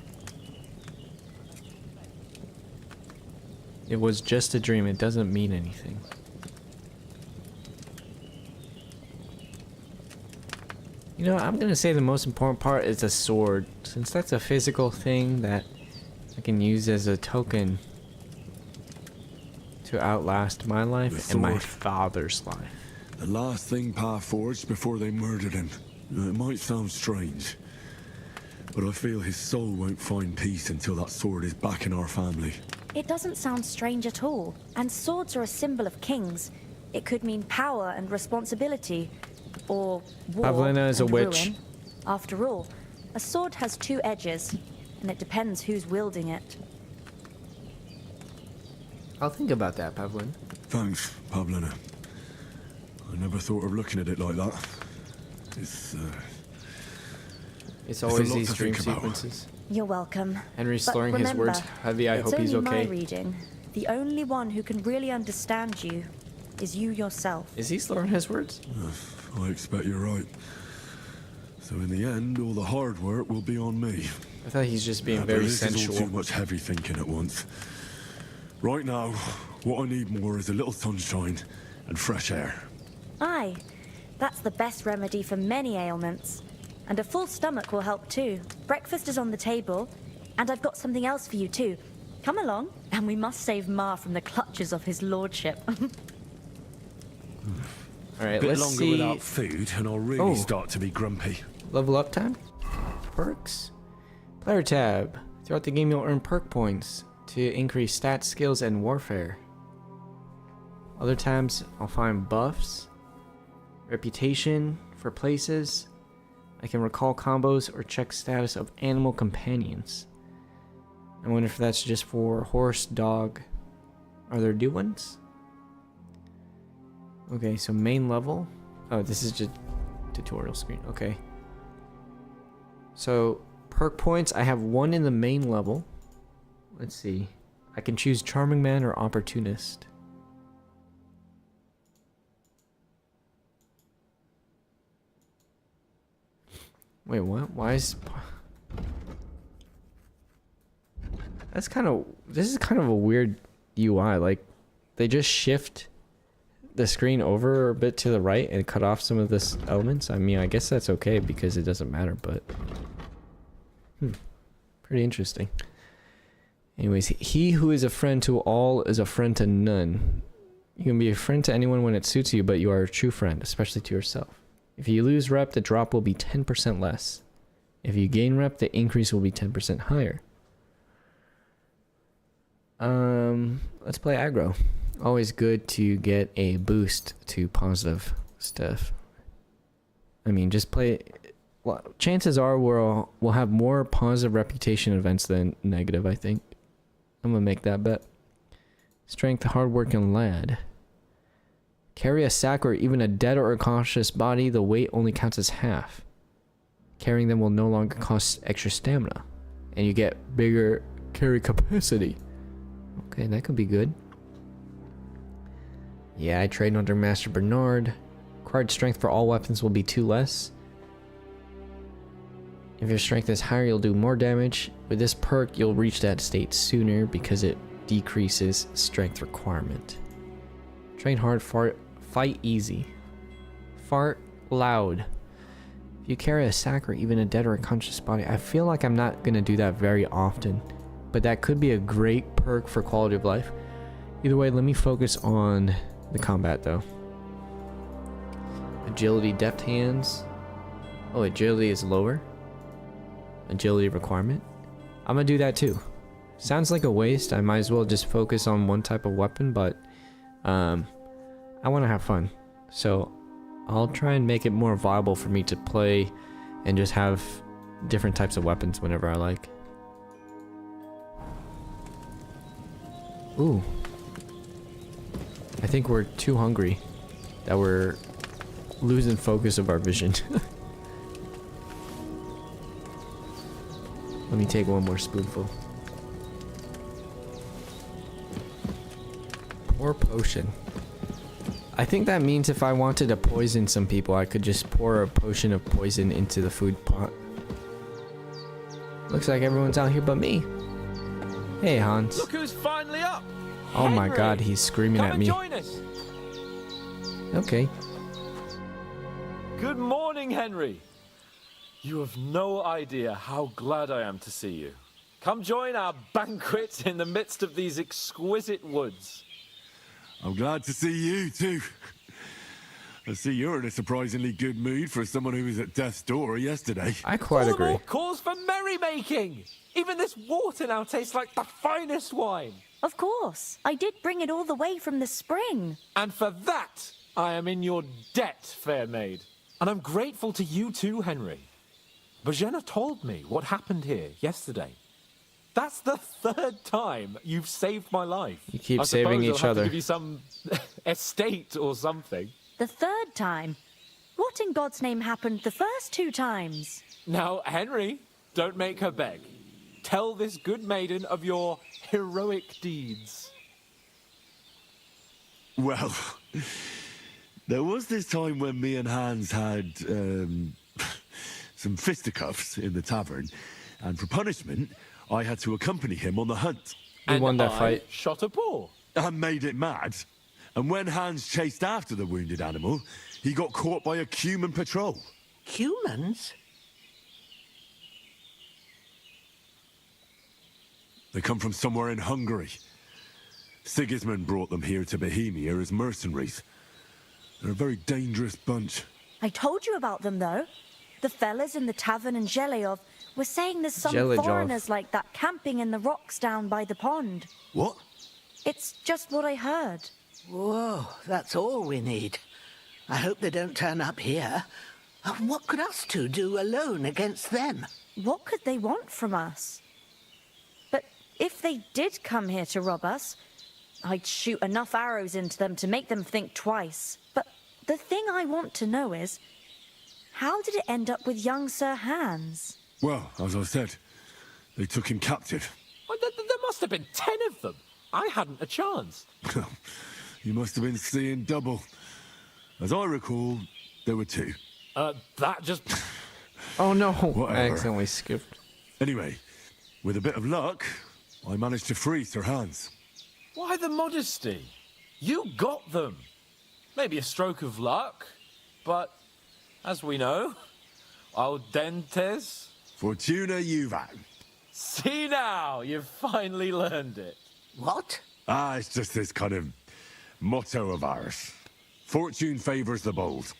It was just a dream. It doesn't mean anything. You know, I'm gonna say the most important part is a sword, since that's a physical thing that I can use as a token to outlast my life and my father's life. The last thing Pa forged before they murdered him. It might sound strange, but I feel his soul won't find peace until that sword is back in our family. It doesn't sound strange at all. And swords are a symbol of kings. It could mean power and responsibility, or war Pavlina is a and witch. ruin. After all, a sword has two edges, and it depends who's wielding it. I'll think about that, Pavlin. Thanks, Pavlina. I never thought of looking at it like that. It's always a lot these to dream think about. sequences. You're welcome. Henry's But slurring his remember, words heavy. I hope he's It's only okay. my reading. The only one who can really understand you is you yourself. Is he slurring his words? I expect you're right. So in the end, all the hard work will be on me. I thought he's just being but very this sensual. is all too much heavy thinking at once. Right now, what I need more is a little sunshine and fresh air. Aye, that's the best remedy for many ailments. And a full stomach will help too. Breakfast is on the table, and I've got something else for you too. Come along, and we must save Ma from the clutches of his lordship. Alright, Bit let's longer see. without food, and I'll really start to be grumpy. Level up time? Perks? Player tab. Throughout the game, you'll earn perk points to increase stats, skills, and warfare. Other tabs, I'll find buffs, reputation for places. I can recall combos or check status of animal companions. I wonder if that's just for horse, dog. Are there new ones? Okay, so main level. Oh, this is just tutorial screen. Okay. So, perk points, I have 1 in the main level. Let's see. I can choose Charming Man or Opportunist. Wait, what? Why is... That's kind of... This is kind of a weird UI. Like, they just shift the screen over a bit to the right and cut off some of this elements. I mean, I guess that's okay because it doesn't matter, but... Pretty interesting. Anyways, he who is a friend to all is a friend to none. You can be a friend to anyone when it suits you, but you are a true friend, especially to yourself. If you lose rep, the drop will be 10% less. If you gain rep, the increase will be 10% higher. Let's play aggro. Always good to get a boost to positive stuff. I mean, just play... Well, chances are we'll have more positive reputation events than negative, I think. I'm gonna make that bet. Strength, hardworking lad. Carry a sack or even a dead or unconscious body, the weight only counts as half. Carrying them will no longer cost extra stamina. And you get bigger carry capacity. Okay, that could be good. Yeah, I trained under Master Bernard. Required strength for all weapons will be 2 less. If your strength is higher, you'll do more damage. With this perk, you'll reach that state sooner because it decreases strength requirement. Train hard, fight easy. Fart loud. If you carry a sack or even a dead or unconscious body, I feel like I'm not going to do that very often. But that could be a great perk for quality of life. Either way, let me focus on the combat though. Agility, deft hands. Oh, agility is lower. Agility requirement. I'm gonna do that too. Sounds like a waste. I might as well just focus on one type of weapon, but I want to have fun. So I'll try and make it more viable for me to play and just have different types of weapons whenever I like. Ooh. I think we're too hungry. That we're losing focus of our vision. Let me take one more spoonful. Pour potion. I think that means if I wanted to poison some people, I could just pour a potion of poison into the food pot. Looks like everyone's out here but me. Hey, Hans. Look who's finally up. Oh my god, he's screaming at me. Join us. Okay. Good morning, Henry. You have no idea how glad I am to see you. Come join our banquet in the midst of these exquisite woods. I'm glad to see you too. I see you're in a surprisingly good mood for someone who was at death's door yesterday. I quite agree. All the more cause for merrymaking. Even this water now tastes like the finest wine. Of course. I did bring it all the way from the spring. And for that, I am in your debt, fair maid. And I'm grateful to you too, Henry. Bohemia told me what happened here yesterday. That's the third time you've saved my life. You keep saving each I'll have other. to give you some estate or something. The third time? What in God's name happened the first 2 times? Now, Henry, don't make her beg. Tell this good maiden of your heroic deeds. Well, there was this time when me and Hans had some fisticuffs in the tavern, and for punishment, I had to accompany him on the hunt. We won that fight. Shot a boar. I made it mad. And when Hans chased after the wounded animal, he got caught by a human patrol. Humans? They come from somewhere in Hungary. Sigismund brought them here to Bohemia as mercenaries. They're a very dangerous bunch. I told you about them, though. The fellas in the tavern in Zhelejov were saying there's some Zhelejov. foreigners like that camping in the rocks down by the pond. What? It's just what I heard. Whoa, that's all we need. I hope they don't turn up here. What could us two do alone against them? What could they want from us? But if they did come here to rob us, I'd shoot enough arrows into them to make them think twice. But the thing I want to know is, how did it end up with young Sir Hans? Well, as I said, they took him captive. Well, there must have been 10 of them. I hadn't a chance. You must have been seeing double. As I recall, there were 2. That just... Oh no, Whatever. I accidentally skipped. Anyway, with a bit of luck, I managed to free Sir Hans. Why the modesty? You got them. Maybe a stroke of luck, but as we know, al dentes... Fortuna juvat. See now, you've finally learned it. What? It's just this kind of motto of ours. Fortune favors the bold.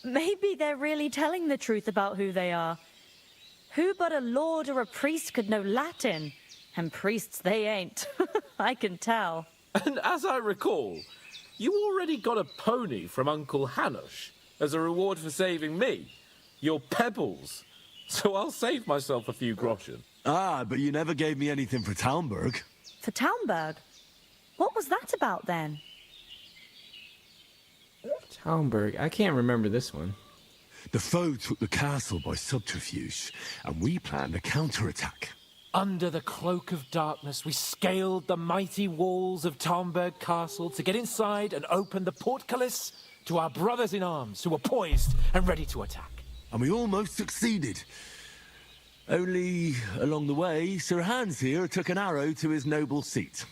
Maybe they're really telling the truth about who they are. Who but a lord or a priest could know Latin? And priests they ain't. I can tell. And as I recall, you already got a pony from Uncle Hanush as a reward for saving me. Your pebbles. So I'll save myself a few groschen. But you never gave me anything for Talmberg. For Talmberg? What was that about then? Talmberg. I can't remember this one. The foe took the castle by subterfuge, and we planned a counterattack. Under the cloak of darkness, we scaled the mighty walls of Talmberg Castle to get inside and open the portcullis to our brothers in arms who were poised and ready to attack. and we almost succeeded. Only, along the way, Sir Hans here took an arrow to his noble seat.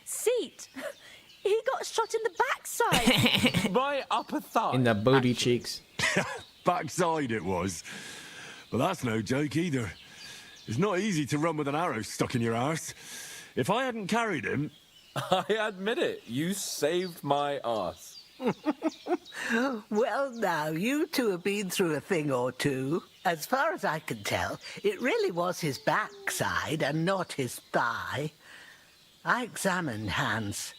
Seat? He got shot in the backside. My upper thigh. In the booty cheeks. Backside it was. But that's no joke either. It's not easy to run with an arrow stuck in your arse. If I hadn't carried him... I admit it, you saved my arse. Well, now, you two have been through a thing or two. As far as I can tell, it really was his backside and not his thigh. I examined Hans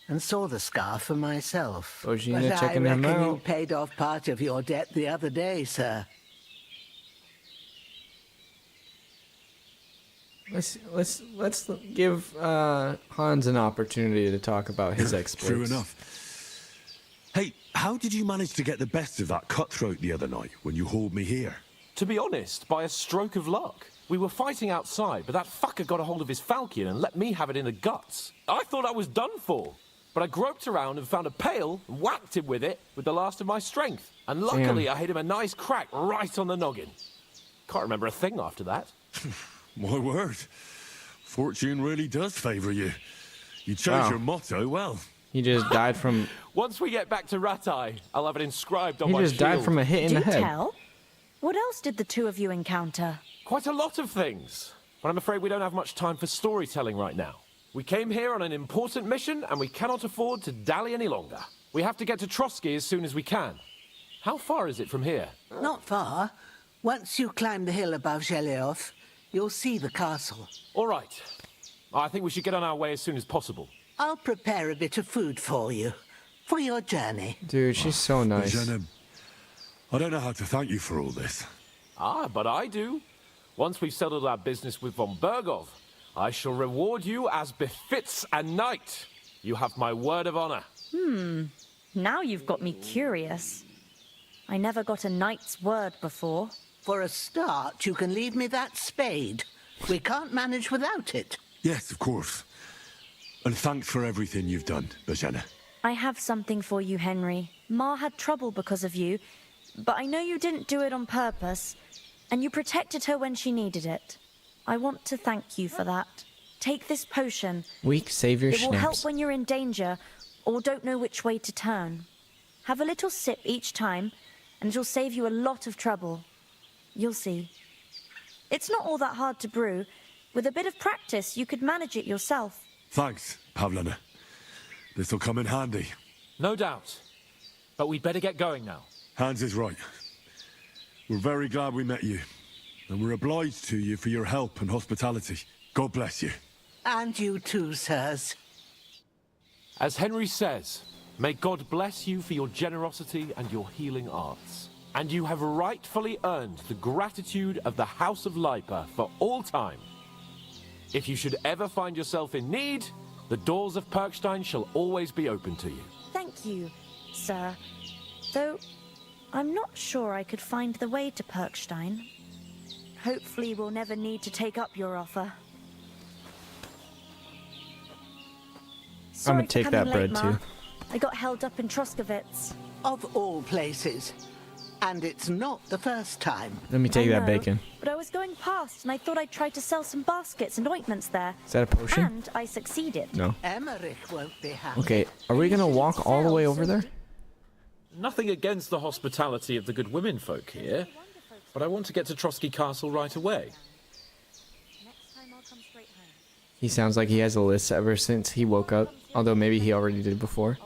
and saw the scar for myself. Bohemia But I checking him reckon you out. paid off part of your debt the other day, sir. Let's give Hans an opportunity to talk about his exploits. True enough. Hey, how did you manage to get the best of that cutthroat the other night when you hauled me here? To be honest, by a stroke of luck. We were fighting outside, but that fucker got a hold of his falchion and let me have it in the guts. I thought I was done for. But I groped around and found a pail and whacked him with it with the last of my strength. And luckily, Damn. I hit him a nice crack right on the noggin. Can't remember a thing after that. My word. Fortune really does favour you. You chose Wow. your motto well. He just died from... Once we get back to Ratai, I'll have it inscribed on He my just died shield. from a hit in Do the head. tell. What else did the two of you encounter? Quite a lot of things. But I'm afraid we don't have much time for storytelling right now. We came here on an important mission, and we cannot afford to dally any longer. We have to get to Trotsky as soon as we can. How far is it from here? Not far. Once you climb the hill above Zheleov, you'll see the castle. All right. I think we should get on our way as soon as possible. I'll prepare a bit of food for you, for your journey. Dude, she's so nice. Jenna, I don't know how to thank you for all this. Ah, but I do. Once we've settled our business with von Bergov, I shall reward you as befits a knight. You have my word of honor. Now you've got me curious. I never got a knight's word before. For a start, you can leave me that spade. We can't manage without it. Yes, of course. And thanks for everything you've done, Bajana. I have something for you, Henry. Ma had trouble because of you, but I know you didn't do it on purpose, and you protected her when she needed it. I want to thank you for that. Take this potion. Weak savior It will help schnapps. when you're in danger or don't know which way to turn. Have a little sip each time, and it'll save you a lot of trouble. You'll see. It's not all that hard to brew. With a bit of practice, you could manage it yourself. Thanks, Pavlana. This'll come in handy. No doubt. But we'd better get going now. Hans is right. We're very glad we met you. And we're obliged to you for your help and hospitality. God bless you. And you too, sirs. As Henry says, may God bless you for your generosity and your healing arts. And you have rightfully earned the gratitude of the House of Lipa for all time. If you should ever find yourself in need, the doors of Perkstein shall always be open to you. Thank you, sir. Though, I'm not sure I could find the way to Perkstein. Hopefully we'll never need to take up your offer. I'm gonna Sorry take for that coming late, bread Ma. too. I got held up in Troskowitz. Of all places. And it's not the first time. Let me take I that know, bacon. But I was going past and I thought I'd try to sell some baskets and ointments there. Is that a potion? And I succeeded. No. Emmerich won't be happy. Okay, are we gonna walk all the way over there? Nothing against the hospitality of the good women folk here, but I want to get to Trotsky Castle right away. He sounds like he has a list ever since he woke up, although maybe he already did before.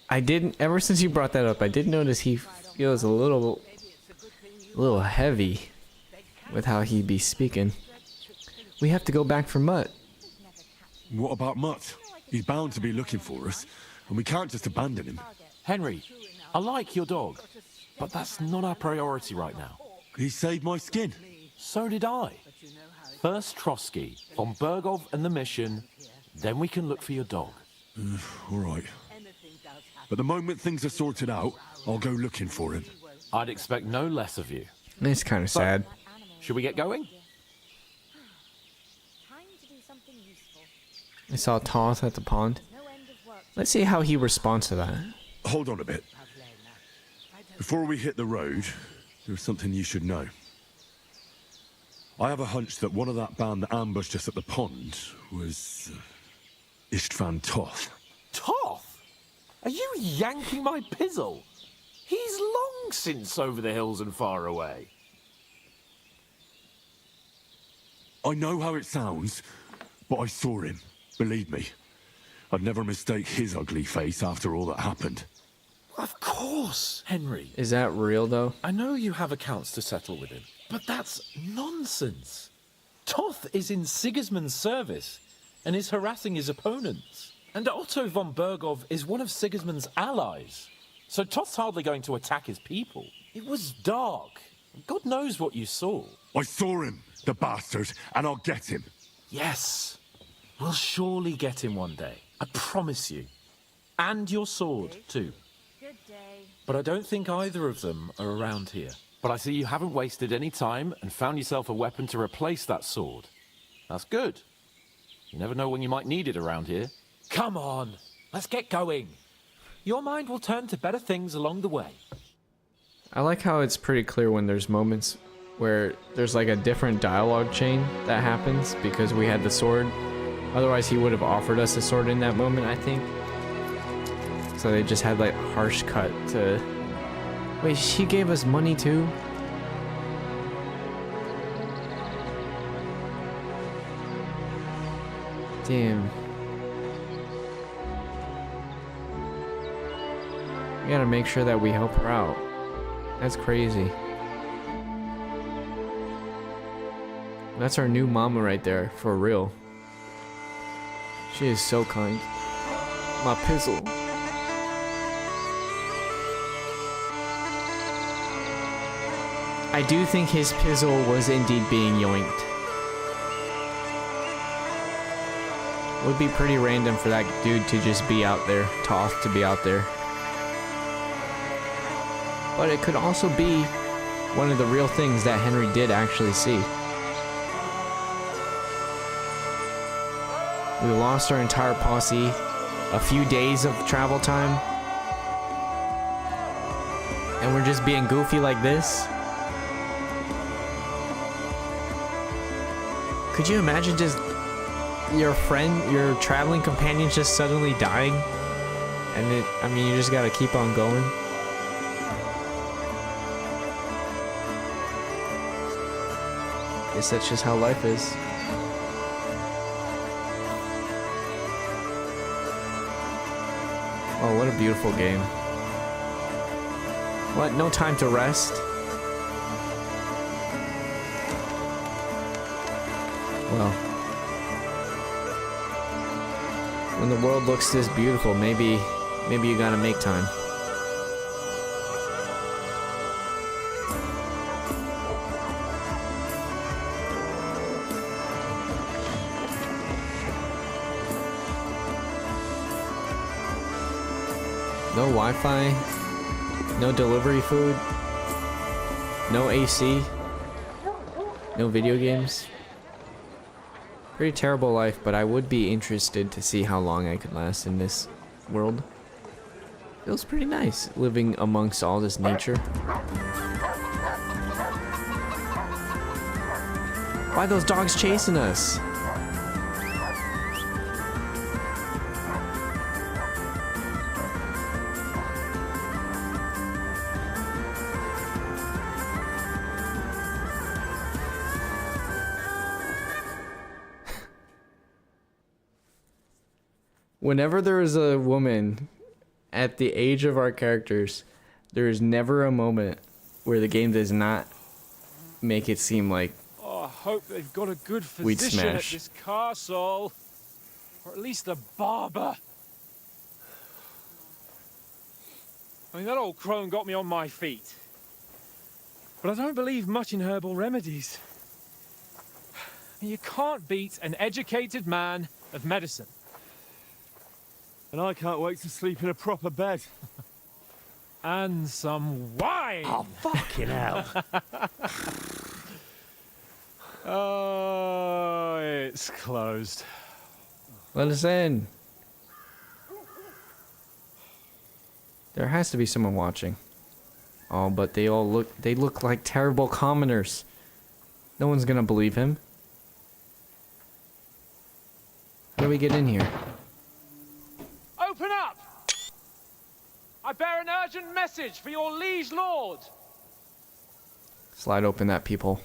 Ever since you brought that up, I did notice he feels a little heavy with how he be speaking. We have to go back for Mutt. What about Mutt? He's bound to be looking for us, and we can't just abandon him. Henry, I like your dog, but that's not our priority right now. He saved my skin. So did I. First Trotsky, von Bergov and the mission, then we can look for your dog. All right. But the moment things are sorted out, I'll go looking for him. I'd expect no less of you. It's kind of sad. Should we get going? I saw Toth at the pond. Let's see how he responds to that. Hold on a bit. Before we hit the road, there's something you should know. I have a hunch that one of that band that ambushed us at the pond was Istvan Toth. Toth? Are you yanking my pizzle? He's long since over the hills and far away. I know how it sounds, but I saw him. Believe me. I'd never mistake his ugly face after all that happened. Of course, Henry. Is that real, though? I know you have accounts to settle with him, but that's nonsense. Toth is in Sigismund's service and is harassing his opponents. And Otto von Bergov is one of Sigismund's allies. So Toth's hardly going to attack his people. It was dark. God knows what you saw. I saw him, the bastard, and I'll get him. Yes. We'll surely get him one day. I promise you. And your sword, too. Good day. But I don't think either of them are around here. But I see you haven't wasted any time and found yourself a weapon to replace that sword. That's good. You never know when you might need it around here. Come on, let's get going. Your mind will turn to better things along the way. I like how it's pretty clear when there's moments where there's like a different dialogue chain that happens because we had the sword. Otherwise he would have offered us a sword in that moment, I think. So they just had like harsh cut to... Wait, she gave us money too? Damn. We gotta make sure that we help her out. That's crazy. That's our new mama right there, for real. She is so kind. My pizzle. I do think his pizzle was indeed being yoinked. Would be pretty random for that dude to just be out there, Toth to be out there. But it could also be one of the real things that Henry did actually see. We lost our entire posse, a few days of travel time, and we're just being goofy like this. Could you imagine just your friend, your traveling companion just suddenly dying? And I mean, you just gotta keep on going. Guess that's just how life is. Oh, what a beautiful game. What, no time to rest? Well, when the world looks this beautiful, maybe you gotta make time. No Wi-Fi, no delivery food, no AC, no video games. Pretty terrible life, but I would be interested to see how long I could last in this world. Feels pretty nice, living amongst all this nature. Why are those dogs chasing us? Whenever there is a woman at the age of our characters, there is never a moment where the game does not make it seem like Oh, I hope they've got a good we'd physician at smash. this castle. Or at least a barber. I mean, that old crone got me on my feet. But I don't believe much in herbal remedies. You can't beat an educated man of medicine. And I can't wait to sleep in a proper bed. And some wine! Oh, fucking hell. Oh, it's closed. Let us in. There has to be someone watching. Oh, but they look like terrible commoners. No one's gonna believe him. How do we get in here? Open up! I bear an urgent message for your liege lord. Slide open that, people.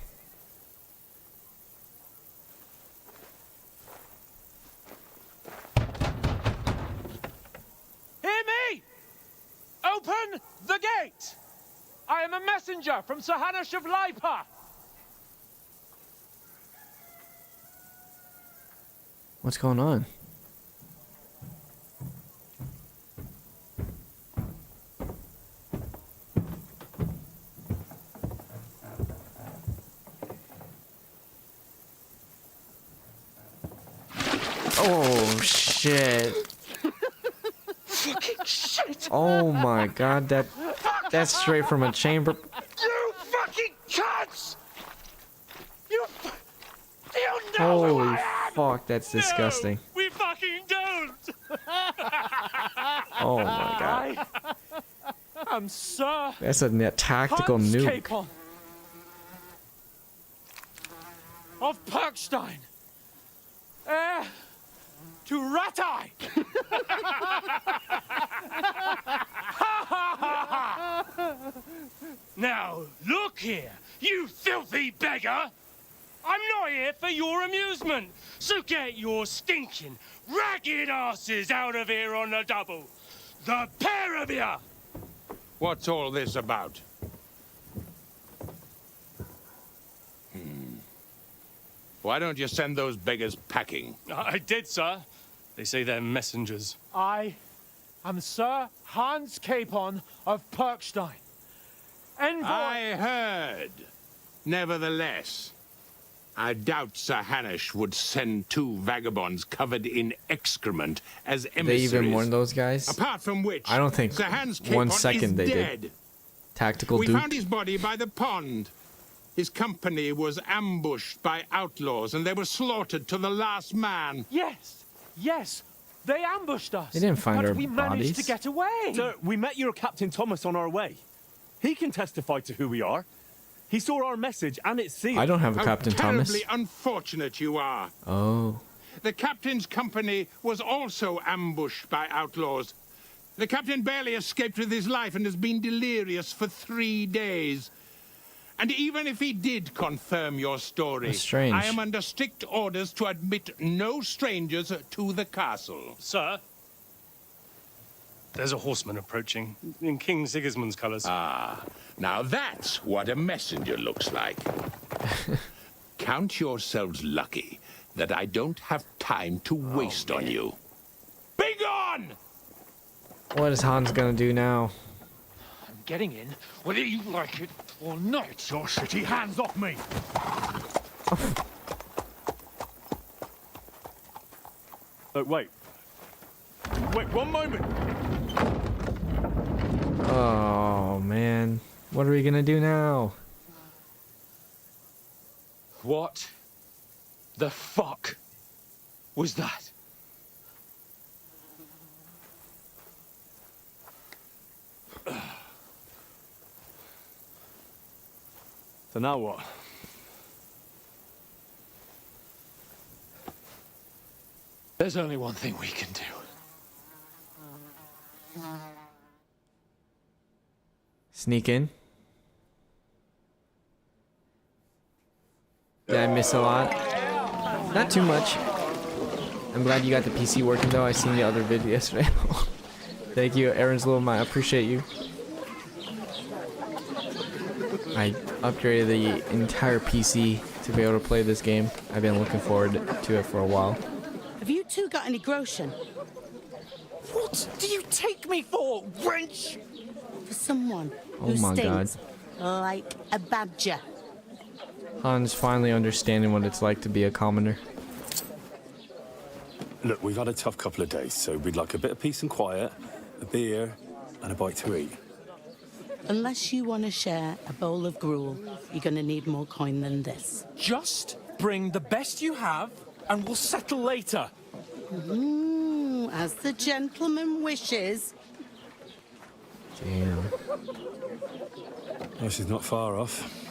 Hear me! Open the gate! I am a messenger from Sir Hanush of Lipa. What's going on? Oh shit. Fucking shit! Oh my god, that's straight from a chamber. You fucking cunts! You know Holy who I am! fuck, that's disgusting. We fucking don't! Oh my god. I'm Sir. That's a tactical Hans nuke. Capon of Perkstein. Heir to Ratai. Now, look here, you filthy beggar! I'm not here for your amusement, so get your stinking, ragged asses out of here on the double. The pair of you! What's all this about? Why don't you send those beggars packing? I did, sir. They say they're messengers. I am Sir Hans Capon of Perkstein. Envoy. I heard. Nevertheless, I doubt Sir Hanush would send two vagabonds covered in excrement as emissaries. They even warned those guys? Apart from which, I don't think Sir Hans 1 Capon second is they dead. did. Tactical We dupe. found his body by the pond. His company was ambushed by outlaws, and they were slaughtered to the last man. Yes, yes, they ambushed us. They didn't find but our we managed bodies. to get away. Sir, we met your Captain Thomas on our way. He can testify to who we are. He saw our message and it's sealed. I don't have a Captain Thomas. Terribly unfortunate you are. Oh. The captain's company was also ambushed by outlaws. The captain barely escaped with his life and has been delirious for 3 days. And even if he did confirm your story, That's strange. I am under strict orders to admit no strangers to the castle. Sir, there's a horseman approaching in King Sigismund's colours. Ah, now that's what a messenger looks like. Count yourselves lucky that I don't have time to waste on you. Be gone! What is Hans gonna do now? I'm getting in, whether you like it or not. Your shitty hands off me! Wait. Wait, 1 moment. Oh man. What are we gonna do now? What the fuck was that? So now what? There's only one thing we can do. Sneak in? Did I miss a lot? Not too much. I'm glad you got the PC working though. I seen the other video yesterday. Thank you, Aaron's Little Mite. I appreciate you. I upgraded the entire PC to be able to play this game. I've been looking forward to it for a while. Have you two got any groschen? What do you take me for, wench? For someone Oh who my stings like a badger. Hans finally understanding what it's like to be a commoner. Look, we've had a tough couple of days, so we'd like a bit of peace and quiet, a beer, and a bite to eat. Unless you want to share a bowl of gruel, you're going to need more coin than this. Just bring the best you have, and we'll settle later. As the gentleman wishes. Damn. Well, she's not far off.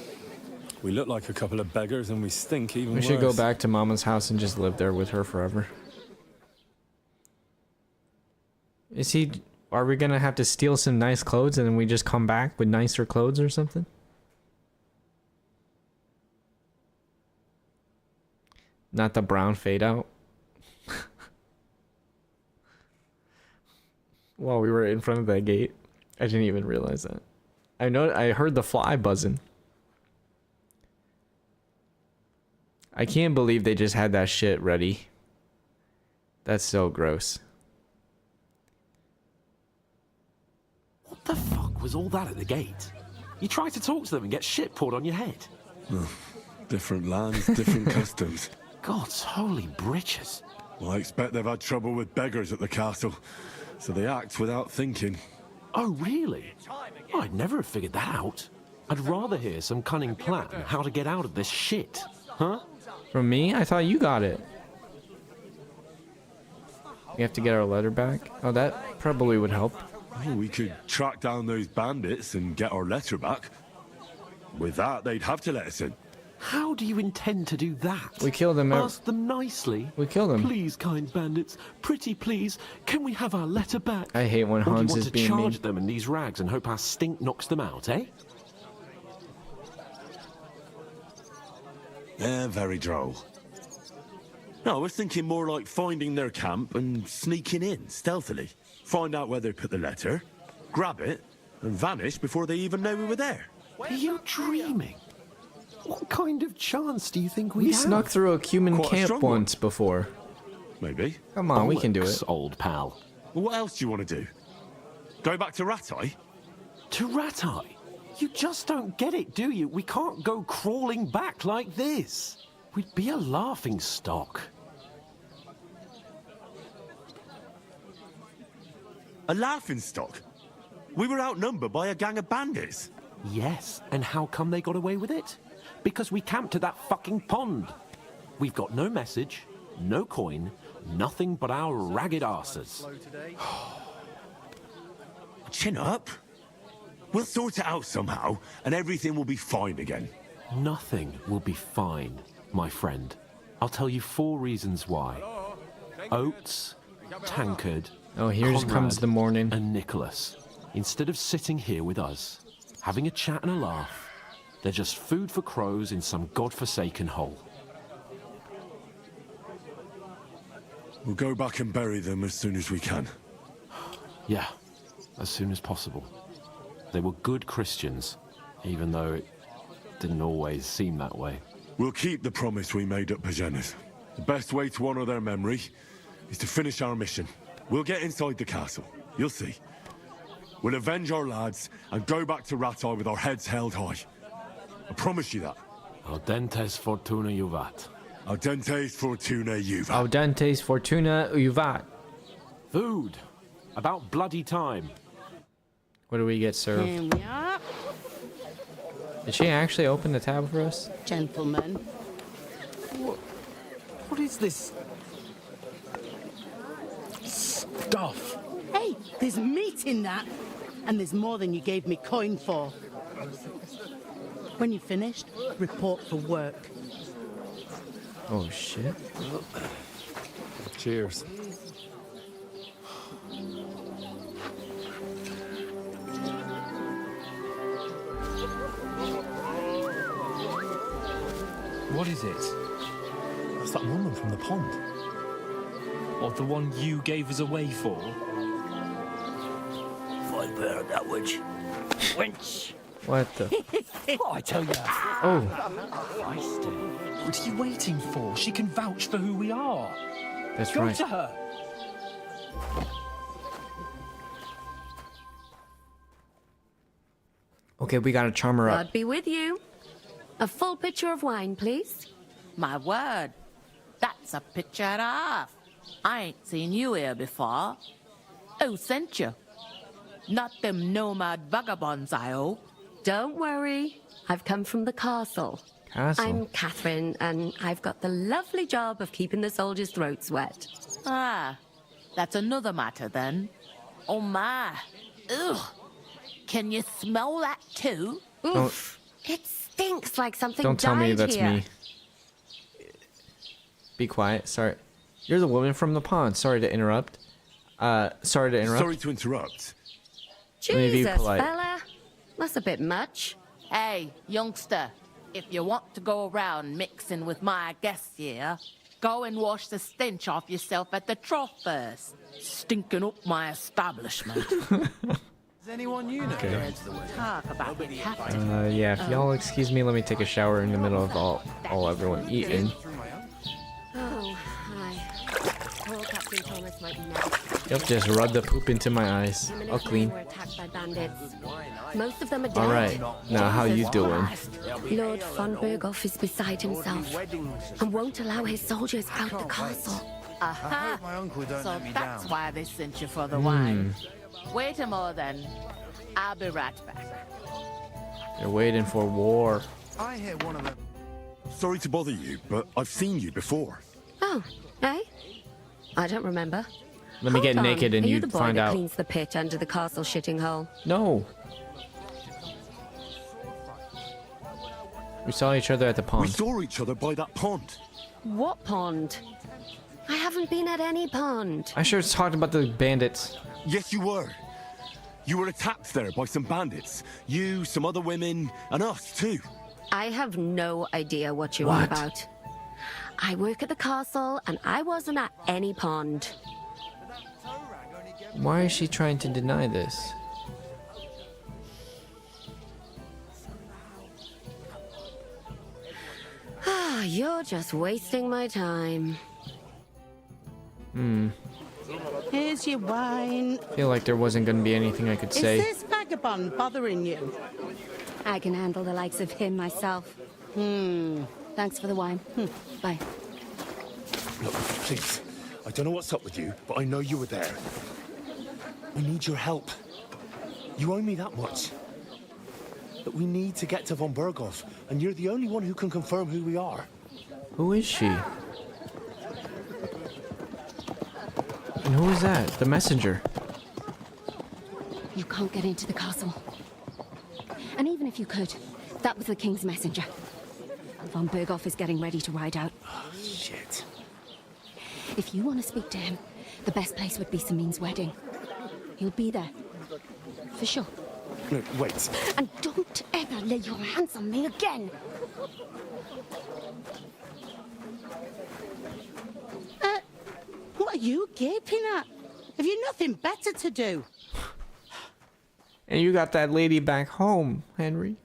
We look like a couple of beggars and we stink even worse. We should go back to Mama's house and just live there with her forever. Are we gonna have to steal some nice clothes and then we just come back with nicer clothes or something? Not the brown fade out. While we were in front of that gate. I didn't even realize that. I heard the fly buzzing. I can't believe they just had that shit ready. That's so gross. What the fuck was all that at the gate? You try to talk to them and get shit poured on your head. Different lands, different customs. God's holy britches. Well, I expect they've had trouble with beggars at the castle, so they act without thinking. Oh, really? I'd never have figured that out. I'd rather hear some cunning plan how to get out of this shit. Huh? From me? I thought you got it. We have to get our letter back? Oh, that probably would help. Oh, we could track down those bandits and get our letter back. With that, they'd have to let us in. How do you intend to do that? We killed them. Ask them nicely. We killed them. Please, kind bandits, pretty please, can we have our letter back? I hate when Hans is being mean. mean. Want to charge them in these rags and hope our stink knocks them out, eh? Very droll. No, I was thinking more like finding their camp and sneaking in stealthily. Find out where they put the letter, grab it, and vanish before they even know we were there. Are you dreaming? What kind of chance do you think we We have? snuck through a human Quite a camp strong one. once before. Maybe. Come on, we can do it. Old pal. Well, what else do you want to do? Go back to Ratai? To Ratai? You just don't get it, do you? We can't go crawling back like this. We'd be a laughing stock. A laughing stock? We were outnumbered by a gang of bandits. Yes, and how come they got away with it? Because we camped at that fucking pond. We've got no message, no coin, nothing but our ragged arses. Chin up. We'll sort it out somehow, and everything will be fine again. Nothing will be fine, my friend. I'll tell you 4 reasons why. Oates, Tankard, Oh, here Conrad, comes the morning. And Nicholas. Instead of sitting here with us, having a chat and a laugh, they're just food for crows in some godforsaken hole. We'll go back and bury them as soon as we can. Yeah, as soon as possible. They were good Christians, even though it didn't always seem that way. We'll keep the promise we made at Pagenas. The best way to honor their memory is to finish our mission. We'll get inside the castle. You'll see. We'll avenge our lads and go back to Ratai with our heads held high. I promise you that. Audentes fortuna juvat. Audentes fortuna juvat. Audentes fortuna juvat. Food. About bloody time. What do we get served? Here we are. Did she actually open the tab for us? Gentlemen. What is this stuff? Hey, there's meat in that. And there's more than you gave me coin for. When you're finished, report for work. Oh, shit. Cheers. What is it? That's that woman from the pond. Or the one you gave us away for? Find better that witch. Wench. What the? Oh, I tell you. Oh. What are you waiting for? She can vouch for who we are. That's Go right. to her. Okay, we gotta charm her up. God be with you. A full pitcher of wine, please. My word. That's a picture and a half. I ain't seen you here before. Who sent you? Not them nomad vagabonds, I hope. Don't worry. I've come from the castle. Castle? I'm Catherine, and I've got the lovely job of keeping the soldiers' throats wet. Ah, that's another matter then. Oh my. Ugh. Can you smell that too? Oof. It stinks like something Don't tell me died that's here. me. Be quiet. Sorry. You're the woman from the pond. Sorry to interrupt. Sorry to interrupt. Sorry to interrupt. Let me be Jesus, polite. fella. That's a bit much. Hey, youngster, if you want to go around mixing with my guests here, go and wash the stench off yourself at the trough first. Stinking up my establishment. Is anyone you know? Okay. Talk about it happening. Yeah, if y'all excuse me, let me take a shower in the middle of all everyone eating. Oh, hi. Poor Captain Thomas might never. Yep, just rub the poop into my eyes. I'll clean. Were attacked by bandits. Most of them are dead. Alright, now how you doing? Lord von Berghoff is beside himself and won't allow his soldiers out the castle. Aha! my uncle don't So let me that's down. why they sent you for the wine. Wait a moment then. I'll be right back. You're waiting for war. I hear one of them. Sorry to bother you, but I've seen you before. Oh, eh? I don't remember. Let me get Hold on. naked and Are you you the boy find that out. cleans the pit under the castle shitting hole? No. We saw each other at the We pond. saw each other by that pond. What pond? I haven't been at any pond. I sure talked about the bandits. Yes, you were. You were attacked there by some bandits. You, some other women, and us too. I have no idea what you're on What? about. I work at the castle and I wasn't at any pond. Why is she trying to deny this? Ah, you're just wasting my time. Here's your wine. Feel like there wasn't going to be anything I could say. Is this vagabond bothering you? I can handle the likes of him myself. Thanks for the wine. Bye. Look, please. I don't know what's up with you, but I know you were there. I need your help. You owe me that much. But we need to get to von Berghoff, and you're the only one who can confirm who we are. Who is she? And who is that? The messenger. You can't get into the castle. And even if you could, that was the king's messenger. Von Berghoff is getting ready to ride out. Oh, shit. If you want to speak to him, the best place would be Samin's wedding. He'll be there. For sure. No, wait. And don't ever lay your hands on me again! What are you gaping at? Have you nothing better to do? And you got that lady back home, Henry.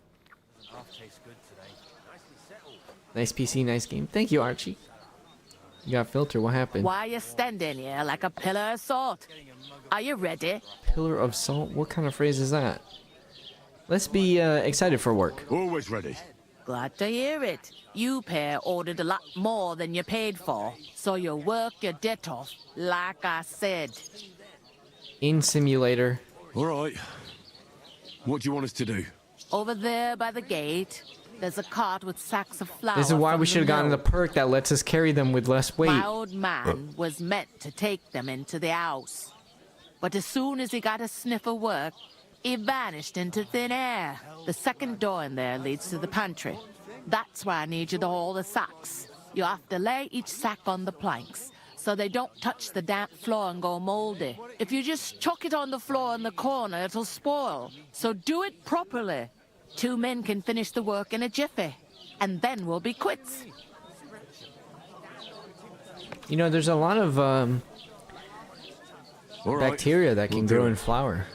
Nice PC, nice game. Thank you, Archie. You got filter. What happened? Why are you standing here like a pillar of salt? Are you ready? Pillar of salt? What kind of phrase is that? Let's be excited for work. Always ready. Glad to hear it. You pair ordered a lot more than you paid for, so you work your debt off, like I said. In simulator. All right. What do you want us to do? Over there by the gate, there's a cart with sacks of flour. This is why from we the should have gotten the mill. perk that lets us carry them with less weight. My old man was meant to take them into the house. But as soon as he got a sniff of work, he vanished into thin air. The second door in there leads to the pantry. That's why I need you to haul the sacks. You have to lay each sack on the planks, so they don't touch the damp floor and go moldy. If you just chuck it on the floor in the corner, it'll spoil. So do it properly. 2 men can finish the work in a jiffy, and then we'll be quits. You know, there's a lot of All right. bacteria that can We'll do grow it. in flour.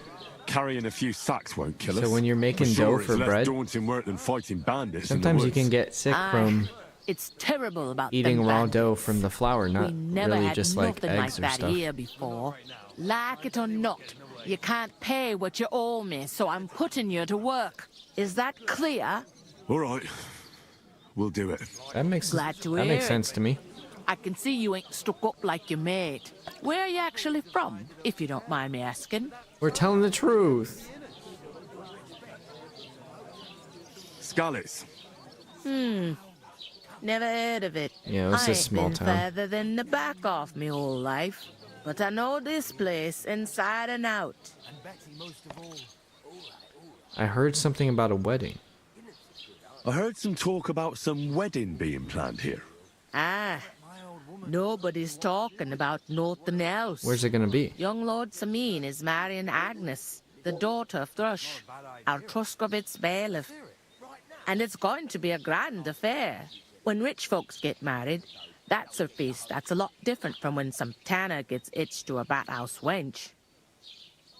Carrying a few sacks won't kill us. So when you're making I'm sure dough it's for less bread, daunting work than fighting bandits in the sometimes you woods. can get sick Aye. from It's terrible about eating them raw bandits. dough from the flour, not We never really had just like nothing eggs like or that stuff. here before. Like it or not, you can't pay what you owe me, so I'm putting you to work. Is that clear? All right. We'll do it. That makes Glad to that makes hear it. sense to me. I can see you ain't stuck up like your mate. Where are you actually from, if you don't mind me asking? We're telling the truth. Scallis. Never heard of it. Yeah, it's I a ain't small been town. further than the back off me whole life. But I know this place inside and out. I heard something about a wedding. I heard some talk about some wedding being planned here. Ah, nobody's talking about nothing else. Where's it gonna be? Young Lord Samin is marrying Agnes, the daughter of Thrush, our Truskovitz bailiff. And it's going to be a grand affair. When rich folks get married, that's a feast that's a lot different from when some tanner gets hitched to a bathouse wench.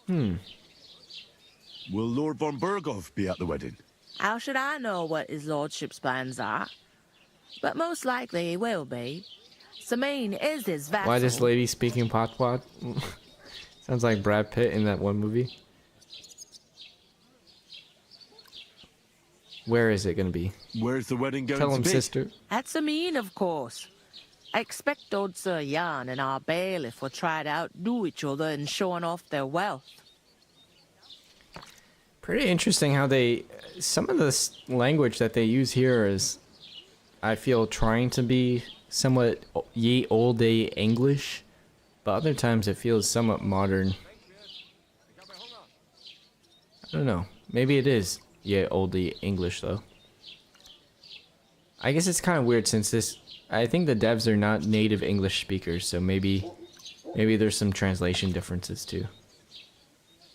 Will Lord von Berghoff be at the wedding? How should I know what his lordship's plans are? But most likely he will be. Samin is his vassal. Why this lady speaking patois? Sounds like Brad Pitt in that one movie. Where is it gonna be? Where's the wedding going to be? Tell him, sister. At Samin, of course. I expect old Sir Jan and our bailiff will try to outdo each other in showing off their wealth. Pretty interesting how some of the language that they use here is, I feel, trying to be somewhat ye olde English, but other times it feels somewhat modern. I don't know. Maybe it is ye olde English though. I guess it's kind of weird since I think the devs are not native English speakers, so maybe there's some translation differences too.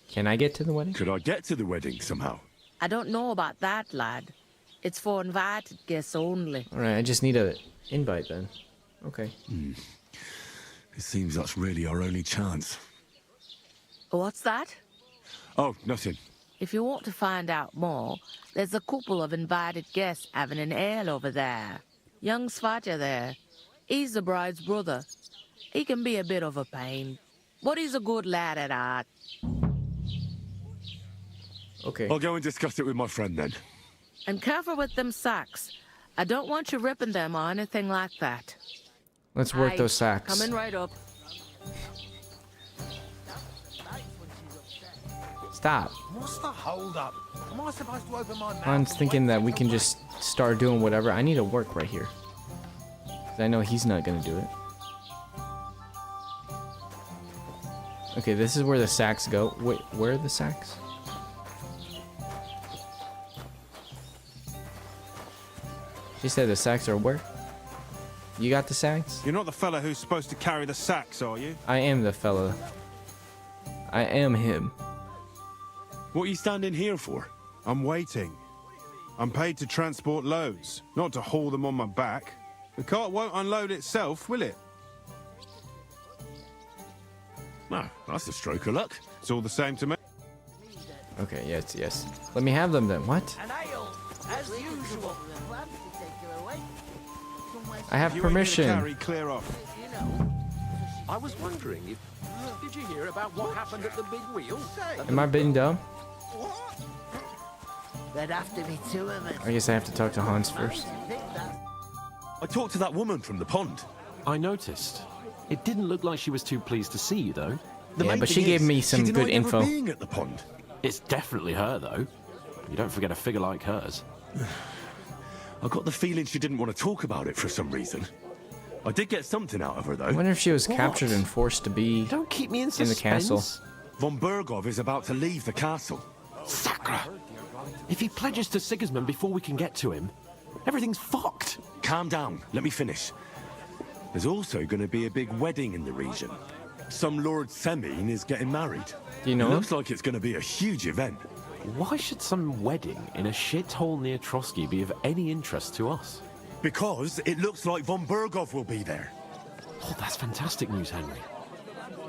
Can I get to the wedding? Could I get to the wedding somehow? I don't know about that, lad. It's for invited guests only. Alright, I just need an invite then. Okay. It seems that's really our only chance. What's that? Oh, nothing. If you want to find out more, there's a couple of invited guests having an ale over there. Young Svatja there. He's the bride's brother. He can be a bit of a pain, but he's a good lad at heart. Okay. I'll go and discuss it with my friend then. And careful with them sacks. I don't want you ripping them or anything like that. Let's work Aye, those sacks. Coming right up. Stop. What's the hold up? Am I supposed to open my mouth? Han's thinking that we can just start doing whatever. I need to work right here. 'Cause I know he's not gonna do it. Okay, this is where the sacks go. Wait, where are the sacks? She said the sacks are where? You got the sacks? You're not the fella who's supposed to carry the sacks, are you? I am the fella. I am him. What are you standing here for? I'm waiting. I'm paid to transport loads, not to haul them on my back. The cart won't unload itself, will it? No, that's a stroke of luck. It's all the same to me. Okay, yes, yes. Let me have them then. What? An ale, as usual. I have permission. Carry clear off. I was wondering if... Did you hear about what happened at the big wheel? Am I being dumb? There'd have to be two of us. I guess I have to talk to Hans first. I talked to that woman from the pond. I noticed. It didn't look like she was too pleased to see you, though. Yeah, but she gave me some good info. Being at the pond. It's definitely her, though. You don't forget a figure like hers. I got the feeling she didn't want to talk about it for some reason. I did get something out of her, though. I wonder if she was captured and forced to be Don't keep me in the castle. Von Berghoff is about to leave the castle. Sacra! If he pledges to Sigismund before we can get to him, everything's fucked. Calm down. Let me finish. There's also going to be a big wedding in the region. Some Lord Semin is getting married. Do you know It him? looks like it's going to be a huge event. Why should some wedding in a shithole near Trotsky be of any interest to us? Because it looks like Von Berghoff will be there. Oh, that's fantastic news, Henry.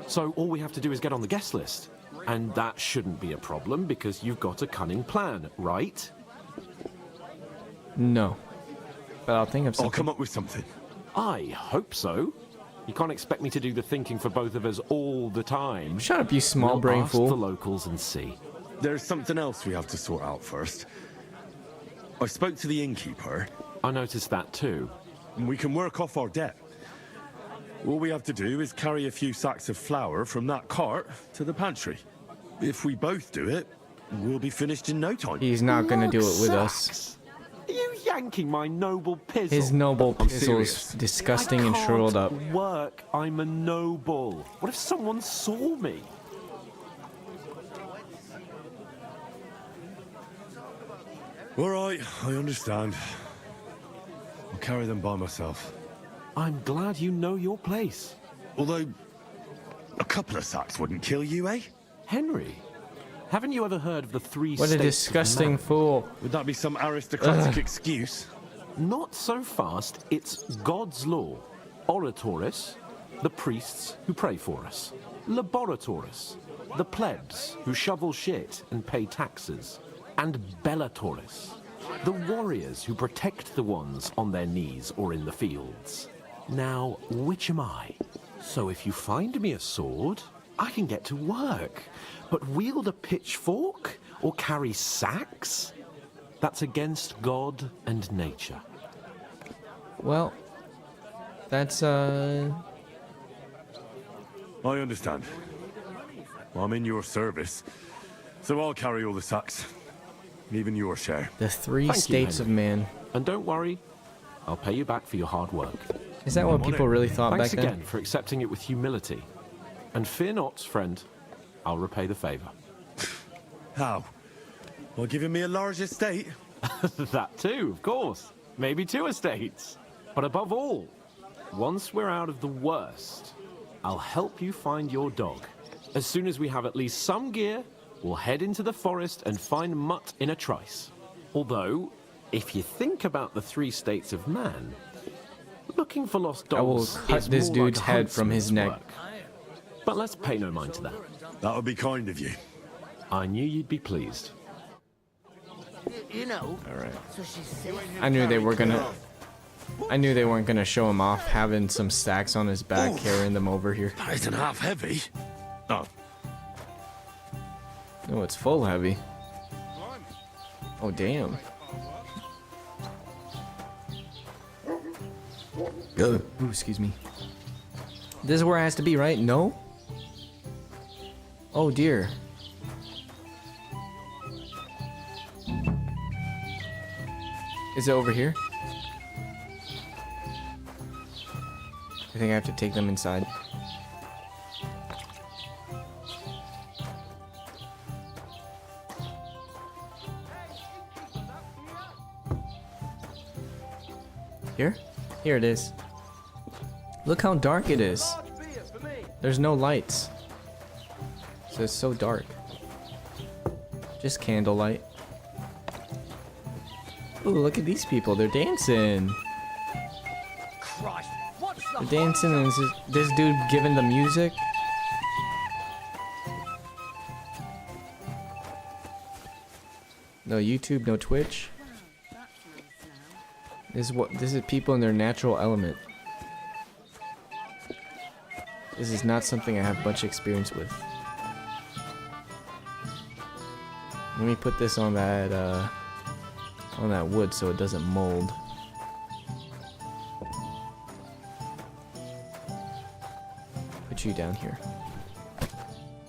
So all we have to do is get on the guest list. And that shouldn't be a problem because you've got a cunning plan, right? No. But I'll think of something. I'll come up with something. I hope so. You can't expect me to do the thinking for both of us all the time. Shut up, you small We'll brain ask fool. the locals and see. There's something else we have to sort out first. I spoke to the innkeeper. I noticed that too. And we can work off our debt. All we have to do is carry a few sacks of flour from that cart to the pantry. If we both do it, we'll be finished in no time. He's not gonna do it with us. Sacks? Are you yanking my noble pizzle? His noble I'm pizzle's serious. disgusting I and can't shriveled up. work. I'm a noble. What if someone saw me? All right, I understand. I'll carry them by myself. I'm glad you know your place. Although, a couple of sacks wouldn't kill you, eh? Henry, haven't you ever heard of the three What a states disgusting of man? fool. Would that be some aristocratic excuse? Not so fast. It's God's law. Oratoris, the priests who pray for us. Laboratoris, the plebs who shovel shit and pay taxes. And Bellatoris, the warriors who protect the ones on their knees or in the fields. Now, which am I? So if you find me a sword, I can get to work. But wield a pitchfork or carry sacks? That's against God and nature. Well, that's, I understand. I'm in your service, so I'll carry all the sacks. Even your share. The three Thank you, states of Henry. man. And don't worry, I'll pay you back for your hard work. Is that what people really thought Thanks back then? again for accepting it with humility. And fear not, friend, I'll repay the favor. How? Well, giving me a large estate? That too, of course. Maybe 2 estates. But above all, once we're out of the worst, I'll help you find your dog. As soon as we have at least some gear, we'll head into the forest and find Mutt in a trice. Although, if you think about the 3 states of man, looking for lost dogs I will cut is this more dude's like a head from his huntsman's neck. work. But let's pay no mind to that. That would be kind of you. I knew you'd be pleased. You know. All right. So she's safe. I knew they were gonna. I knew they weren't gonna show him off having some stacks on his back, carrying them over here. That isn't half heavy. Oh. Oh, it's full heavy. Oh, damn. Good. Ooh, excuse me. This is where it has to be, right? No? Oh, dear. Is it over here? I think I have to take them inside. Here? Here it is. Look how dark it is. There's no lights. So it's so dark. Just candlelight. Ooh, look at these people. They're dancing. Christ, what's the They're dancing and this dude giving the music. No YouTube, no Twitch. This is people in their natural element. This is not something I have much experience with. Let me put this on that wood so it doesn't mold. Put you down here.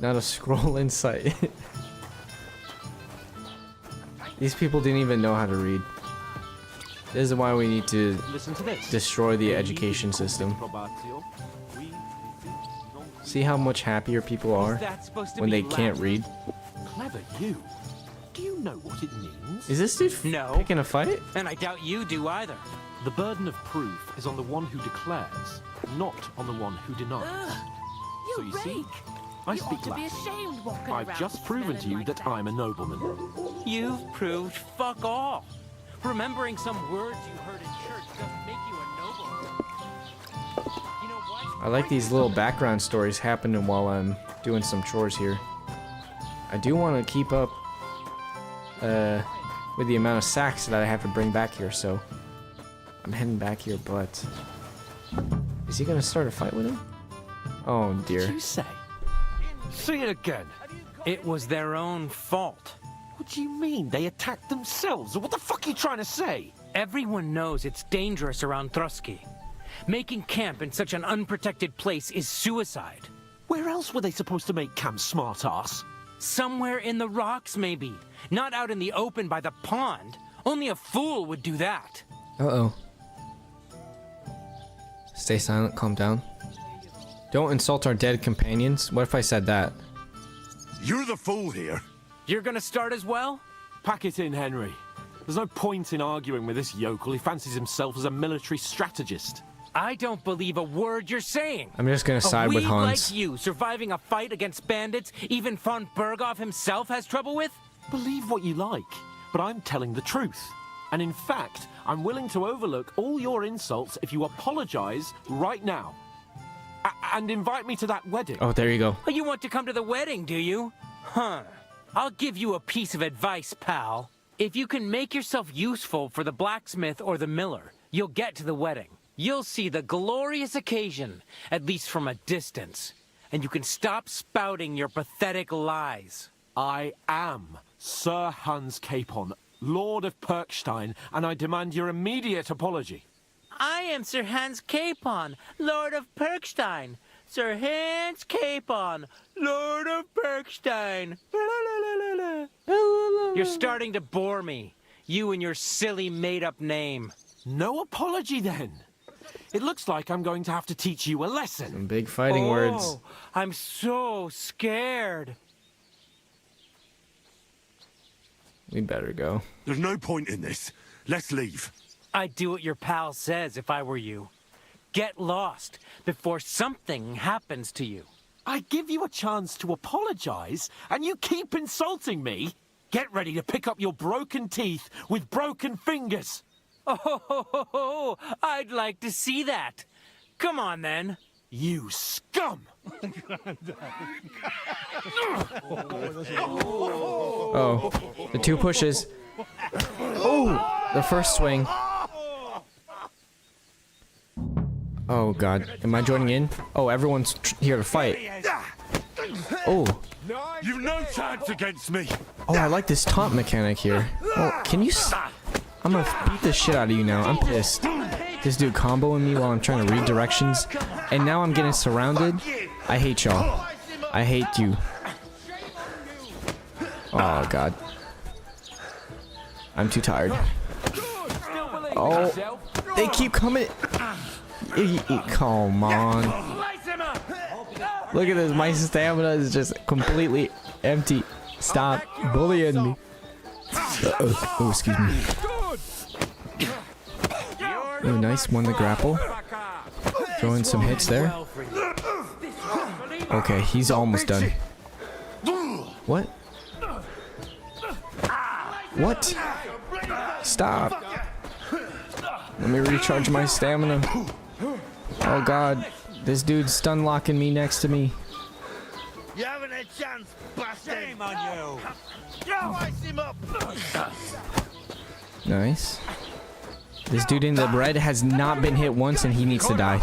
Not a scroll in sight. These people didn't even know how to read. This is why we need to destroy the education system. See how much happier people are when they can't read? Clever you. Do you know what it means? Is this dude picking a fight? And I doubt you do either. The burden of proof is on the one who declares, not on the one who denies. So you see, I speak Latin. I've just proven to you that I'm a nobleman. You've proved fuck all. Remembering some words you heard in church doesn't make you a nobleman. You know what? I like these little background stories happening while I'm doing some chores here. I do want to keep up with the amount of sacks that I have to bring back here, so I'm heading back here, but is he gonna start a fight with him? Oh dear. What did you say? Say it again. It was their own fault. What do you mean? They attacked themselves? What the fuck are you trying to say? Everyone knows it's dangerous around Trotsky. Making camp in such an unprotected place is suicide. Where else were they supposed to make camp, smartass? Somewhere in the rocks, maybe. Not out in the open by the pond. Only a fool would do that. Uh-oh. Stay silent, calm down. Don't insult our dead companions. What if I said that? You're the fool here. You're gonna start as well? Pack it in, Henry. There's no point in arguing with this yokel. He fancies himself as a military strategist. I don't believe a word you're saying. I'm just gonna side with Hans. Like you, surviving a fight against bandits, even von Berghoff himself has trouble with? Believe what you like, but I'm telling the truth. And in fact, I'm willing to overlook all your insults if you apologize right now. And invite me to that wedding. Oh, there you go. Oh, you want to come to the wedding, do you? Huh. I'll give you a piece of advice, pal. If you can make yourself useful for the blacksmith or the miller, you'll get to the wedding. You'll see the glorious occasion, at least from a distance. And you can stop spouting your pathetic lies. I am Sir Hans Capon, Lord of Perkstein, and I demand your immediate apology. I am Sir Hans Capon, Lord of Perkstein. Sir Hans Capon, Lord of Perkstein. You're starting to bore me. You and your silly made-up name. No apology, then. It looks like I'm going to have to teach you a lesson. Some big fighting words. I'm so scared. We better go. There's no point in this. Let's leave. I'd do what your pal says if I were you. Get lost before something happens to you. I give you a chance to apologize, and you keep insulting me. Get ready to pick up your broken teeth with broken fingers. Oh, I'd like to see that. Come on, then. You scum! Oh, the two pushes. Oh, the first swing. Oh god, am I joining in? Oh, everyone's here to fight. Oh. You've no chance against me. Oh, I like this taunt mechanic here. Oh, can you? I'm gonna beat the shit out of you now. I'm pissed. This dude comboing me while I'm trying to read directions, and now I'm getting surrounded. I hate y'all. I hate you. Oh god. I'm too tired. Oh, they keep coming. Come on. Look at this. My stamina is just completely empty. Stop bullying me. Oh, excuse me. Oh, nice. Won the grapple. Throwing some hits there. Okay, he's almost done. What? What? Stop. Let me recharge my stamina. Oh god, this dude's stun locking me next to me. You haven't a chance, bastard! Shame on you! Slice him up! Nice. This dude in the red has not been hit once and he needs to die.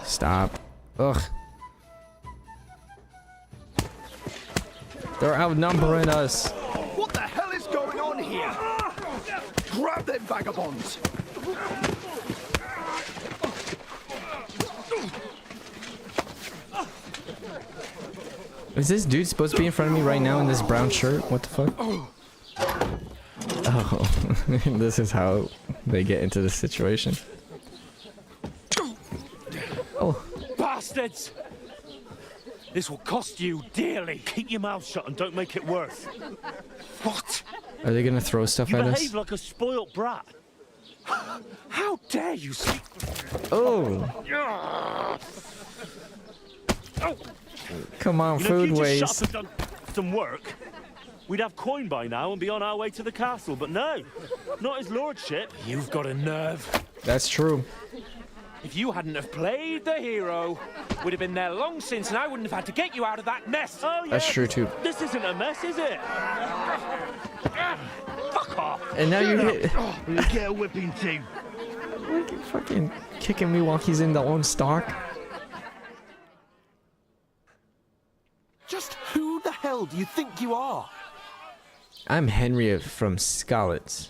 Stop. Ugh. They're outnumbering us. What the hell is going on here? Grab them vagabonds! Is this dude supposed to be in front of me right now in this brown shirt? What the fuck? Oh, this is how they get into this situation. Oh. Bastards! This will cost you dearly. Keep your mouth shut and don't make it worse. What? Are they gonna throw stuff at us? You behave like a spoilt brat. How dare you speak? Oh. Come on, food waste. If you just shut up and done some work, we'd have coin by now and be on our way to the castle. But no, not his lordship. You've got a nerve. That's true. If you hadn't have played the hero, we'd have been there long since, and I wouldn't have had to get you out of that mess. Oh, yeah. That's true too. This isn't a mess, is it? Fuck off. And now you hit. You get a whipping too. Look at fucking kicking me while he's in the own stock. Just who the hell do you think you are? I'm Henry from Skalitz.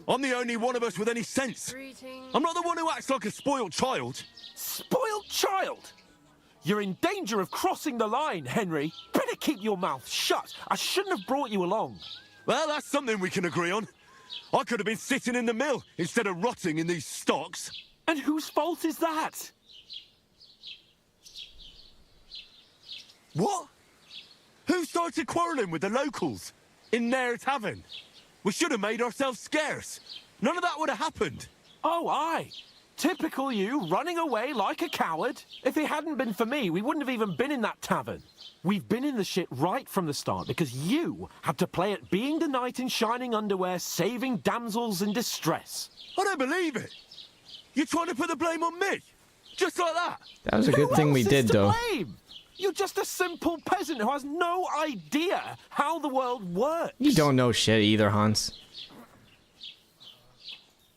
I'm the only one of us with any sense. I'm not the one who acts like a spoiled child. Spoiled child? You're in danger of crossing the line, Henry. Better keep your mouth shut. I shouldn't have brought you along. Well, that's something we can agree on. I could have been sitting in the mill instead of rotting in these stocks. And whose fault is that? What? Who started quarrelling with the locals? In their tavern. We should have made ourselves scarce. None of that would have happened. Oh, aye. Typical you, running away like a coward. If it hadn't been for me, we wouldn't have even been in that tavern. We've been in the shit right from the start because you had to play at being the knight in shining underwear, saving damsels in distress. I don't believe it. You're trying to put the blame on me? Just like that? That was a good thing we did, though. Blame? You're just a simple peasant who has no idea how the world works. You don't know shit either, Hans.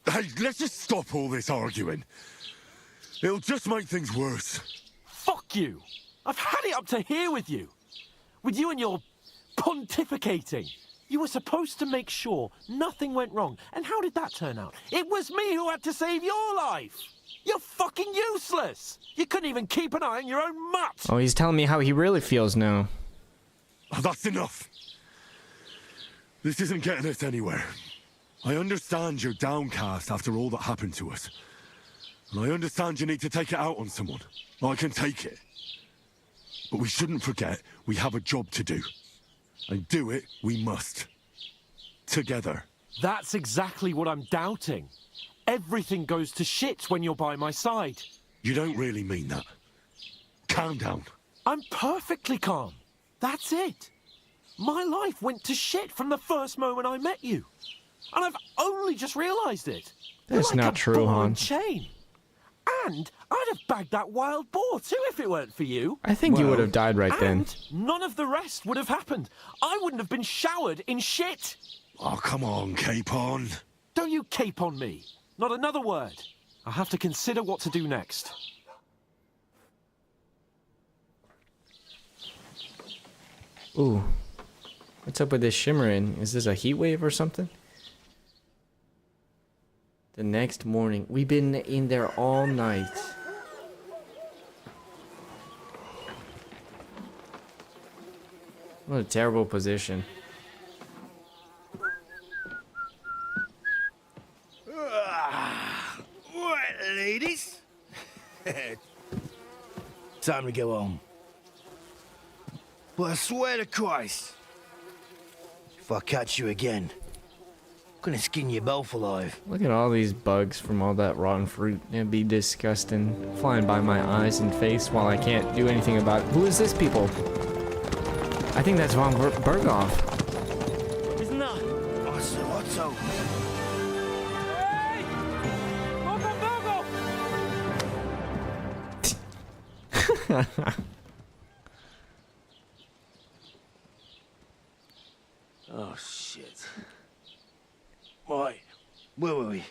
Hey, let's just stop all this arguing. It'll just make things worse. Fuck you. I've had it up to here with you. With you and your pontificating. You were supposed to make sure nothing went wrong. And how did that turn out? It was me who had to save your life. You're fucking useless. You couldn't even keep an eye on your own mutt. Oh, he's telling me how he really feels now. Oh, that's enough. This isn't getting us anywhere. I understand you're downcast after all that happened to us. And I understand you need to take it out on someone. I can take it. But we shouldn't forget we have a job to do. And do it we must. Together. That's exactly what I'm doubting. Everything goes to shit when you're by my side. You don't really mean that. Calm down. I'm perfectly calm. That's it. My life went to shit from the first moment I met you. And I've only just realised it. That's like not a true, ball and Hans. chain. And I'd have bagged that wild boar too if it weren't for you. I think you would have died right then. And none of the rest would have happened. I wouldn't have been showered in shit. Oh, come on, Capon. Don't you cape on me. Not another word. I'll have to consider what to do next. Ooh. What's up with this shimmering? Is this a heat wave or something? The next morning. We've been in there all night. What a terrible position. Right, ladies. Time to go home. But I swear to Christ, if I catch you again, I'm gonna skin you both alive. Look at all these bugs from all that rotten fruit. It'd be disgusting. Flying by my eyes and face while I can't do anything about it. Who is this people? I think that's Von Berghoff. Isn't that? Otto. Hey! Oh, shit. Right, where were we?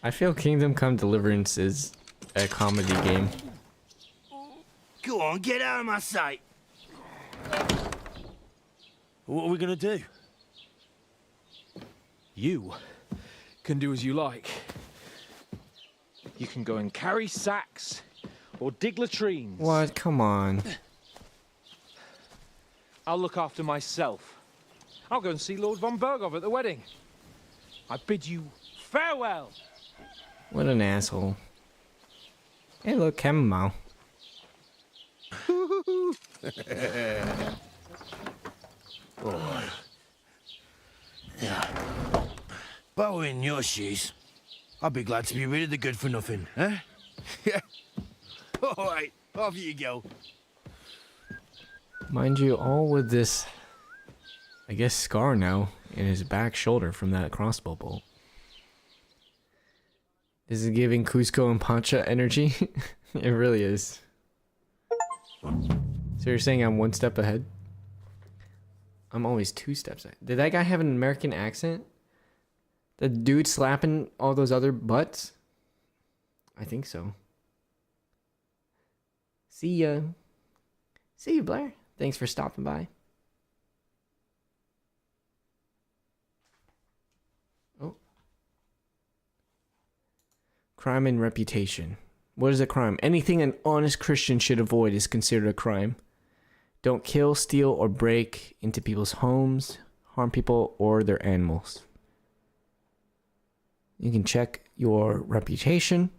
I feel Kingdom Come Deliverance is a comedy game. Go on, get out of my sight. What are we gonna do? You can do as you like. You can go and carry sacks or dig latrines. What? Come on. I'll look after myself. I'll go and see Lord von Berghoff at the wedding. I bid you farewell. What an asshole. Hey, look, chamomile. Oh. Yeah. If I were in your shoes, I'd be glad to be rid of the good for nothing, eh? Yeah. All right, off you go. Mind you, all with this, I guess, scar now in his back shoulder from that crossbow bolt. This is giving Cusco and Pancha energy. It really is. So you're saying I'm one step ahead? I'm always two steps ahead. Did that guy have an American accent? The dude slapping all those other butts? I think so. See ya. See you, Blair. Thanks for stopping by. Oh. Crime and reputation. What is a crime? Anything an honest Christian should avoid is considered a crime. Don't kill, steal, or break into people's homes, harm people or their animals. You can check your reputation.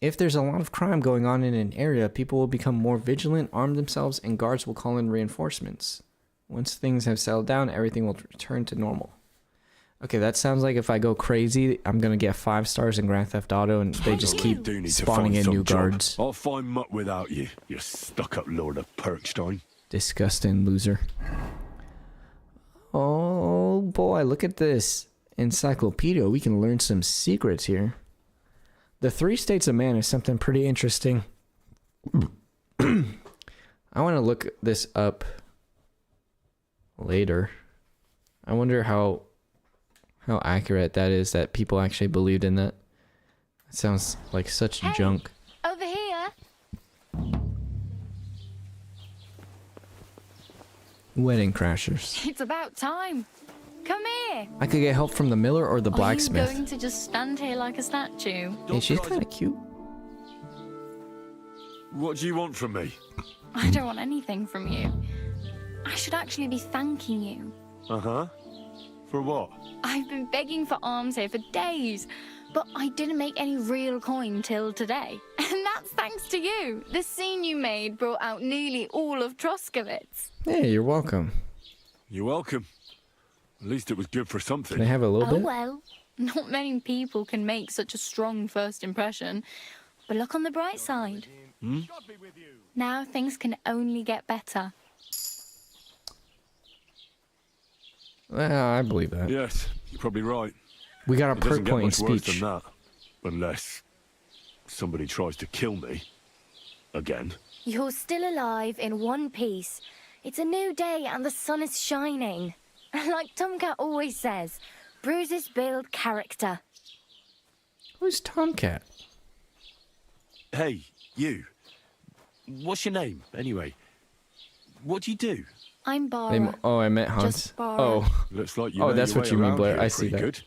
If there's a lot of crime going on in an area, people will become more vigilant, arm themselves, and guards will call in reinforcements. Once things have settled down, everything will return to normal. Okay, that sounds like if I go crazy, I'm gonna get 5 stars in Grand Theft Auto, and they just keep spawning in new guards. I'll find mutt without you, you stuck-up Lord of Perkstein. Disgusting loser. Oh boy, look at this encyclopedia. We can learn some secrets here. The 3 states of man is something pretty interesting. I want to look this up later. I wonder how accurate that is, that people actually believed in that. It sounds like such junk. Over here. Wedding crashers. It's about time. Come here. I could get help from the miller or the Are blacksmith. you going to just stand here like a statue? Hey, she's kind of cute. What do you want from me? I don't want anything from you. I should actually be thanking you. Uh-huh. For what? I've been begging for alms here for days, but I didn't make any real coin till today. And that's thanks to you. The scene you made brought out nearly all of Troskowitz. Hey, you're welcome. You're welcome. At least it was good for something. Can I have a little bit? Oh well, not many people can make such a strong first impression. But look on the bright side. Hmm? Now things can only get better. Well, I believe that. Yes, you're probably right. We got a It doesn't perk get point in much worse speech. than that. Unless somebody tries to kill me. Again. You're still alive in one piece. It's a new day and the sun is shining. Like Tomcat always says, bruises build character. Who's Tomcat? Hey, you. What's your name, anyway? What do you do? I'm Bara. Oh, I meant Hans. Just Bara. Oh. Looks like you Oh, know that's your what way you mean, around Blair. here I see pretty that. Good.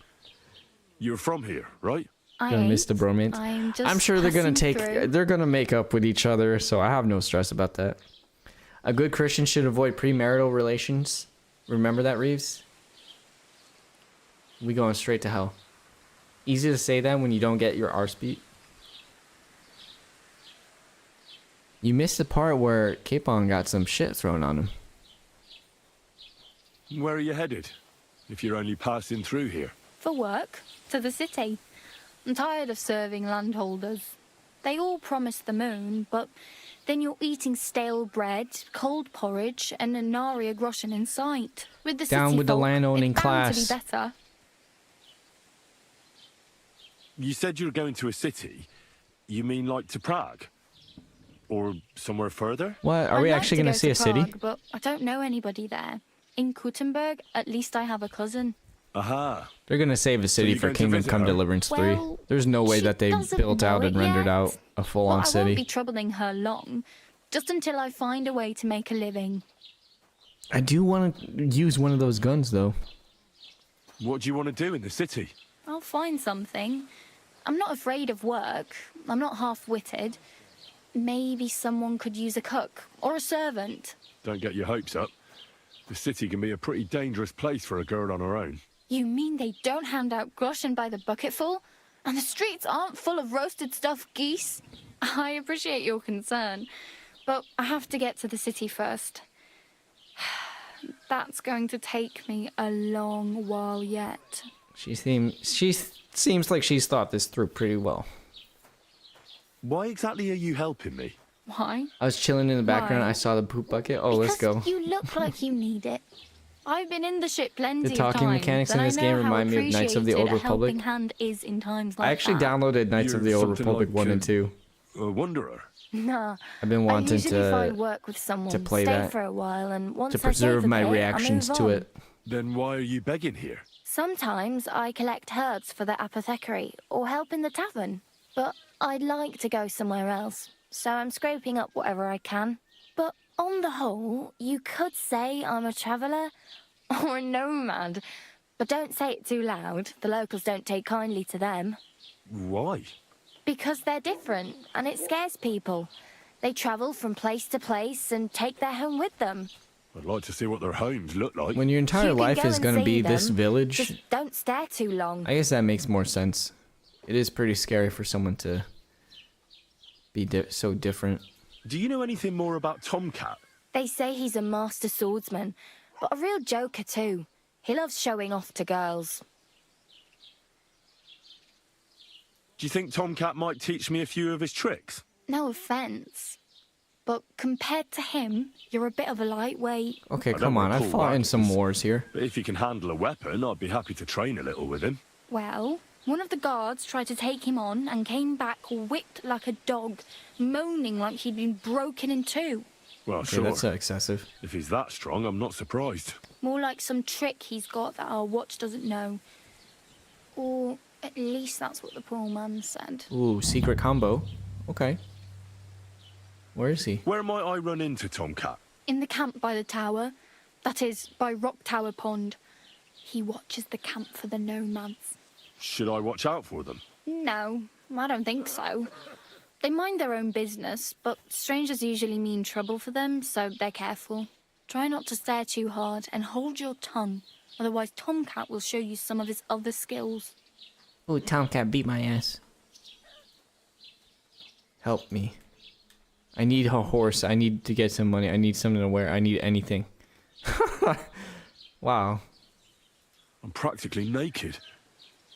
You're from here, right? Gonna miss the bromance. I'm sure they're gonna they're gonna make up with each other, so I have no stress about that. A good Christian should avoid premarital relations. Remember that, Reeves? We going straight to hell. Easy to say that when you don't get your arse beat. You missed the part where Capon got some shit thrown on him. Where are you headed? If you're only passing through here. For work, to the city. I'm tired of serving landholders. They all promise the moon, but then you're eating stale bread, cold porridge, and a nary groschen in sight. With the Down city with the folk, landowning it's bound class. to be better. You said you were going to a city. You mean like to Prague? Or somewhere further? What? Are I'd we like actually to gonna go see a city? Prague, but I don't know anybody there. In Kuttenberg, at least I have a cousin. Aha. They're gonna save a city you're for going to Kingdom visit Come her? Deliverance 3. Well, There's no way she that they doesn't built out know and it rendered yet. out a full-on But I won't be city. troubling her long, just until I find a way to make a living. I do want to use one of those guns, though. What do you want to do in the city? I'll find something. I'm not afraid of work. I'm not half-witted. Maybe someone could use a cook or a servant. Don't get your hopes up. The city can be a pretty dangerous place for a girl on her own. You mean they don't hand out groschen by the bucketful? And the streets aren't full of roasted stuffed geese? I appreciate your concern, but I have to get to the city first. That's going to take me a long while yet. She seems like she's thought this through pretty well. Why exactly are you helping me? Why? I was chilling in the background. Why? I saw the poop bucket. Oh, let's go. You look like you need it. I've been in the ship plenty The talking of times, mechanics in and this I know game how remind me of Knights of the Old appreciated a helping Republic. hand is in times like I actually that. downloaded Knights of the You're Old something Republic like 1 and 2. A wanderer. Nah. I've been I wanting usually to find work with someone, play stay that, for a while, and once to I save preserve a my bit, I reactions move to on. it. Then why are you begging here? Sometimes I collect herbs for the apothecary or help in the tavern, but I'd like to go somewhere else, so I'm scraping up whatever I can. But on the whole, you could say I'm a traveller or a nomad, but don't say it too loud. The locals don't take kindly to them. Why? Because they're different, and it scares people. They travel from place to place and take their home with them. I'd like to see what their homes look like. When your entire You can life go is and going to see be this them, village, Just don't stare too long. I guess that makes more sense. It is pretty scary for someone to be so different. Do you know anything more about Tomcat? They say he's a master swordsman, but a real joker too. He loves showing off to girls. Do you think Tomcat might teach me a few of his tricks? No offense, but compared to him, you're a bit of a lightweight. Okay, come on. I've fought in some wars here. But if he can handle a weapon, I'd be happy to train a little with him. Well, one of the guards tried to take him on and came back whipped like a dog, moaning like he'd been broken in two. Well, Okay, sure. that's excessive. If he's that strong, I'm not surprised. More like some trick he's got that our watch doesn't know. Or at least that's what the poor man said. Ooh, secret combo. Okay. Where is he? Where might I run into Tomcat? In the camp by the tower. That is, by Rock Tower Pond. He watches the camp for the nomads. Should I watch out for them? No, I don't think so. They mind their own business, but strangers usually mean trouble for them, so they're careful. Try not to stare too hard and hold your tongue, otherwise Tomcat will show you some of his other skills. Oh, Tomcat beat my ass. Help me. I need a horse. I need to get some money. I need something to wear. I need anything. Wow. I'm practically naked.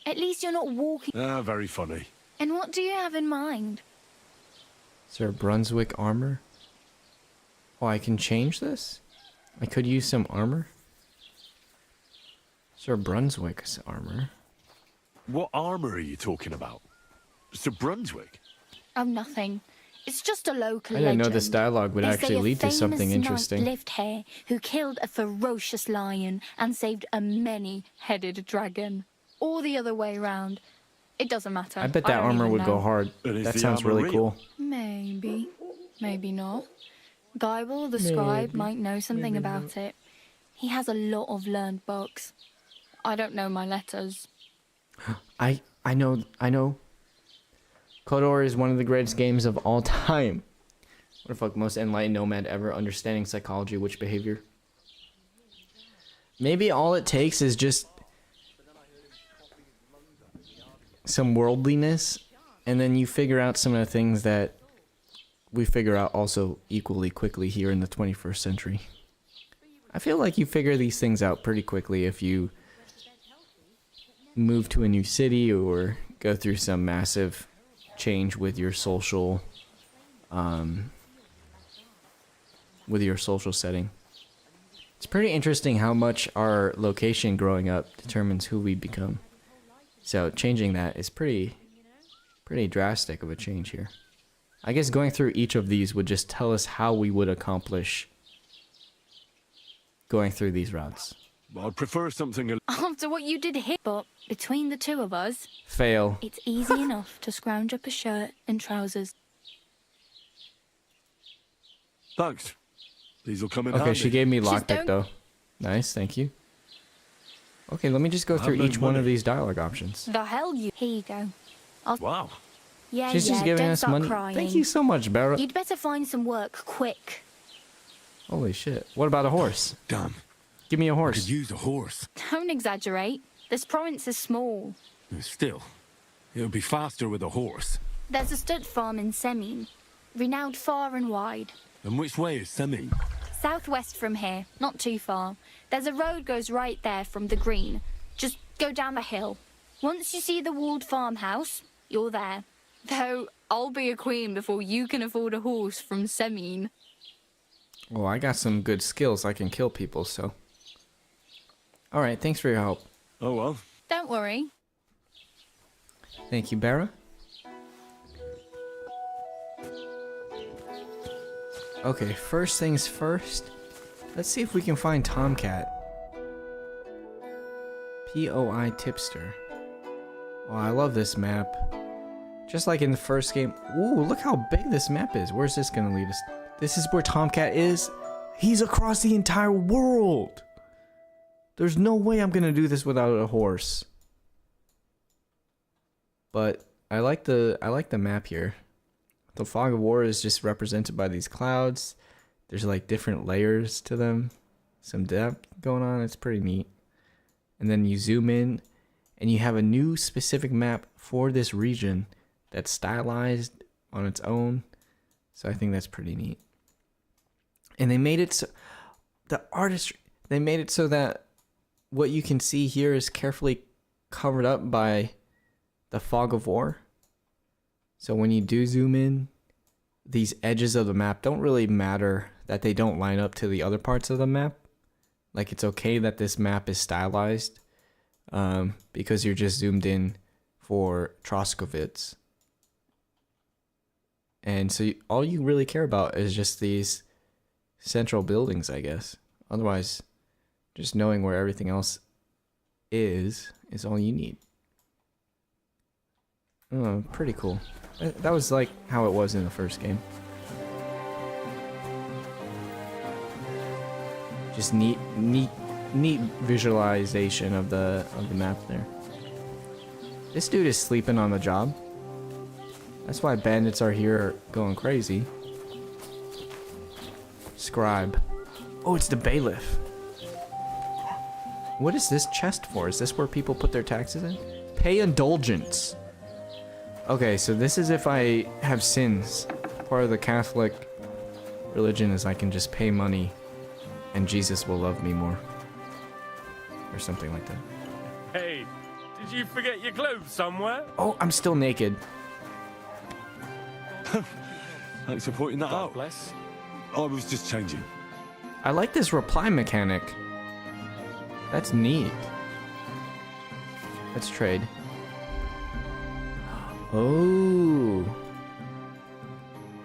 At least you're not walking. Ah, very funny. And what do you have in mind? Is there Brunswick armor? Oh, I can change this? I could use some armor? Sir Brunswick's armor. What armor are you talking about? Sir Brunswick? Oh, nothing. It's just a local I didn't know legend. this dialogue would They actually say a lead to something famous interesting. knight lived here who killed a ferocious lion and saved a many-headed dragon. Or the other way round. It doesn't matter. I bet that don't armor even would go know. hard. That the sounds armor really real? cool. Maybe. Maybe not. Geibel, the scribe, might know something about it. He has a lot of learned books. I don't know my letters. I know. KOTOR is one of the greatest games of all time. What the fuck, most enlightened nomad ever, understanding psychology, which behavior? Maybe all it takes is just some worldliness, and then you figure out some of the things that we figure out also equally quickly here in the 21st century. I feel like you figure these things out pretty quickly if you move to a new city or go through some massive change with your social setting. It's pretty interesting how much our location growing up determines who we become. So changing that is pretty drastic of a change here. I guess going through each of these would just tell us how we would accomplish going through these routes. I'd prefer something... After what you did here, but between the two of us... Fail. It's easy enough to scrounge up a shirt and trousers. Thanks. These will come in Okay, handy. she gave me Just lockpick don't- though. Nice, thank you. Okay, let me just go through no each one of money. these dialogue options. The hell you... Here you go. Wow. Yeah, She's just giving don't us start money. Crying. Thank you so much, Barra. You'd better find some work quick. Holy shit. What about a horse? Damn. Give me a I horse. could use a horse. Don't exaggerate. This province is small. Still, it would be faster with a horse. There's a stud farm in Semin, renowned far and wide. And which way is Semi? Southwest from here, not too far. There's a road goes right there from the green. Just go down the hill. Once you see the walled farmhouse, you're there. Though I'll be a queen before you can afford a horse from Semin. Well, I got some good skills. I can kill people, so. Alright, thanks for your help. Oh well. Don't worry. Thank you, Barra. Okay, first things first. Let's see if we can find Tomcat. POI Tipster. Oh, I love this map. Just like in the first game. Ooh, look how big this map is. Where's this gonna lead us? This is where Tomcat is. He's across the entire world. There's no way I'm gonna do this without a horse. But I like the map here. The fog of war is just represented by these clouds. There's like different layers to them. Some depth going on. It's pretty neat. And then you zoom in and you have a new specific map for this region that's stylized on its own. So I think that's pretty neat. And they made it so they made it so that what you can see here is carefully covered up by the fog of war. So when you do zoom in, these edges of the map don't really matter that they don't line up to the other parts of the map. Like, it's okay that this map is stylized because you're just zoomed in for Troskowitz. And so all you really care about is just these central buildings, I guess. Otherwise, just knowing where everything else is all you need. Oh, pretty cool. That was like how it was in the first game. Just neat visualization of the map there. This dude is sleeping on the job. That's why bandits are here going crazy. Scribe. Oh, it's the bailiff. What is this chest for? Is this where people put their taxes in? Pay indulgence. Okay, so this is if I have sins. Part of the Catholic religion is I can just pay money and Jesus will love me more. Or something like that. Hey, did you forget your clothes somewhere? Oh, I'm still naked. Thanks for pointing that out. Bless. I was just changing. I like this reply mechanic. That's neat. Let's trade. Oh.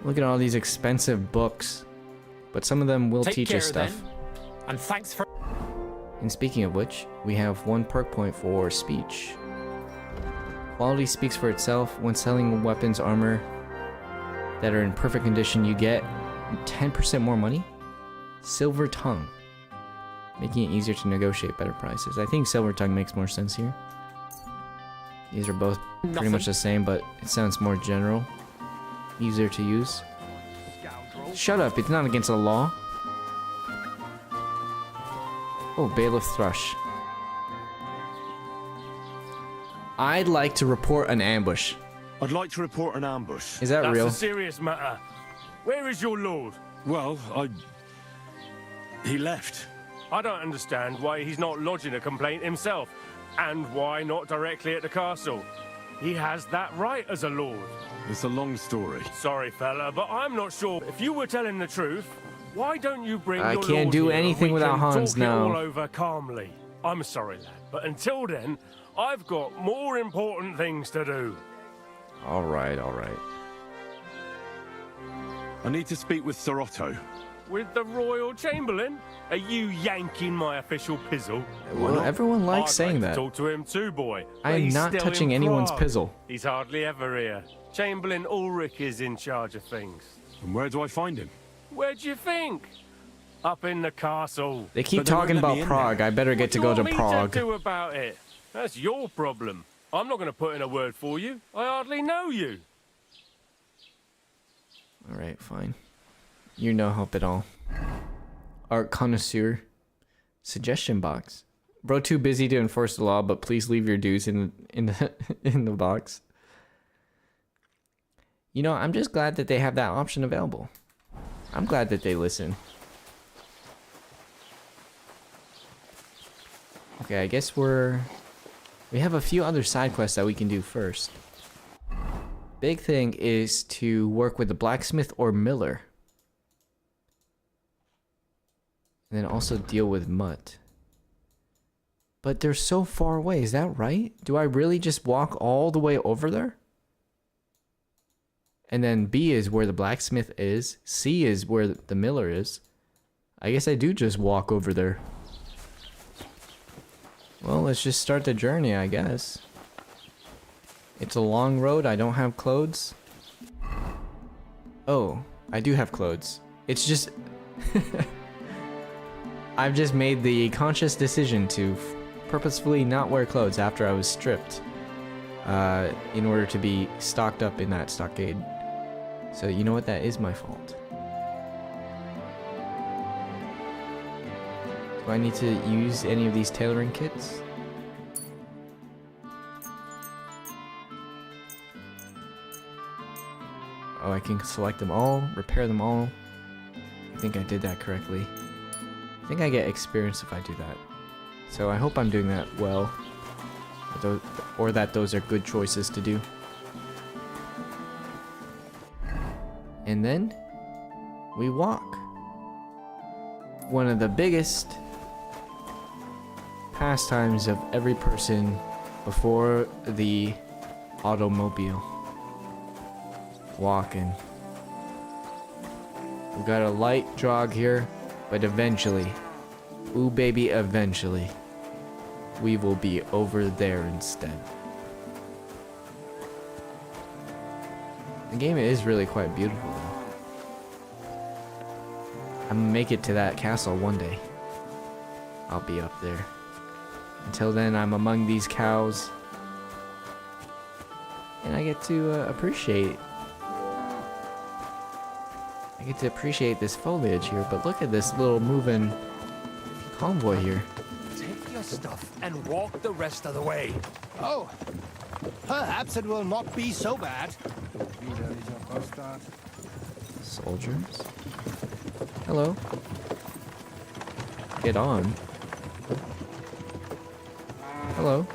Look at all these expensive books. But some of them will teach us stuff. Then. And thanks for... And speaking of which, we have 1 perk point for speech. Quality speaks for itself. When selling weapons, armor that are in perfect condition, you get 10% more money. Silver tongue, making it easier to negotiate better prices. I think silver tongue makes more sense here. These are both pretty much the same, but it sounds more general, easier to use. Shut up, it's not against the law. Oh, bailiff thrush. I'd like to report an ambush. I'd like to report an ambush. Is that real? That's a serious matter. Where is your lord? Well, he left. I don't understand why he's not lodging a complaint himself, and why not directly at the castle. He has that right as a lord. It's a long story. Sorry, fella, but I'm not sure. If you were telling the truth, why don't you bring I your can't lord do here anything and we without can Hans talk now. it all over calmly. I'm sorry, lad, but until then, I've got more important things to do. All right, all right. I need to speak with Sir Otto. With the Royal Chamberlain? Are you yanking my official pizzle? Well, everyone likes I'd saying like that. to talk to him too, boy. I am He's not still touching in anyone's Prague. pizzle. He's hardly ever here. Chamberlain Ulrich is in charge of things. And where do I find him? Where do you think? Up in the castle. They keep talking about Prague. I better get to go to What Prague. do you want me to do about it? That's your problem. I'm not going to put in a word for you. I hardly know you. All right, fine. You're no help at all. Art connoisseur. Suggestion box. Bro, too busy to enforce the law, but please leave your dues in the box. You know, I'm just glad that they have that option available. I'm glad that they listen. Okay, I guess we have a few other side quests that we can do first. Big thing is to work with the blacksmith or miller. And then also deal with Mutt. But they're so far away, is that right? Do I really just walk all the way over there? And then B is where the blacksmith is. C is where the miller is. I guess I do just walk over there. Well, let's just start the journey, I guess. It's a long road. I don't have clothes. Oh, I do have clothes. It's just... I've just made the conscious decision to purposefully not wear clothes after I was stripped. In order to be stocked up in that stockade. So you know what? That is my fault. Do I need to use any of these tailoring kits? Oh, I can select them all, repair them all. I think I did that correctly. I think I get experience if I do that. So I hope I'm doing that well. Or that those are good choices to do. And then we walk. One of the biggest pastimes of every person before the automobile. Walking. We got a light jog here, but eventually, ooh baby, eventually, we will be over there instead. The game is really quite beautiful though. I'm gonna make it to that castle one day. I'll be up there. Until then, I'm among these cows. And I get to appreciate this foliage here, but look at this little moving convoy here. Take your stuff and walk the rest of the way. Oh, perhaps it will not be so bad. Soldiers? Hello. Get on. Hello.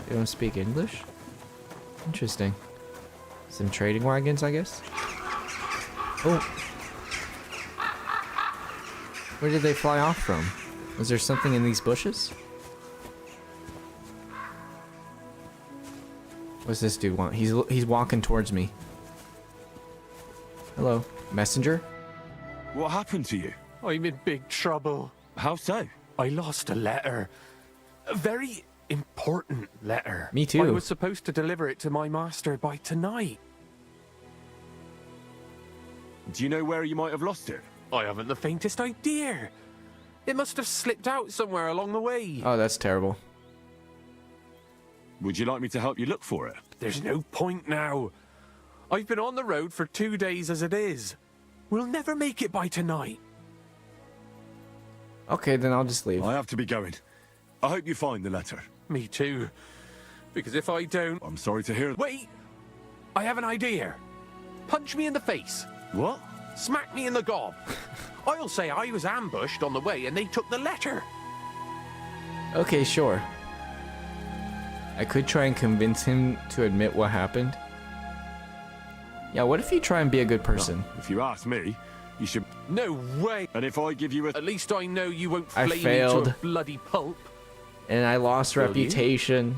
They don't speak English? Interesting. Some trading wagons, I guess? Oh. Where did they fly off from? Was there something in these bushes? What's this dude want? He's walking towards me. Hello, messenger? What happened to you? I'm in big trouble. How so? I lost a letter. A very important letter. Me too. I was supposed to deliver it to my master by tonight. Do you know where you might have lost it? I haven't the faintest idea. It must have slipped out somewhere along the way. Oh, that's terrible. Would you like me to help you look for it? There's no point now. I've been on the road for 2 days as it is. We'll never make it by tonight. Okay, then I'll just leave. I have to be going. I hope you find the letter. Me too. Because if I don't... I'm sorry to hear... Wait! I have an idea. Punch me in the face. What? Smack me in the gob. I'll say I was ambushed on the way and they took the letter. Okay, sure. I could try and convince him to admit what happened. Yeah, what if you try and be a good person? Well, if you ask me, you should... No way! And if I give you a... At least I know you won't I flame me failed. to a bloody pulp. And I lost Will reputation.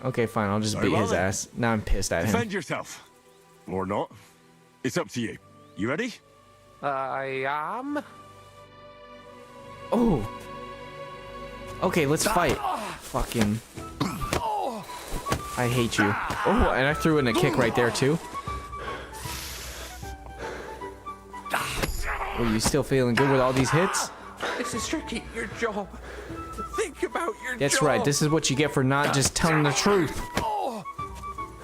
Okay, fine, I'll just Very beat well his then. ass. Now I'm pissed at him. Defend yourself. Or not. It's up to you. You ready? I am. Oh. Okay, let's fight. Fucking. I hate you. Oh, and I threw in a kick right there too. Oh, you still feeling good with all these hits? This is tricky. Your job. Think about your job. That's right. This is what you get for not just telling the truth.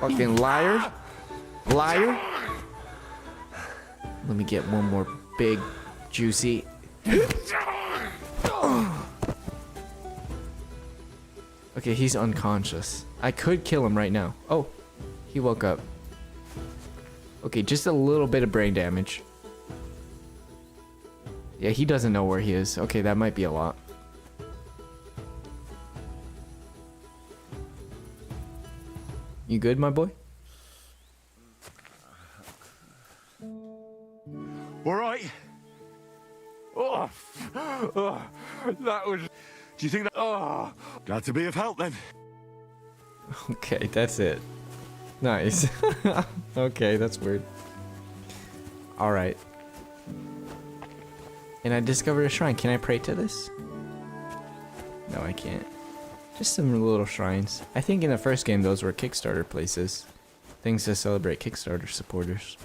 Fucking liar. Liar. Let me get one more big, juicy. Okay, he's unconscious. I could kill him right now. Oh, he woke up. Okay, just a little bit of brain damage. Yeah, he doesn't know where he is. Okay, that might be a lot. You good, my boy? All right. Oh, that was... Do you think that... Oh. Glad to be of help, then. Okay, that's it. Nice. Okay, that's weird. Alright. And I discovered a shrine. Can I pray to this? No, I can't. Just some little shrines. I think in the first game those were Kickstarter places. Things to celebrate Kickstarter supporters.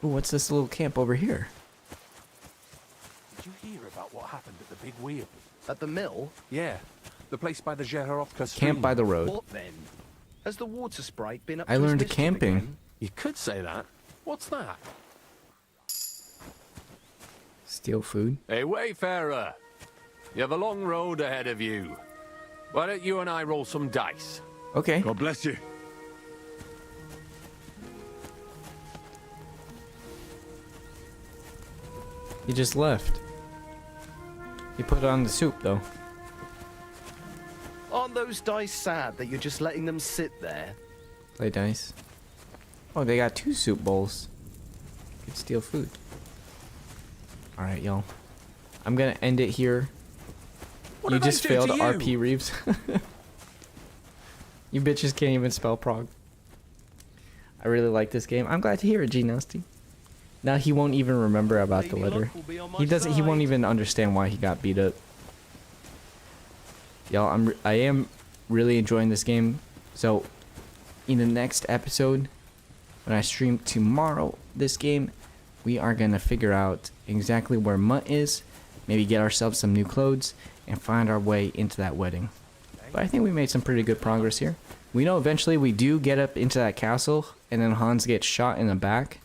Ooh, what's this little camp over here? Did you hear about what happened at the big wheel? At the mill? Yeah, the place by the Zherovka stream. Camp by the road. What then? Has the water sprite been up I to his learned mischief camping. again? You could say that. What's that? Steal food? Hey, wayfarer. You have a long road ahead of you. Why don't you and I roll some dice? Okay. God bless you. He just left. He put on the soup, though. Aren't those dice sad that you're just letting them sit there? Play dice. Oh, they got 2 soup bowls. Could steal food. Alright, y'all. I'm gonna end it here. You just failed RP Reeves. You bitches can't even spell prog. I really like this game. I'm glad to hear it, G Nasty. Now he won't even remember about the letter. He won't even understand why he got beat up. Y'all, I am really enjoying this game. So in the next episode, when I stream tomorrow this game, we are gonna figure out exactly where Mutt is, maybe get ourselves some new clothes, and find our way into that wedding. But I think we made some pretty good progress here. We know eventually we do get up into that castle, and then Hans gets shot in the back,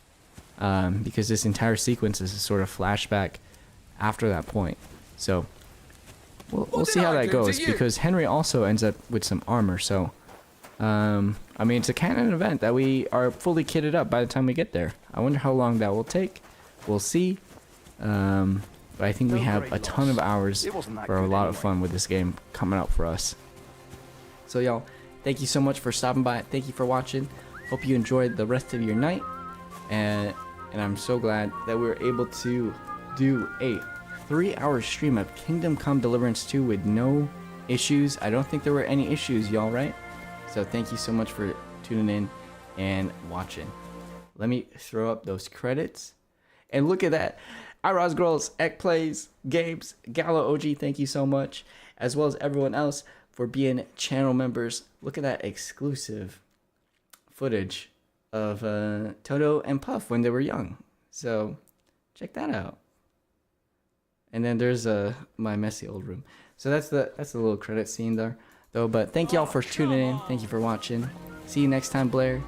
because this entire sequence is a sort of flashback after that point. So we'll see how that goes, because Henry also ends up with some armor. So I mean, it's a canon event that we are fully kitted up by the time we get there. I wonder how long that will take. We'll see. But I think we have a ton of hours for a lot of fun with this game coming up for us. So y'all, thank you so much for stopping by. Thank you for watching. Hope you enjoyed the rest of your night. And I'm so glad that we were able to do a 3-hour stream of Kingdom Come Deliverance 2 with no issues. I don't think there were any issues, y'all, right? So thank you so much for tuning in and watching. Let me throw up those credits. And look at that. iRoz Girls, Ek Plays, Games, Gallo OG, thank you so much. As well as everyone else for being channel members. Look at that exclusive footage of Toto and Puff when they were young. So check that out. And then there's my messy old room. So that's the little credit scene there, though. But thank y'all for tuning in. Thank you for watching. See you next time, Blair.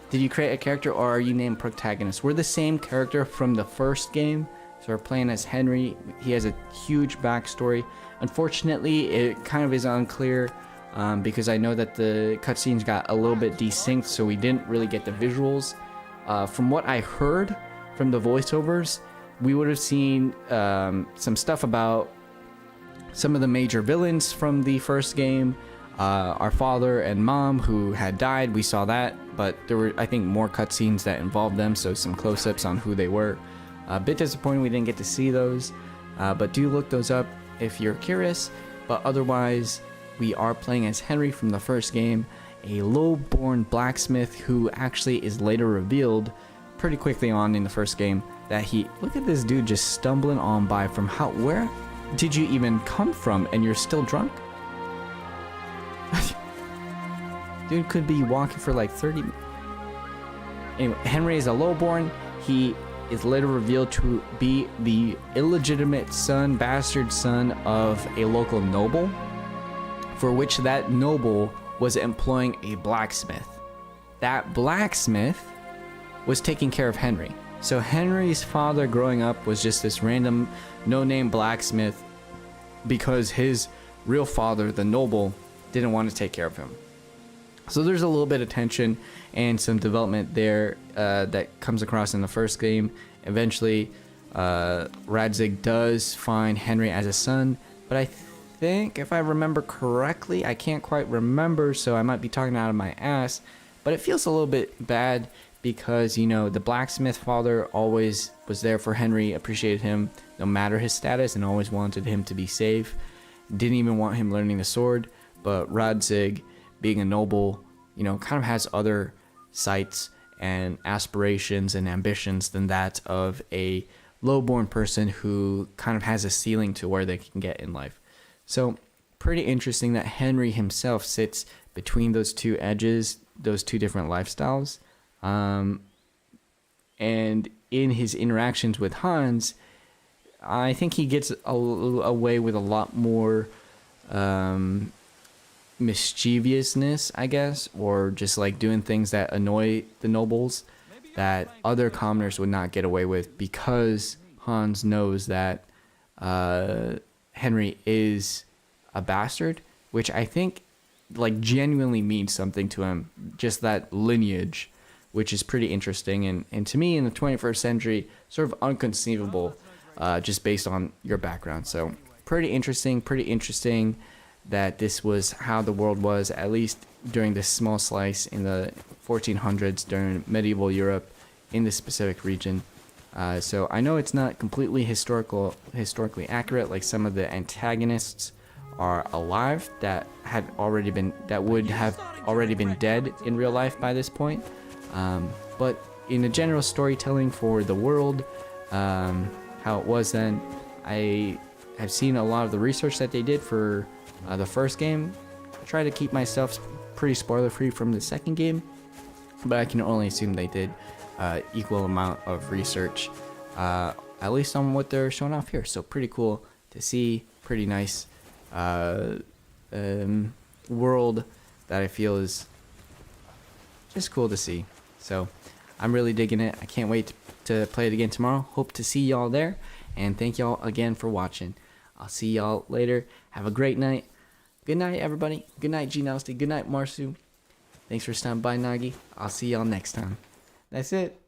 Did you create a character, or are you named protagonist? We're the same character from the first game. So we're playing as Henry. He has a huge backstory. Unfortunately, it kind of is unclear because I know that the cutscenes got a little bit desynced, so we didn't really get the visuals. From what I heard from the voiceovers, we would have seen some stuff about some of the major villains from the first game. Our father and mom who had died, we saw that, but there were, I think, more cutscenes that involved them, so some close-ups on who they were. A bit disappointing we didn't get to see those, but do look those up if you're curious. But otherwise, we are playing as Henry from the first game, a low-born blacksmith who actually is later revealed pretty quickly on in the first game that he... Look at this dude just stumbling on by from how... Where did you even come from and you're still drunk? Dude could be walking for like 30... Anyway, Henry is a lowborn. He is later revealed to be the illegitimate son, bastard son of a local noble, for which that noble was employing a blacksmith. That blacksmith was taking care of Henry. So Henry's father growing up was just this random no-name blacksmith because his real father, the noble, didn't want to take care of him. So there's a little bit of tension and some development there that comes across in the first game. Eventually, Radzig does find Henry as a son, but I think, if I remember correctly, I can't quite remember, so I might be talking out of my ass, but it feels a little bit bad because, you know, the blacksmith father always was there for Henry, appreciated him no matter his status, and always wanted him to be safe. Didn't even want him learning the sword, but Radzig, being a noble, you know, kind of has other sights and aspirations and ambitions than that of a lowborn person who kind of has a ceiling to where they can get in life. So pretty interesting that Henry himself sits between those two edges, those two different lifestyles. And in his interactions with Hans, I think he gets away with a lot more mischievousness, I guess, or just like doing things that annoy the nobles that other commoners would not get away with, because Hans knows that Henry is a bastard, which I think like genuinely means something to him, just that lineage, which is pretty interesting, and to me in the 21st century sort of unconceivable, just based on your background. So pretty interesting that this was how the world was, at least during this small slice in the 1400s during medieval Europe in this specific region. So I know it's not completely historically accurate, like some of the antagonists are alive that would have already been dead in real life by this point. But in the general storytelling for the world, how it was then, I have seen a lot of the research that they did for the first game. I try to keep myself pretty spoiler free from the second game, but I can only assume they did equal amount of research, at least on what they're showing off here. So pretty cool to see, pretty nice world that I feel is just cool to see. So I'm really digging it. I can't wait to play it again tomorrow. Hope to see y'all there, and thank y'all again for watching. I'll see y'all later. Have a great night. Good night, everybody. Good night, G Nasty. Good night, Marsu. Thanks for stopping by, Nagi. I'll see y'all next time. That's it.